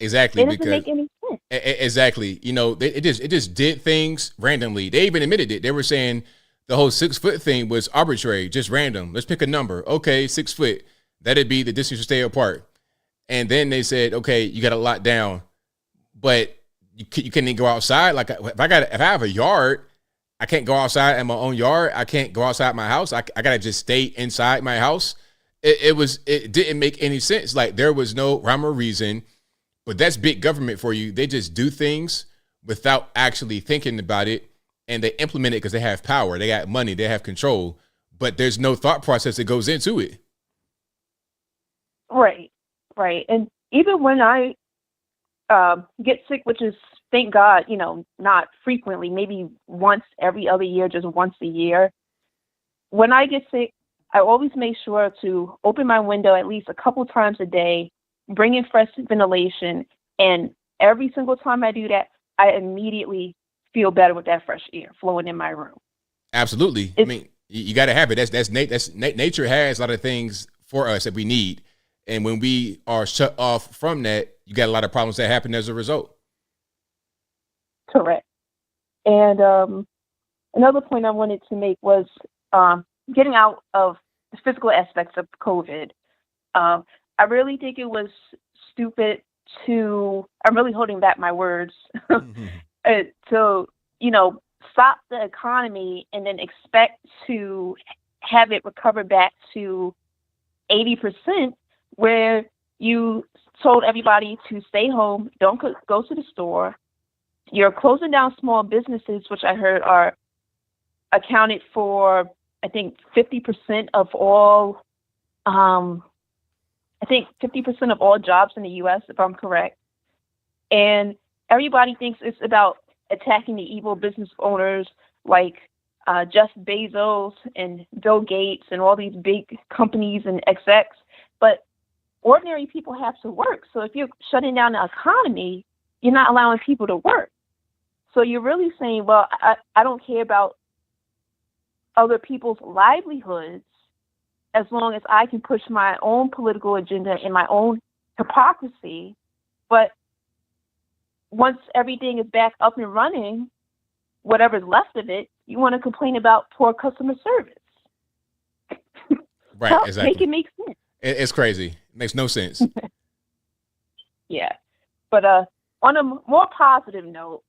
Exactly. It doesn't make any sense. Exactly. It just did things randomly. They even admitted it. They were saying the whole 6 foot thing was arbitrary, just random. Let's pick a number. Okay, 6 foot. That'd be the distance to stay apart. And then they said, okay, you got to lock down, but you can't even go outside. Like if I have a yard, I can't go outside in my own yard. I can't go outside my house. I got to just stay inside my house. It didn't make any sense. Like there was no rhyme or reason, but that's big government for you. They just do things without actually thinking about it, and they implement it because they have power. They got money. They have control, but there's no thought process that goes into it. Right. And even when I get sick, which is, thank God, not frequently, maybe once every other year, just once a year. When I get sick, I always make sure to open my window at least a couple times a day, bring in fresh ventilation. And every single time I do that, I immediately feel better with that fresh air flowing in my room. Absolutely. I mean, you got to have it. That's nature has a lot of things for us that we need. And when we are shut off from that, you got a lot of problems that happen as a result. Correct. And another point I wanted to make was getting out of the physical aspects of COVID. I really think it was stupid I'm really holding back my words, to, stop the economy and then expect to have it recover back to 80%, where you told everybody to stay home, don't go to the store. You're closing down small businesses, which I heard are accounted for, I think, 50% of all, 50% of all jobs in the U.S., if I'm correct. And everybody thinks it's about attacking the evil business owners like Jeff Bezos and Bill Gates and all these big companies and execs. But ordinary people have to work. So if you're shutting down the economy, you're not allowing people to work. So you're really saying, well, I don't care about other people's livelihoods as long as I can push my own political agenda and my own hypocrisy. But once everything is back up and running, whatever's left of it, you want to complain about poor customer service. Right, exactly. Make it make sense. It's crazy. It makes no sense. Yeah. But on a more positive note,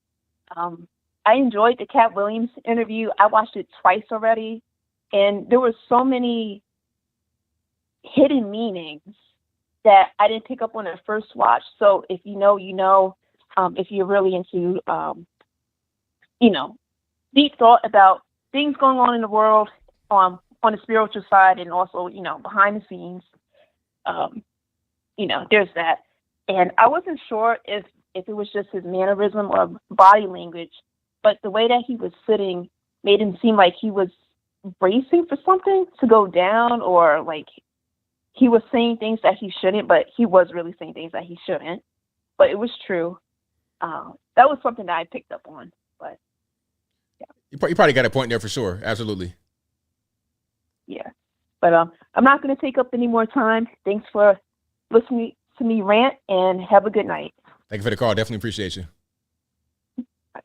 I enjoyed the Katt Williams interview. I watched it twice already, and there were so many hidden meanings that I didn't pick up on the first watch. So if you know, you know. If you're really into, deep thought about things going on in the world on the spiritual side and also, behind the scenes, there's that. And I wasn't sure if it was just his mannerism or body language, but the way that he was sitting made him seem like he was bracing for something to go down, or like he was saying things that he shouldn't, but he was really saying things that he shouldn't. But it was true. That was something that I picked up on. But yeah, you probably got a point there for sure. Absolutely. Yeah, but I'm not going to take up any more time. Thanks for listening to me rant, and have a good night. Thank you for the call. Definitely appreciate you. Bye.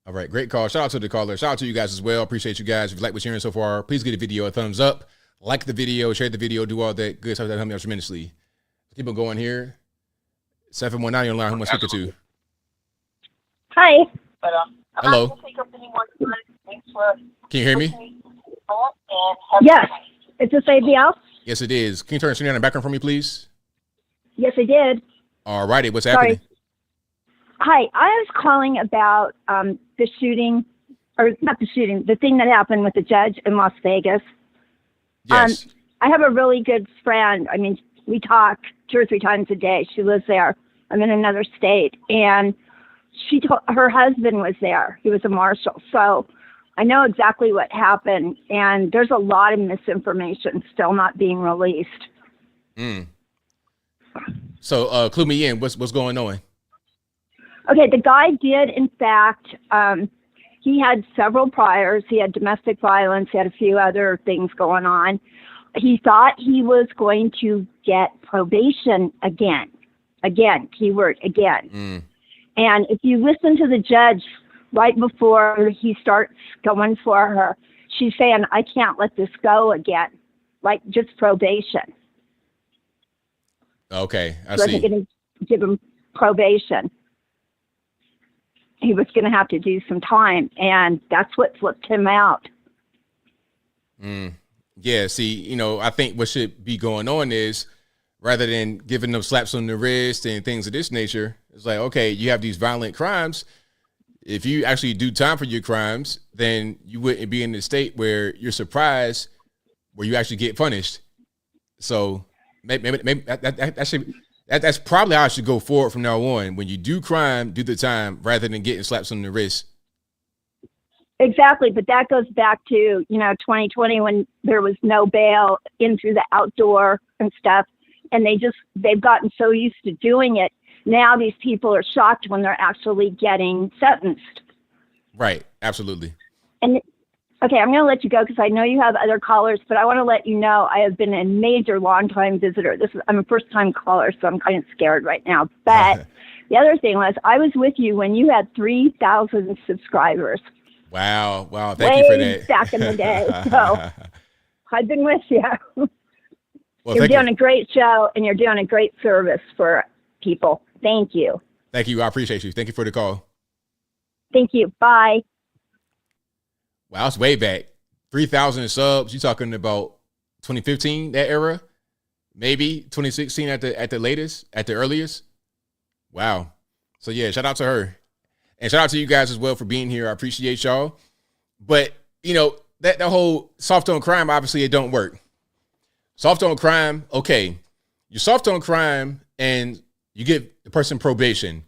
All right, great call. Shout out to the caller. Shout out to you guys as well. Appreciate you guys. If you like what you're hearing so far, please give the video a thumbs up, like the video, share the video, do all that good stuff that helps me out tremendously. Keep on going here. 719 on line. Who am I speaking to? Hi. Hello. Can you hear me? Yes. Is this ABL? Yes, it is. Can you turn the screen on in the background for me, please? Yes, I did. All righty. What's happening? Hi. I was calling about the shooting, or not the shooting, the thing that happened with the judge in Las Vegas. Yes. I have a really good friend. I mean, we talk 2 or 3 times a day. She lives there. I'm in another state. And she told her husband was there. He was a marshal. So I know exactly what happened. And there's a lot of misinformation still not being released. So clue me in. What's going on? Okay, the guy did, in fact, he had several priors. He had domestic violence. He had a few other things going on. He thought he was going to get probation again. Again, keyword again. And if you listen to the judge right before he starts going for her, she's saying, I can't let this go again, like just probation. Okay, I see. Wasn't going to give him probation. He was going to have to do some time, and that's what flipped him out. Yeah, see, I think what should be going on is, rather than giving them slaps on the wrist and things of this nature, it's like, okay, you have these violent crimes. If you actually do time for your crimes, then you wouldn't be in the state where you're surprised, where you actually get punished. So maybe that's probably how I should go forward from now on. When you do crime, do the time rather than getting slaps on the wrist. Exactly, but that goes back to 2020 when there was no bail in through the outdoor and stuff, and they've gotten so used to doing it. Now these people are shocked when they're actually getting sentenced. Right, absolutely. And Okay, I'm going to let you go because I know you have other callers, but I want to let you know I have been a major long-time visitor. I'm a first-time caller, so I'm kind of scared right now. But the other thing was I was with you when you had 3,000 subscribers. Wow. Thank you for that. Back in the day. So I've been with you. Well, you're doing a great show, and you're doing a great service for people. Thank you. Thank you. I appreciate you. Thank you for the call. Thank you. Bye. Wow, it's way back. 3,000 subs. You talking about 2015, that era? Maybe 2016 at the latest, at the earliest. Wow. So yeah, shout out to her. And shout out to you guys as well for being here. I appreciate y'all. But, you know, that whole soft on crime, obviously it don't work. Soft on crime, okay. You're soft on crime and you give the person probation.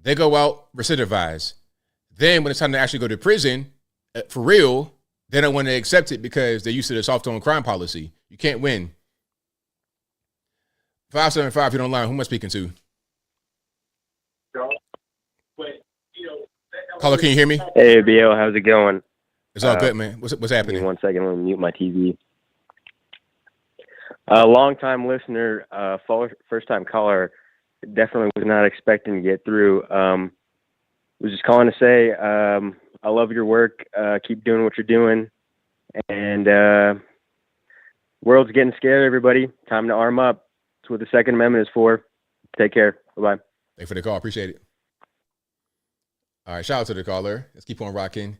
They go out, recidivize. Then when it's time to actually go to prison, for real, they don't want to accept it because they're used to the soft on crime policy. You can't win. 575, if you don't line, who am I speaking to? Caller, can you hear me? Hey, ABL, how's it going? It's all good, man. What's happening? Give me 1 second, let me mute my TV. Long-time listener, first-time caller, definitely was not expecting to get through. Was just calling to say I love your work. Keep doing what you're doing. And world's getting scared, everybody. Time to arm up. That's what the Second Amendment is for. Take care. Bye-bye. Thanks for the call. Appreciate it. All right, shout out to the caller. Let's keep on rocking.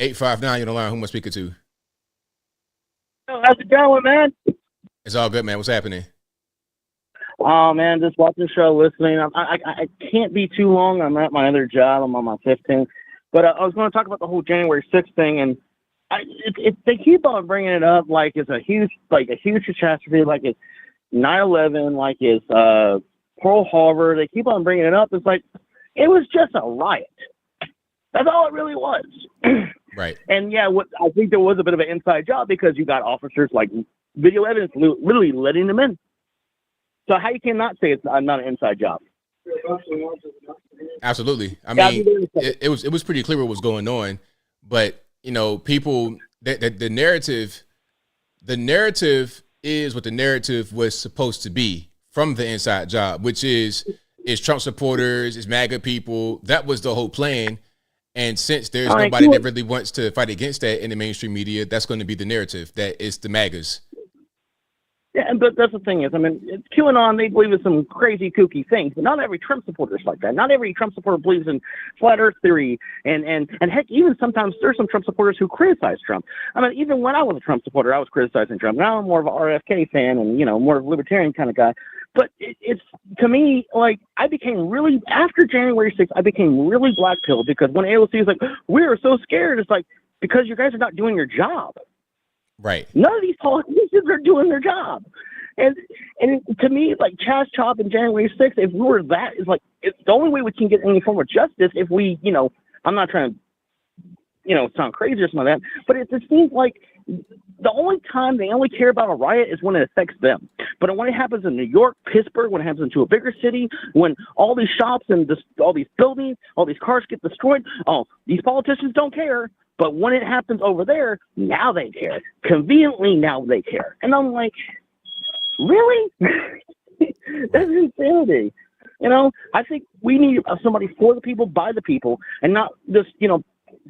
859, you're on the line. Who am I speaking to? How's it going, man? It's all good, man. What's happening? Oh, man, just watching the show, listening. I can't be too long. I'm at my other job. I'm on my 15th. But I was going to talk about the whole January 6th thing, and they keep on bringing it up like it's a huge catastrophe, like it's 9/11, like it's Pearl Harbor. They keep on bringing it up. It's like it was just a riot. That's all it really was. Right. And yeah, I think there was a bit of an inside job because you got officers like video evidence literally letting them in. So how you cannot say it's not an inside job? Absolutely. I mean, it was pretty clear what was going on, but you know, people the narrative is what the narrative was supposed to be from the inside job, which is Trump supporters, is MAGA people. That was the whole plan. And since there's nobody that really wants to fight against that in the mainstream media, that's going to be the narrative, that it's the MAGAs. Yeah, but that's the thing is, I mean, QAnon, they believe in some crazy, kooky things, but not every Trump supporter is like that. Not every Trump supporter believes in flat Earth theory, and heck, even sometimes there's some Trump supporters who criticize Trump. I mean, even when I was a Trump supporter, I was criticizing Trump. Now I'm more of an RFK fan and, you know, more of a libertarian kind of guy. But it's to me, like, I became really, after January 6th, I became really black-pilled because when AOC is like, we are so scared, it's like, because you guys are not doing your job. Right. None of these politicians are doing their job. And to me, like Chaz Chop and January 6th, if we were that, is like, it's the only way we can get any form of justice if we, you know, I'm not trying to, you know, sound crazy or something like that, but it just seems like the only time they only care about a riot is when it affects them. But when it happens in New York, Pittsburgh, when it happens into a bigger city, when all these shops and all these buildings, all these cars get destroyed, oh, these politicians don't care. But when it happens over there, now they care. Conveniently, now they care. And I'm like, really? That's insanity. You know, I think we need somebody for the people, by the people, and not this, you know,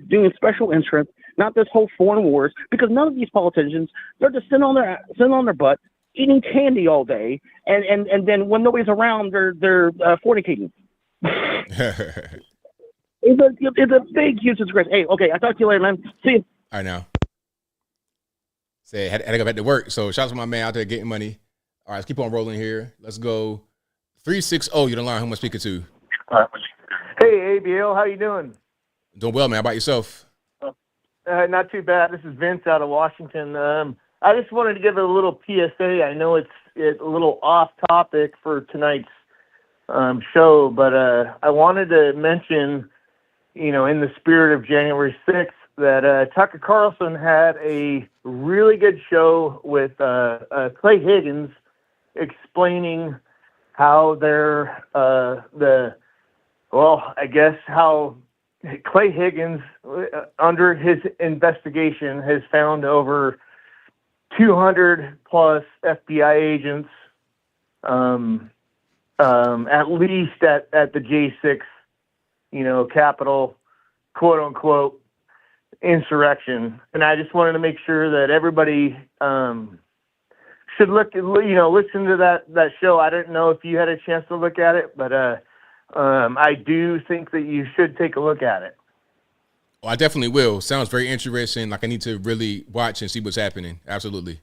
doing special interest, not this whole foreign wars, because none of these politicians, they're just sitting on their butt, eating candy all day, and then when nobody's around, they're fornicating. It's a big, huge disgrace. Hey, okay, I'll talk to you later, man. See you. All right, now. Say, had to go back to work. So shout out to my man out there getting money. All right, let's keep on rolling here. Let's go. 360, you're the line. Who am I speaking to? Hey, ABL, how you doing? Doing well, man. How about yourself? Not too bad. This is Vince out of Washington. I just wanted to give a little PSA. I know it's a little off topic for tonight's show, but I wanted to mention, you know, in the spirit of January 6th, that Tucker Carlson had a really good show with Clay Higgins explaining how how Clay Higgins, under his investigation, has found over 200 plus FBI agents, at least at the J6, Capitol, quote unquote, insurrection. And I just wanted to make sure that everybody should listen to that show. I didn't know if you had a chance to look at it, but I do think that you should take a look at it. Oh, I definitely will. Sounds very interesting. Like I need to really watch and see what's happening. Absolutely.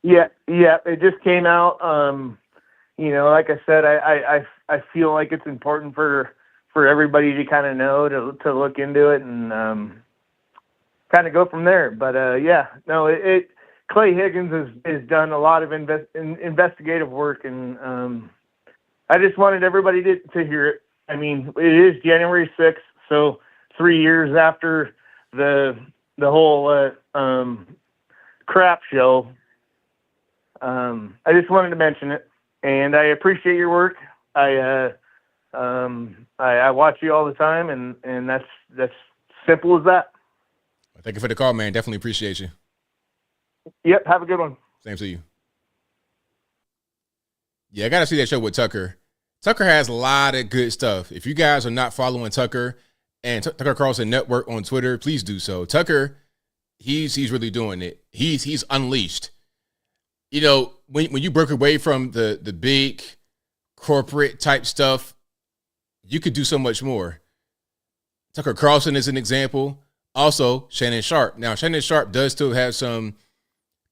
Yeah, it just came out. Like I said, I feel like it's important for everybody to kind of know, to look into it and kind of go from there. But Clay Higgins has done a lot of investigative work, and I just wanted everybody to hear it. I mean, it is January 6th, so 3 years after the whole crap show. I just wanted to mention it, and I appreciate your work. I watch you all the time, and that's simple as that. Thank you for the call, man. Definitely appreciate you. Yep, have a good one. Same to you. Yeah, I got to see that show with Tucker. Tucker has a lot of good stuff. If you guys are not following Tucker and Tucker Carlson Network on Twitter, please do so. Tucker, he's really doing it. He's unleashed. When you break away from the big corporate type stuff, you could do so much more. Tucker Carlson is an example. Also, Shannon Sharp. Now, Shannon Sharp does still have some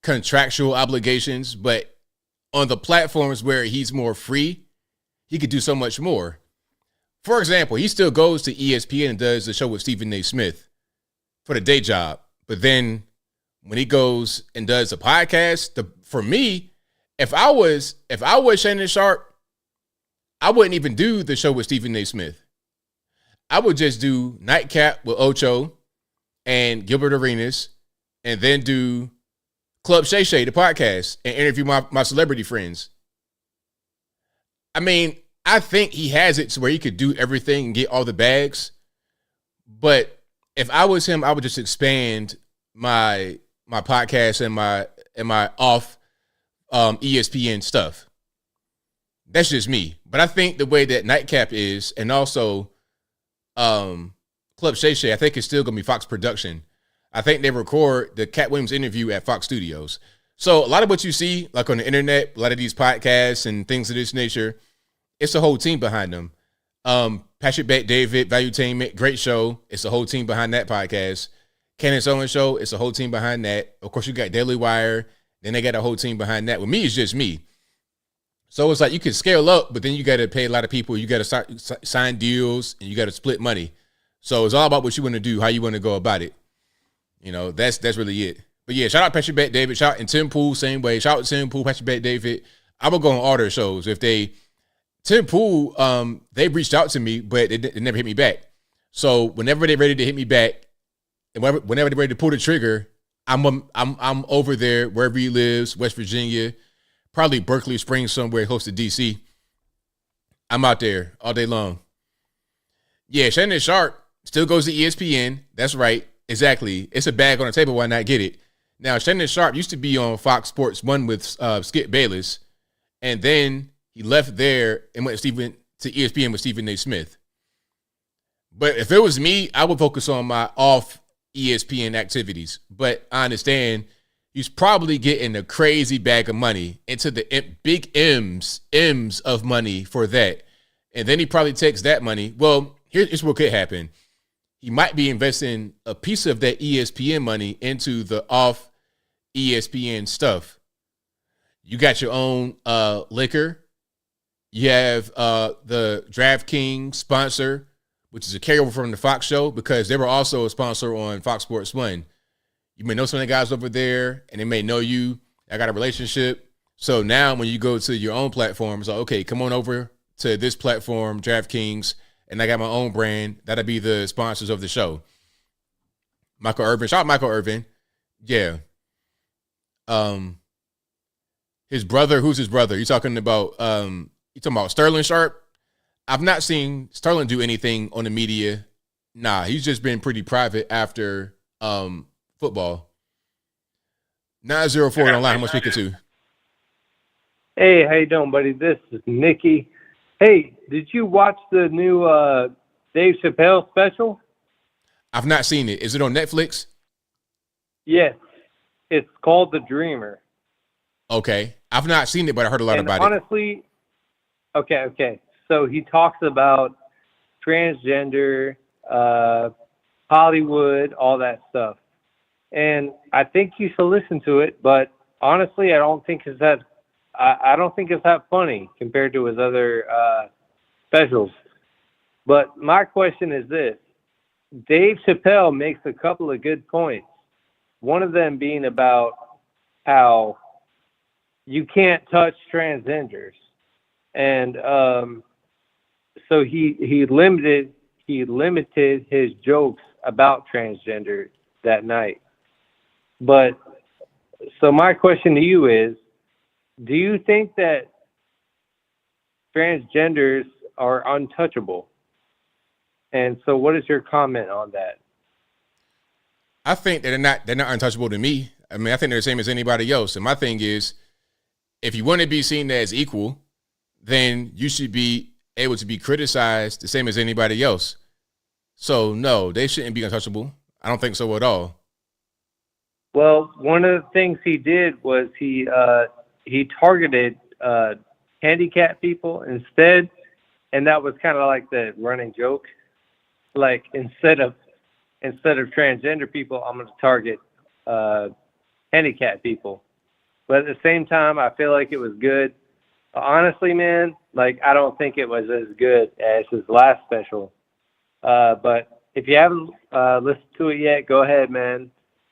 contractual obligations, but on the platforms where he's more free, he could do so much more. For example, he still goes to ESPN and does the show with Stephen A. Smith for the day job. But then when he goes and does a podcast, for me, if I was Shannon Sharp, I wouldn't even do the show with Stephen A. Smith. I would just do Nightcap with Ocho and Gilbert Arenas, and then do Club Shay Shay, the podcast, and interview my celebrity friends. I mean, I think he has it to where he could do everything and get all the bags. But if I was him, I would just expand my podcast and my off ESPN stuff. That's just me. But I think the way that Nightcap is, and also Club Shay Shay, I think it's still going to be Fox production. I think they record the Katt Williams interview at Fox Studios. So a lot of what you see, like on the internet, a lot of these podcasts and things of this nature, it's a whole team behind them. Patrick Bet David, Valuetainment, great show. It's a whole team behind that podcast. Candace Owens show, it's a whole team behind that. Of course, you got Daily Wire. Then they got a whole team behind that. With me, it's just me. So it's like you can scale up, but then you got to pay a lot of people. You got to sign deals, and you got to split money. So it's all about what you want to do, how you want to go about it. That's really it. But yeah, shout out Patrick Bet David. Shout out and Tim Pool, same way. Shout out Tim Pool, Patrick Bet David. I would go on all their shows. Tim Pool, they reached out to me, but they never hit me back. So whenever they're ready to hit me back, and whenever they're ready to pull the trigger, I'm over there wherever he lives, West Virginia, probably Berkeley Springs somewhere close to DC. I'm out there all day long. Yeah, Shannon Sharp still goes to ESPN. That's right. Exactly. It's a bag on the table. Why not get it? Now, Shannon Sharp used to be on Fox Sports 1 with Skip Bayless, and then he left there and went to ESPN with Stephen A. Smith. But if it was me, I would focus on my off ESPN activities. But I understand he's probably getting a crazy bag of money into the big M's of money for that. And then he probably takes that money. Well, here's what could happen. He might be investing a piece of that ESPN money into the off ESPN stuff. You got your own liquor. You have the DraftKings sponsor, which is a carryover from the Fox show, because they were also a sponsor on Fox Sports 1. You may know some of the guys over there, and they may know you. I got a relationship. So now when you go to your own platform, it's like, okay, come on over to this platform, DraftKings, and I got my own brand. That'll be the sponsors of the show. Michael Irvin. Shout out Michael Irvin. Yeah. His brother, who's his brother? You talking about Sterling Sharp? I've not seen Sterling do anything on the media Nah, he's just been pretty private after football. 904 online. Who am I speaking to? Hey, how you doing, buddy? This is Nikki. Hey, did you watch the new Dave Chappelle special? I've not seen it. Is it on Netflix? Yes. It's called The Dreamer. Okay. I've not seen it, but I heard a lot about it. Honestly, okay. So he talks about transgender, Hollywood, all that stuff. And I think you should listen to it, but honestly, I don't think it's that funny compared to his other specials. But my question is this. Dave Chappelle makes a couple of good points. One of them being about how you can't touch transgenders. And so he limited his jokes about transgender that night. But so my question to you is, do you think that transgenders are untouchable? And so what is your comment on that? I think that they're not untouchable to me. I mean, I think they're the same as anybody else. And my thing is, if you want to be seen as equal, then you should be able to be criticized the same as anybody else. So no, they shouldn't be untouchable. I don't think so at all. Well, one of the things he did was he targeted handicapped people instead, and that was kind of like the running joke. Like instead of transgender people, I'm going to target handicapped people. But at the same time, I feel like it was good. Honestly, man, like I don't think it was as good as his last special. But if you haven't listened to it yet, go ahead, man,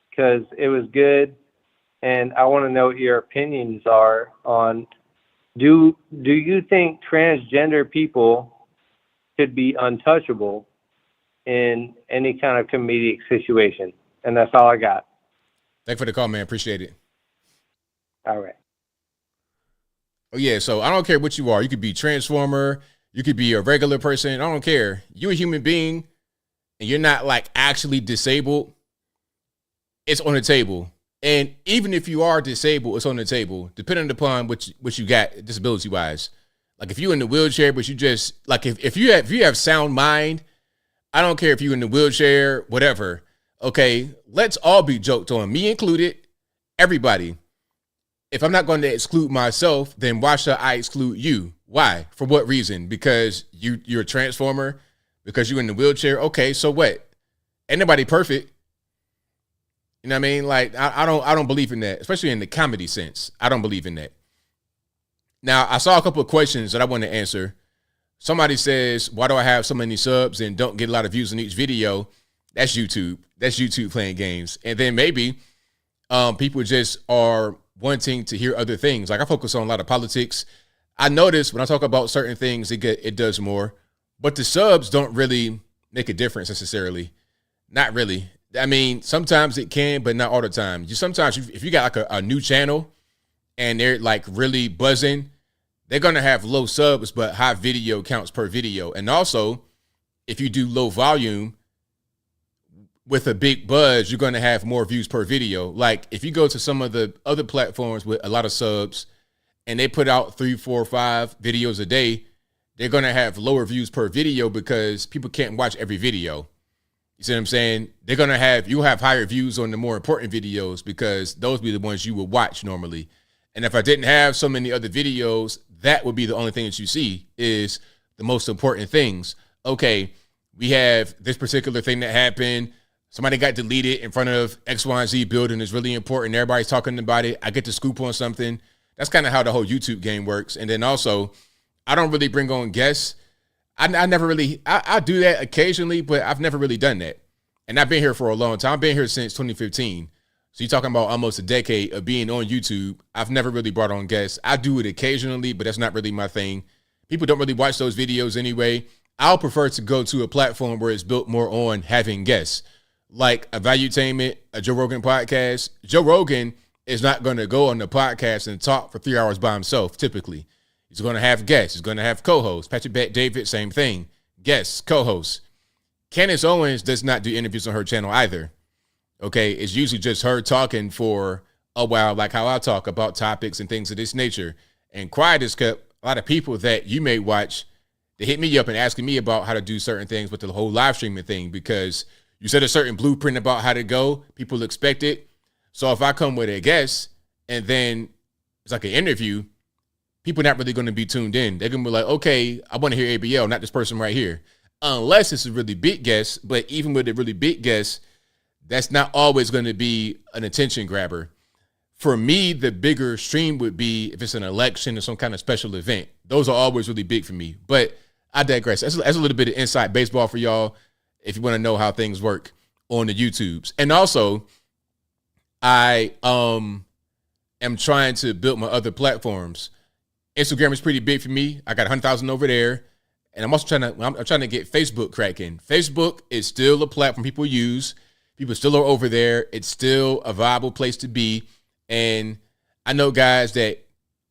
because it was good. And I want to know what your opinions are on, do you think transgender people could be untouchable in any kind of comedic situation? And that's all I got. Thanks for the call, man. Appreciate it. All right. Oh, yeah. So I don't care what you are. You could be Transformer. You could be a regular person. I don't care. You're a human being and you're not like actually disabled. It's on the table. And even if you are disabled, it's on the table, depending upon what you got disability wise. Like if you're in the wheelchair, but you just like if you have sound mind, I don't care if you're in the wheelchair, whatever. Okay, let's all be joked on, me included, everybody. If I'm not going to exclude myself, then why should I exclude you? Why? For what reason? Because you're a transformer? Because you're in the wheelchair? Okay, so what? Ain't nobody perfect. You know what I mean? Like I don't believe in that, especially in the comedy sense. I don't believe in that. Now, I saw a couple of questions that I want to answer. Somebody says, why do I have so many subs and don't get a lot of views in each video? That's YouTube. That's YouTube playing games. And then maybe people just are wanting to hear other things. Like I focus on a lot of politics. I notice when I talk about certain things, it does more. But the subs don't really make a difference necessarily. Not really. I mean, sometimes it can, but not all the time. Sometimes if you got like a new channel and they're like really buzzing, they're going to have low subs, but high video counts per video. And also, if you do low volume with a big buzz, you're going to have more views per video. Like if you go to some of the other platforms with a lot of subs and they put out 3, 4, 5 videos a day, they're going to have lower views per video because people can't watch every video. You see what I'm saying? You'll have higher views on the more important videos because those be the ones you would watch normally. And if I didn't have so many other videos, that would be the only thing that you see is the most important things. Okay, we have this particular thing that happened. Somebody got deleted in front of X, Y, and Z building is really important. Everybody's talking about it. I get to scoop on something. That's kind of how the whole YouTube game works. And then also, I don't really bring on guests. I never really, I do that occasionally, but I've never really done that. And I've been here for a long time. I've been here since 2015. So you're talking about almost a decade of being on YouTube. I've never really brought on guests. I do it occasionally, but that's not really my thing. People don't really watch those videos anyway. I'll prefer to go to a platform where it's built more on having guests. Like a Valuetainment, a Joe Rogan podcast. Joe Rogan is not going to go on the podcast and talk for 3 hours by himself, typically. He's going to have guests. He's going to have co-hosts. Patrick Bet David, same thing. Guests, co-hosts. Candace Owens does not do interviews on her channel either. Okay, it's usually just her talking for a while, like how I talk about topics and things of this nature. And Quiet has kept a lot of people that you may watch, they hit me up and asking me about how to do certain things with the whole live streaming thing, because you said a certain blueprint about how to go, people expect it. So if I come with a guest and then it's like an interview, people not really going to be tuned in. They're going to be like, okay, I want to hear ABL, not this person right here. Unless it's a really big guest, but even with a really big guest, that's not always going to be an attention grabber. For me, the bigger stream would be if it's an election or some kind of special event. Those are always really big for me. But I digress. That's a little bit of inside baseball for y'all if you want to know how things work on the YouTubes. And also, I am trying to build my other platforms. Instagram is pretty big for me. I got 100,000 over there. And I'm also trying to get Facebook cracking. Facebook is still a platform people use. People still are over there. It's still a viable place to be. And I know guys that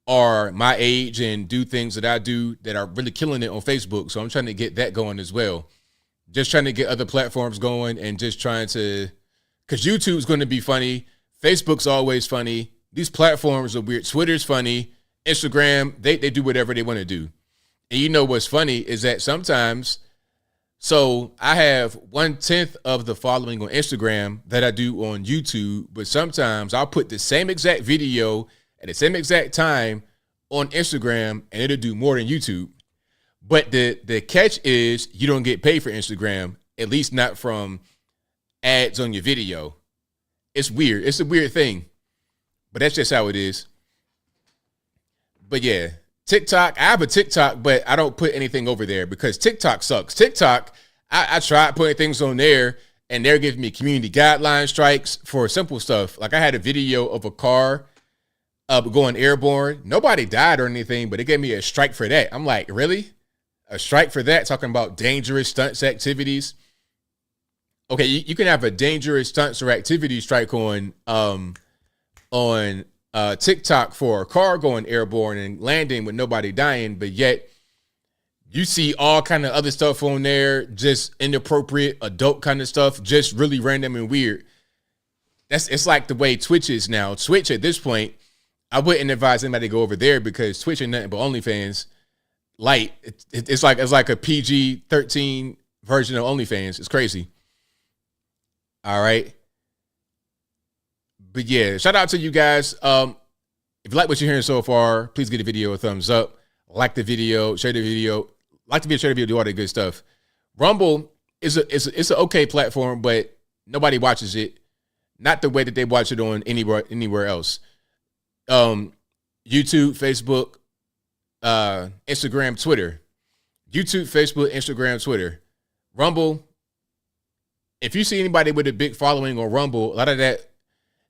are my age and do things that I do that are really killing it on Facebook. So I'm trying to get that going as well. Just trying to get other platforms going and just trying to, because YouTube's going to be funny. Facebook's always funny. These platforms are weird. Twitter's funny. Instagram, they do whatever they want to do. And you know what's funny is that sometimes, so I have 1/10 of the following on Instagram that I do on YouTube, but sometimes I'll put the same exact video at the same exact time on Instagram and it'll do more than YouTube. But the catch is you don't get paid for Instagram, at least not from ads on your video. It's weird. It's a weird thing, but that's just how it is. But yeah, TikTok, I have a TikTok, but I don't put anything over there because TikTok sucks. TikTok, I tried putting things on there and they're giving me community guideline strikes for simple stuff. Like I had a video of a car going airborne. Nobody died or anything, but it gave me a strike for that. I'm like, really? A strike for that? Talking about dangerous stunts activities. Okay, you can have a dangerous stunts or activity strike on TikTok for a car going airborne and landing with nobody dying, but yet you see all kind of other stuff on there, just inappropriate adult kind of stuff, just really random and weird. It's like the way Twitch is now. Twitch at this point, I wouldn't advise anybody to go over there because Twitch ain't nothing but OnlyFans. Light, it's like a PG-13 version of OnlyFans. It's crazy. All right. But yeah, shout out to you guys. If you like what you're hearing so far, please give the video a thumbs up. Like the video, share the video. Like the video, share the video, do all that good stuff. Rumble is an okay platform, but nobody watches it. Not the way that they watch it on anywhere else. YouTube, Facebook, Instagram, Twitter. YouTube, Facebook, Instagram, Twitter. Rumble. If you see anybody with a big following on Rumble, a lot of that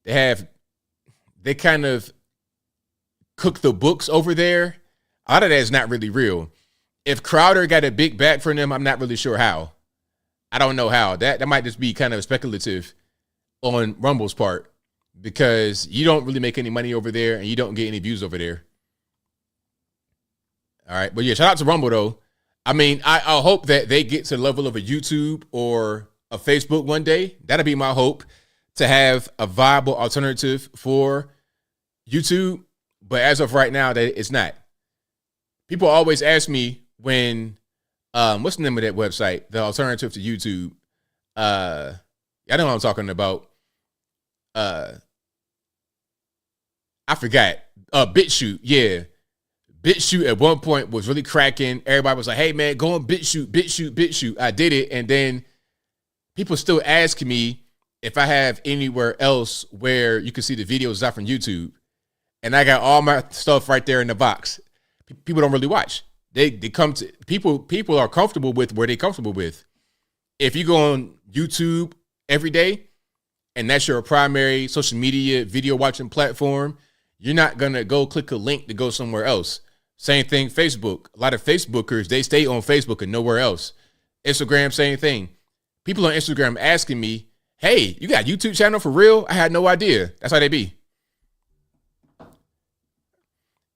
they kind of cook the books over there. A lot of that is not really real. If Crowder got a big back for them, I'm not really sure how. I don't know how. That might just be kind of speculative on Rumble's part because you don't really make any money over there and you don't get any views over there. All right. But yeah, shout out to Rumble though. I mean, I hope that they get to the level of a YouTube or a Facebook one day. That'll be my hope, to have a viable alternative for YouTube. But as of right now, that it's not. People always ask me when, what's the name of that website? The alternative to YouTube. I know what I'm talking about. I forgot. BitChute. Yeah. BitChute at one point was really cracking. Everybody was like, hey man, go on BitChute. I did it. And then people still ask me if I have anywhere else where you can see the videos out from YouTube. And I got all my stuff right there in the box. People don't really watch. They come to people are comfortable with where they're comfortable with. If you go on YouTube every day and that's your primary social media video watching platform, you're not gonna go click a link to go somewhere else. Same thing, Facebook. A lot of Facebookers, they stay on Facebook and nowhere else. Instagram, same thing. People on Instagram asking me, hey, you got a YouTube channel for real? I had no idea. That's how they be.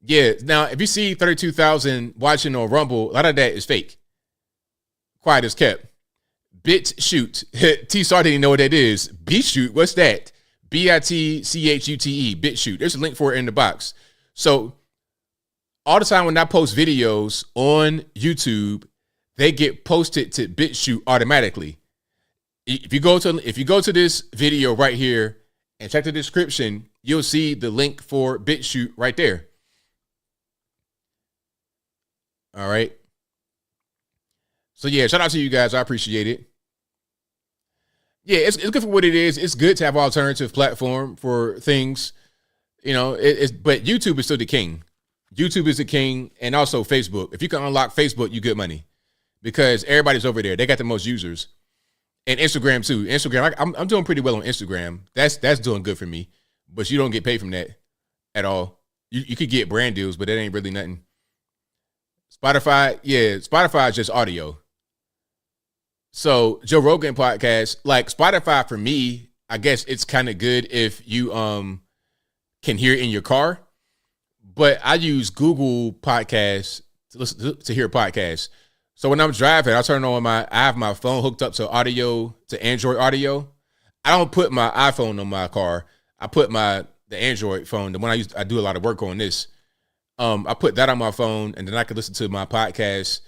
Yeah, now if you see 32,000 watching on Rumble, a lot of that is fake. Quiet as kept. BitChute. T-Star didn't even know what that is. BitChute, what's that? BITCHUTE, BitChute. There's a link for it in the box. So all the time when I post videos on YouTube, they get posted to BitChute automatically. If you go to this video right here and check the description, you'll see the link for BitChute right there. All right. So yeah, shout out to you guys. I appreciate it. Yeah, it's good for what it is. It's good to have an alternative platform for things. You know, but YouTube is still the king. YouTube is the king, and also Facebook. If you can unlock Facebook, you get money because everybody's over there. They got the most users. And Instagram too. Instagram, I'm doing pretty well on Instagram. That's doing good for me. But you don't get paid from that at all. You could get brand deals, but that ain't really nothing. Spotify is just audio. So Joe Rogan podcast, like Spotify for me, I guess it's kind of good if you can hear it in your car. But I use Google Podcasts to hear podcasts. So when I'm driving, I have my phone hooked up to Android audio. I don't put my iPhone on my car. I put the Android phone, the one I do a lot of work on this. I put that on my phone, and then I can listen to my podcast,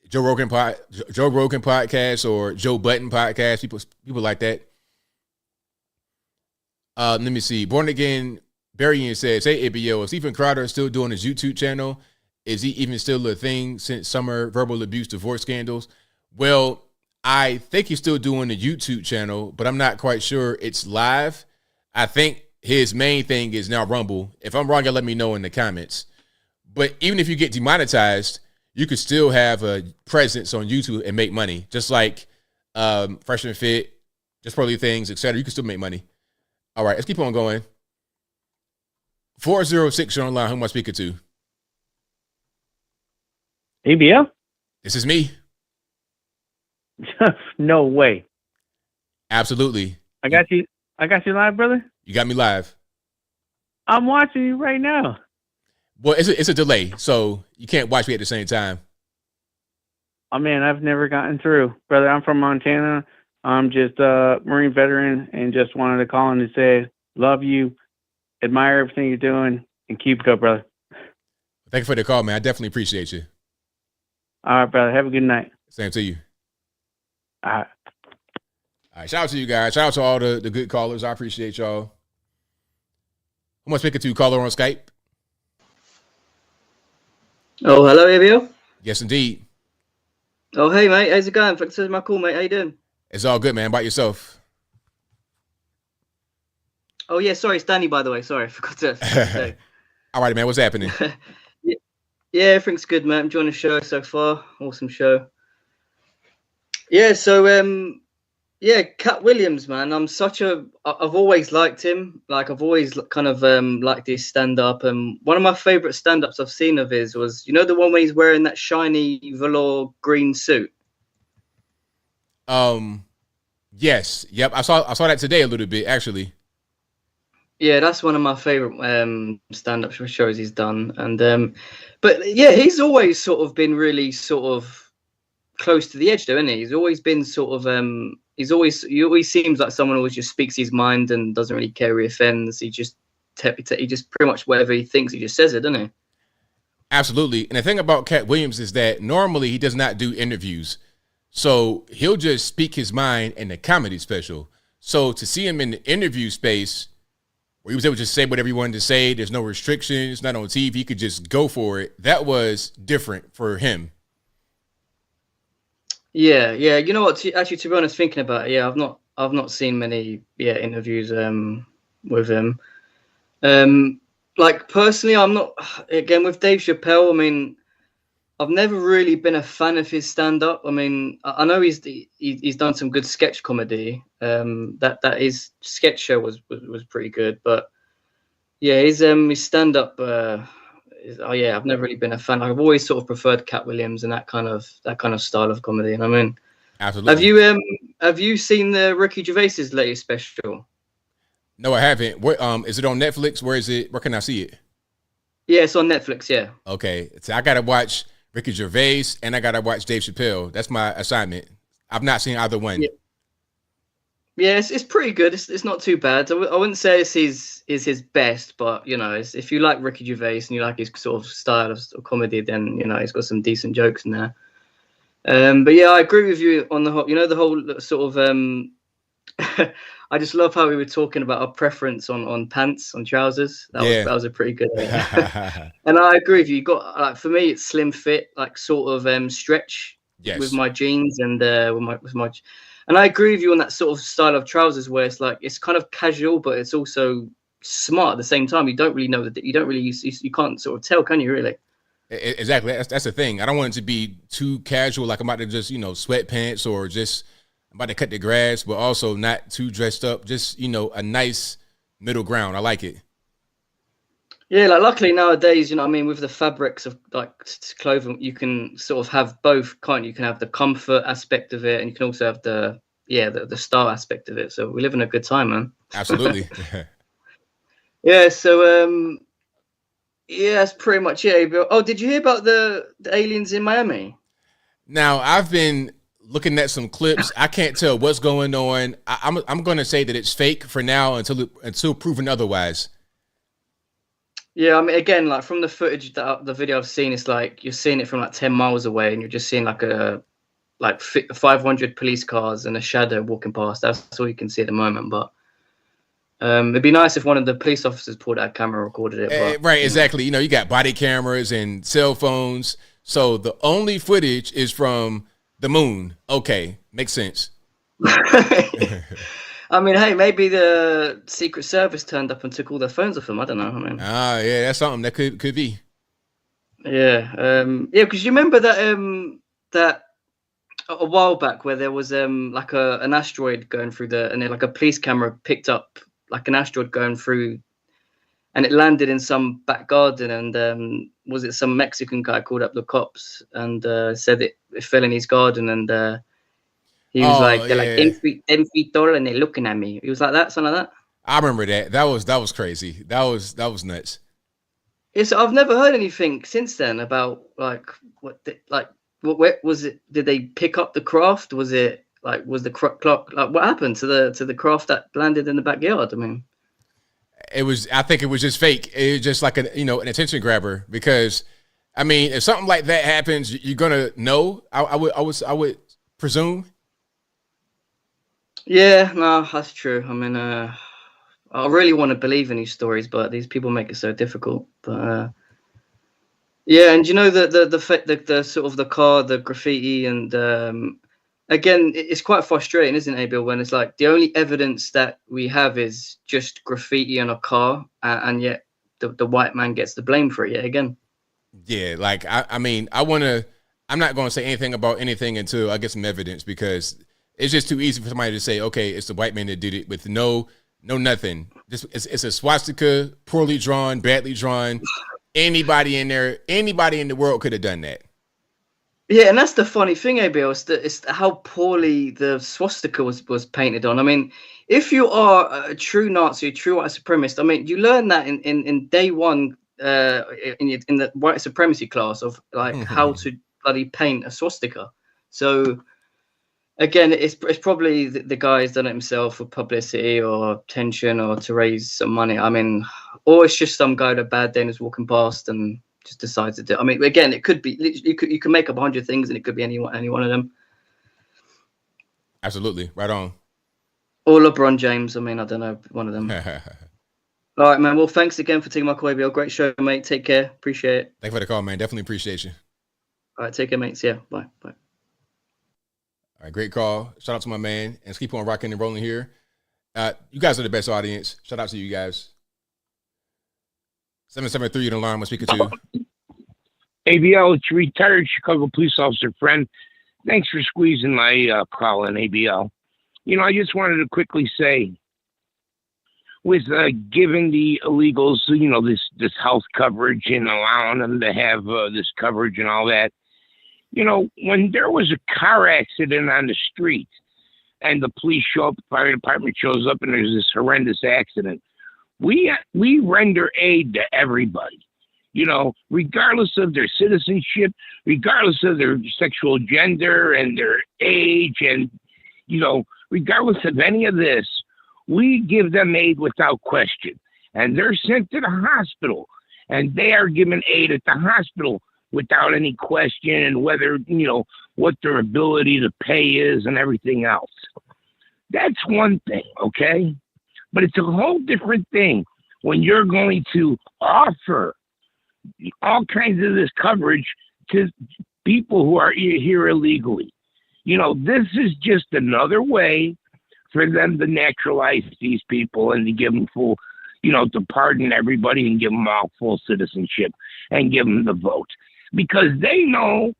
Joe Rogan podcast or Joe Button podcast. People like that. Let me see. Born Again Berrien says, "Hey ABL, is Stephen Crowder still doing his YouTube channel? Is he even still a thing since summer verbal abuse divorce scandals?" Well, I think he's still doing the YouTube channel, but I'm not quite sure it's live. I think his main thing is now Rumble. If I'm wrong, y'all let me know in the comments. But even if you get demonetized, you could still have a presence on YouTube and make money. Just like Fresh and Fit, Just Probably Things, etc. You can still make money. All right, let's keep on going. 406, you're online. Who am I speaking to? ABL? This is me. No way. Absolutely. I got you live, brother. You got me live. I'm watching you right now. Well, it's a delay, so you can't watch me at the same time. Oh man, I've never gotten through, brother. I'm from Montana. I'm just a Marine veteran, and just wanted to call in to say love you, admire everything you're doing, and keep it up, brother. Thank you for the call, man. I definitely appreciate you. All right, brother. Have a good night. Same to you. All right. All right. Shout out to you guys. Shout out to all the good callers. I appreciate y'all. Who am I speaking to? Caller on Skype? Oh, hello, ABL. Yes, indeed. Oh, hey, mate. How's it going? Thanks for my call, mate. How you doing? It's all good, man. About yourself? Oh, yeah. Sorry, it's Danny, by the way. Sorry, I forgot to say. All right, man. What's happening? Yeah, everything's good, man. I'm enjoying the show so far. Awesome show. Yeah, so, Katt Williams, man. I've always liked him. Like, I've always kind of liked his stand-up. And one of my favorite stand-ups I've seen of his was, you know, the one where he's wearing that shiny velour green suit? Yes. Yep. I saw that today a little bit, actually. Yeah, that's one of my favorite stand-up shows he's done. And but yeah, he's always sort of been really sort of close to the edge, though, isn't he? He's always been sort of he always seems like someone who always just speaks his mind and doesn't really care who he offends. He just pretty much whatever he thinks, he just says it, doesn't he? Absolutely. And the thing about Katt Williams is that normally he does not do interviews. So he'll just speak his mind in the comedy special. So to see him in the interview space where he was able to say whatever he wanted to say, there's no restrictions, not on TV, he could just go for it. That was different for him. Yeah. You know what? Actually, to be honest, thinking about it, I've not seen many interviews with him. Like personally, I'm not. Again, with Dave Chappelle, I mean, I've never really been a fan of his stand-up. I mean, I know he's done some good sketch comedy. That his sketch show was pretty good, but yeah, his stand-up. I've never really been a fan. I've always sort of preferred Katt Williams and that kind of style of comedy. And I mean, absolutely. Have you seen the Ricky Gervais's latest special? No, I haven't. Where is it on Netflix? Where is it? Where can I see it? Yeah, it's on Netflix. Yeah. Okay, so I gotta watch Ricky Gervais and I gotta watch Dave Chappelle. That's my assignment I've not seen either one. Yeah, it's pretty good. It's not too bad. I wouldn't say it's his best, but you know, if you like Ricky Gervais and you like his sort of style of comedy, then you know he's got some decent jokes in there. But yeah, I agree with you on the whole. You know, the whole sort of. I just love how we were talking about our preference on pants, on trousers. That was a pretty good. And I agree with you. You got like for me, it's slim fit, like sort of stretch with my jeans and with my. And I agree with you on that sort of style of trousers where it's like it's kind of casual, but it's also smart at the same time. You don't really know that you don't really you can't sort of tell, can you? Really? Exactly. That's the thing. I don't want it to be too casual, like I'm about to just sweatpants or just I'm about to cut the grass, but also not too dressed up. Just a nice middle ground. I like it. Yeah, like luckily nowadays, you know what I mean, with the fabrics of like clothing, you can sort of have both, can't you? You can have the comfort aspect of it and you can also have the style aspect of it. So we live in a good time, man. Absolutely. Yeah, so that's pretty much it. Oh, did you hear about the aliens in Miami? Now, I've been looking at some clips. I can't tell what's going on. I'm going to say that it's fake for now until proven otherwise. Yeah, I mean, again, like from the footage, the video I've seen, it's like you're seeing it from like 10 miles away, and you're just seeing like 500 police cars and a shadow walking past. That's all you can see at the moment. But it'd be nice if one of the police officers pulled out a camera and recorded it. But, right, exactly. You got body cameras and cell phones, so the only footage is from the moon. Okay, makes sense. I mean, hey, maybe the Secret Service turned up and took all their phones off them. I don't know. I mean, yeah, that's something that could be. Yeah, because you remember that a while back where there was like an asteroid going through and then like a police camera picked up like an asteroid going through, and it landed in some back garden, and was it some Mexican guy called up the cops and said it fell in his garden, and he was they're like 10 feet tall and they're looking at me. He was like that, something like that. I remember that. That was crazy. That was nuts. Yes, I've never heard anything since then about like what was it? Did they pick up the craft? Was it like was the clock like what happened to the craft that landed in the backyard? I mean, I think it was just fake. It was just like an attention grabber, because I mean, if something like that happens, you're gonna know. I would presume. Yeah, no, that's true. I mean, I really want to believe in these stories, but these people make it so difficult. But yeah, and the sort of the car, the graffiti, and again, it's quite frustrating, isn't it, ABL, when it's like the only evidence that we have is just graffiti on a car, and yet the white man gets the blame for it yet again. Yeah, like I mean, I'm not going to say anything about anything until I get some evidence, because it's just too easy for somebody to say, okay, it's the white man that did it with no nothing. It's a swastika, poorly drawn, badly drawn. Anybody in the world could have done that. Yeah, and that's the funny thing, ABL, it's how poorly the swastika was painted on. I mean, if you are a true Nazi, a true white supremacist, I mean, you learn that in day one in the white supremacy class of like how to bloody paint a swastika. So again, it's probably the guy's done it himself for publicity or attention or to raise some money. I mean, or it's just some guy with a bad day and is walking past and just decides to do it. I mean, again, it could be, you can make up 100 things and it could be any one of them. Absolutely. Right on. Or LeBron James. I mean, I don't know, one of them. All right, man. Well, thanks again for taking my call, ABL. Great show, mate. Take care. Appreciate it. Thanks for the call, man. Definitely appreciate you. All right, take care, mates. Yeah, bye. Bye. All right, great call. Shout out to my man. And let's keep on rocking and rolling here. You guys are the best audience. Shout out to you guys. 773 the alarm. I'm speaking to ABL, it's retired Chicago police officer friend. Thanks for squeezing my call in, ABL. I just wanted to quickly say, with giving the illegals, this health coverage and allowing them to have this coverage and all that, when there was a car accident on the street and the police show up, the fire department shows up, and there's this horrendous accident, we render aid to everybody. regardless of their citizenship, regardless of their sexual gender and their age, and, regardless of any of this, we give them aid without question. And they're sent to the hospital, and they are given aid at the hospital without any question, and whether, what their ability to pay is and everything else. That's one thing, okay? But it's a whole different thing when you're going to offer all kinds of this coverage to people who are here illegally. This is just another way for them to naturalize these people and to give them full, to pardon everybody and give them all full citizenship and give them the vote. Because they know,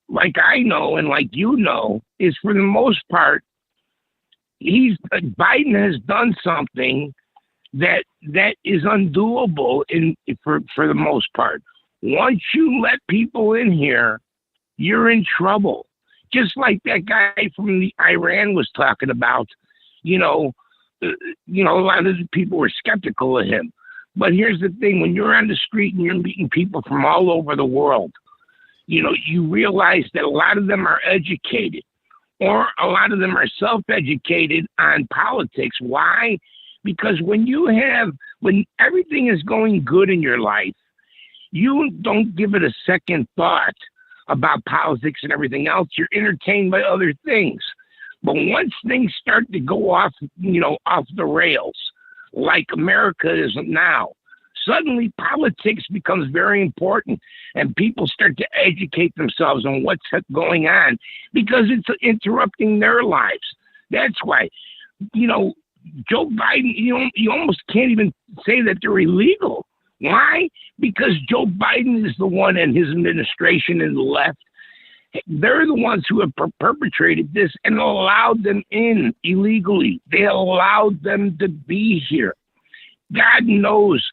like I know and like is for the most part, Biden has done something that is undoable for the most part. Once you let people in here, you're in trouble. Just like that guy from Iran was talking about. A lot of the people were skeptical of him. But here's the thing: when you're on the street and you're meeting people from all over the world, you realize that a lot of them are educated, or a lot of them are self-educated on politics. Why? Because when everything is going good in your life, you don't give it a second thought about politics and everything else. You're entertained by other things. But once things start to go off the rails, like America is now, suddenly politics becomes very important, and people start to educate themselves on what's going on, because it's interrupting their lives. That's why, Joe Biden, you almost can't even say that they're illegal. Why? Because Joe Biden is the one, and his administration and the left, they're the ones who have perpetrated this and allowed them in illegally. They allowed them to be here. God knows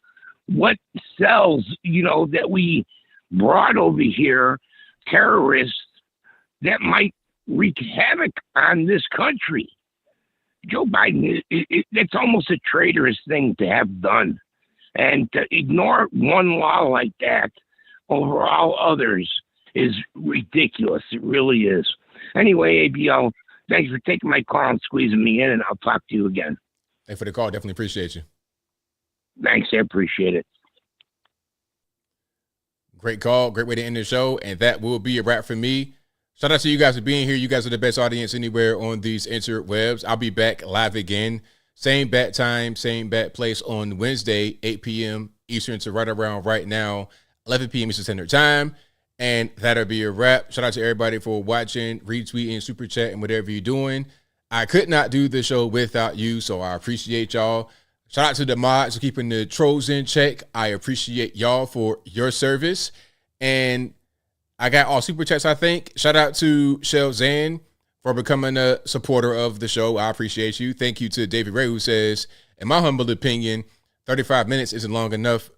what cells, that we brought over here, terrorists that might wreak havoc on this country. Joe Biden, it's almost a traitorous thing to have done. And to ignore one law like that over all others is ridiculous. It really is. Anyway, ABL, thanks for taking my call and squeezing me in, and I'll talk to you again. Thanks for the call. Definitely appreciate you. Thanks. I appreciate it. Great call. Great way to end the show. And that will be a wrap for me. Shout out to you guys for being here. You guys are the best audience anywhere on these interwebs. I'll be back live again. Same bat time, same bat place on Wednesday, 8 p.m. Eastern, so right around right now, 11 p.m. Eastern Standard Time. And that'll be a wrap. Shout out to everybody for watching, retweeting, super chat, and whatever you're doing. I could not do the show without you, so I appreciate y'all. Shout out to the mods for keeping the trolls in check. I appreciate y'all for your service. And I got all super chats, I think. Shout out to Shell Zan for becoming a supporter of the show. I appreciate you. Thank you to David Ray, who says, in my humble opinion, 35 minutes isn't long enough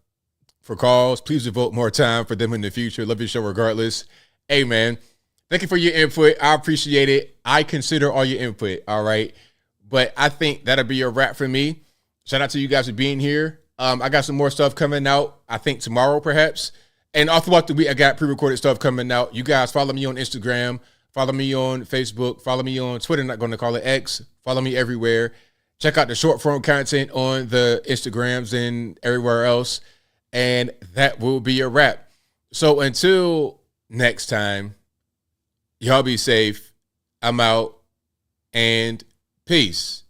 for calls. Please devote more time for them in the future. Love your show regardless. Hey, man, thank you for your input. I appreciate it. I consider all your input, all right? But I think that'll be a wrap for me. Shout out to you guys for being here. I got some more stuff coming out, I think tomorrow perhaps. And all throughout the week, I got pre-recorded stuff coming out. You guys follow me on Instagram. Follow me on Facebook. Follow me on Twitter. Not going to call it X. Follow me everywhere. Check out the short form content on the Instagrams and everywhere else. And that will be a wrap. So until next time, y'all be safe. I'm out. And peace.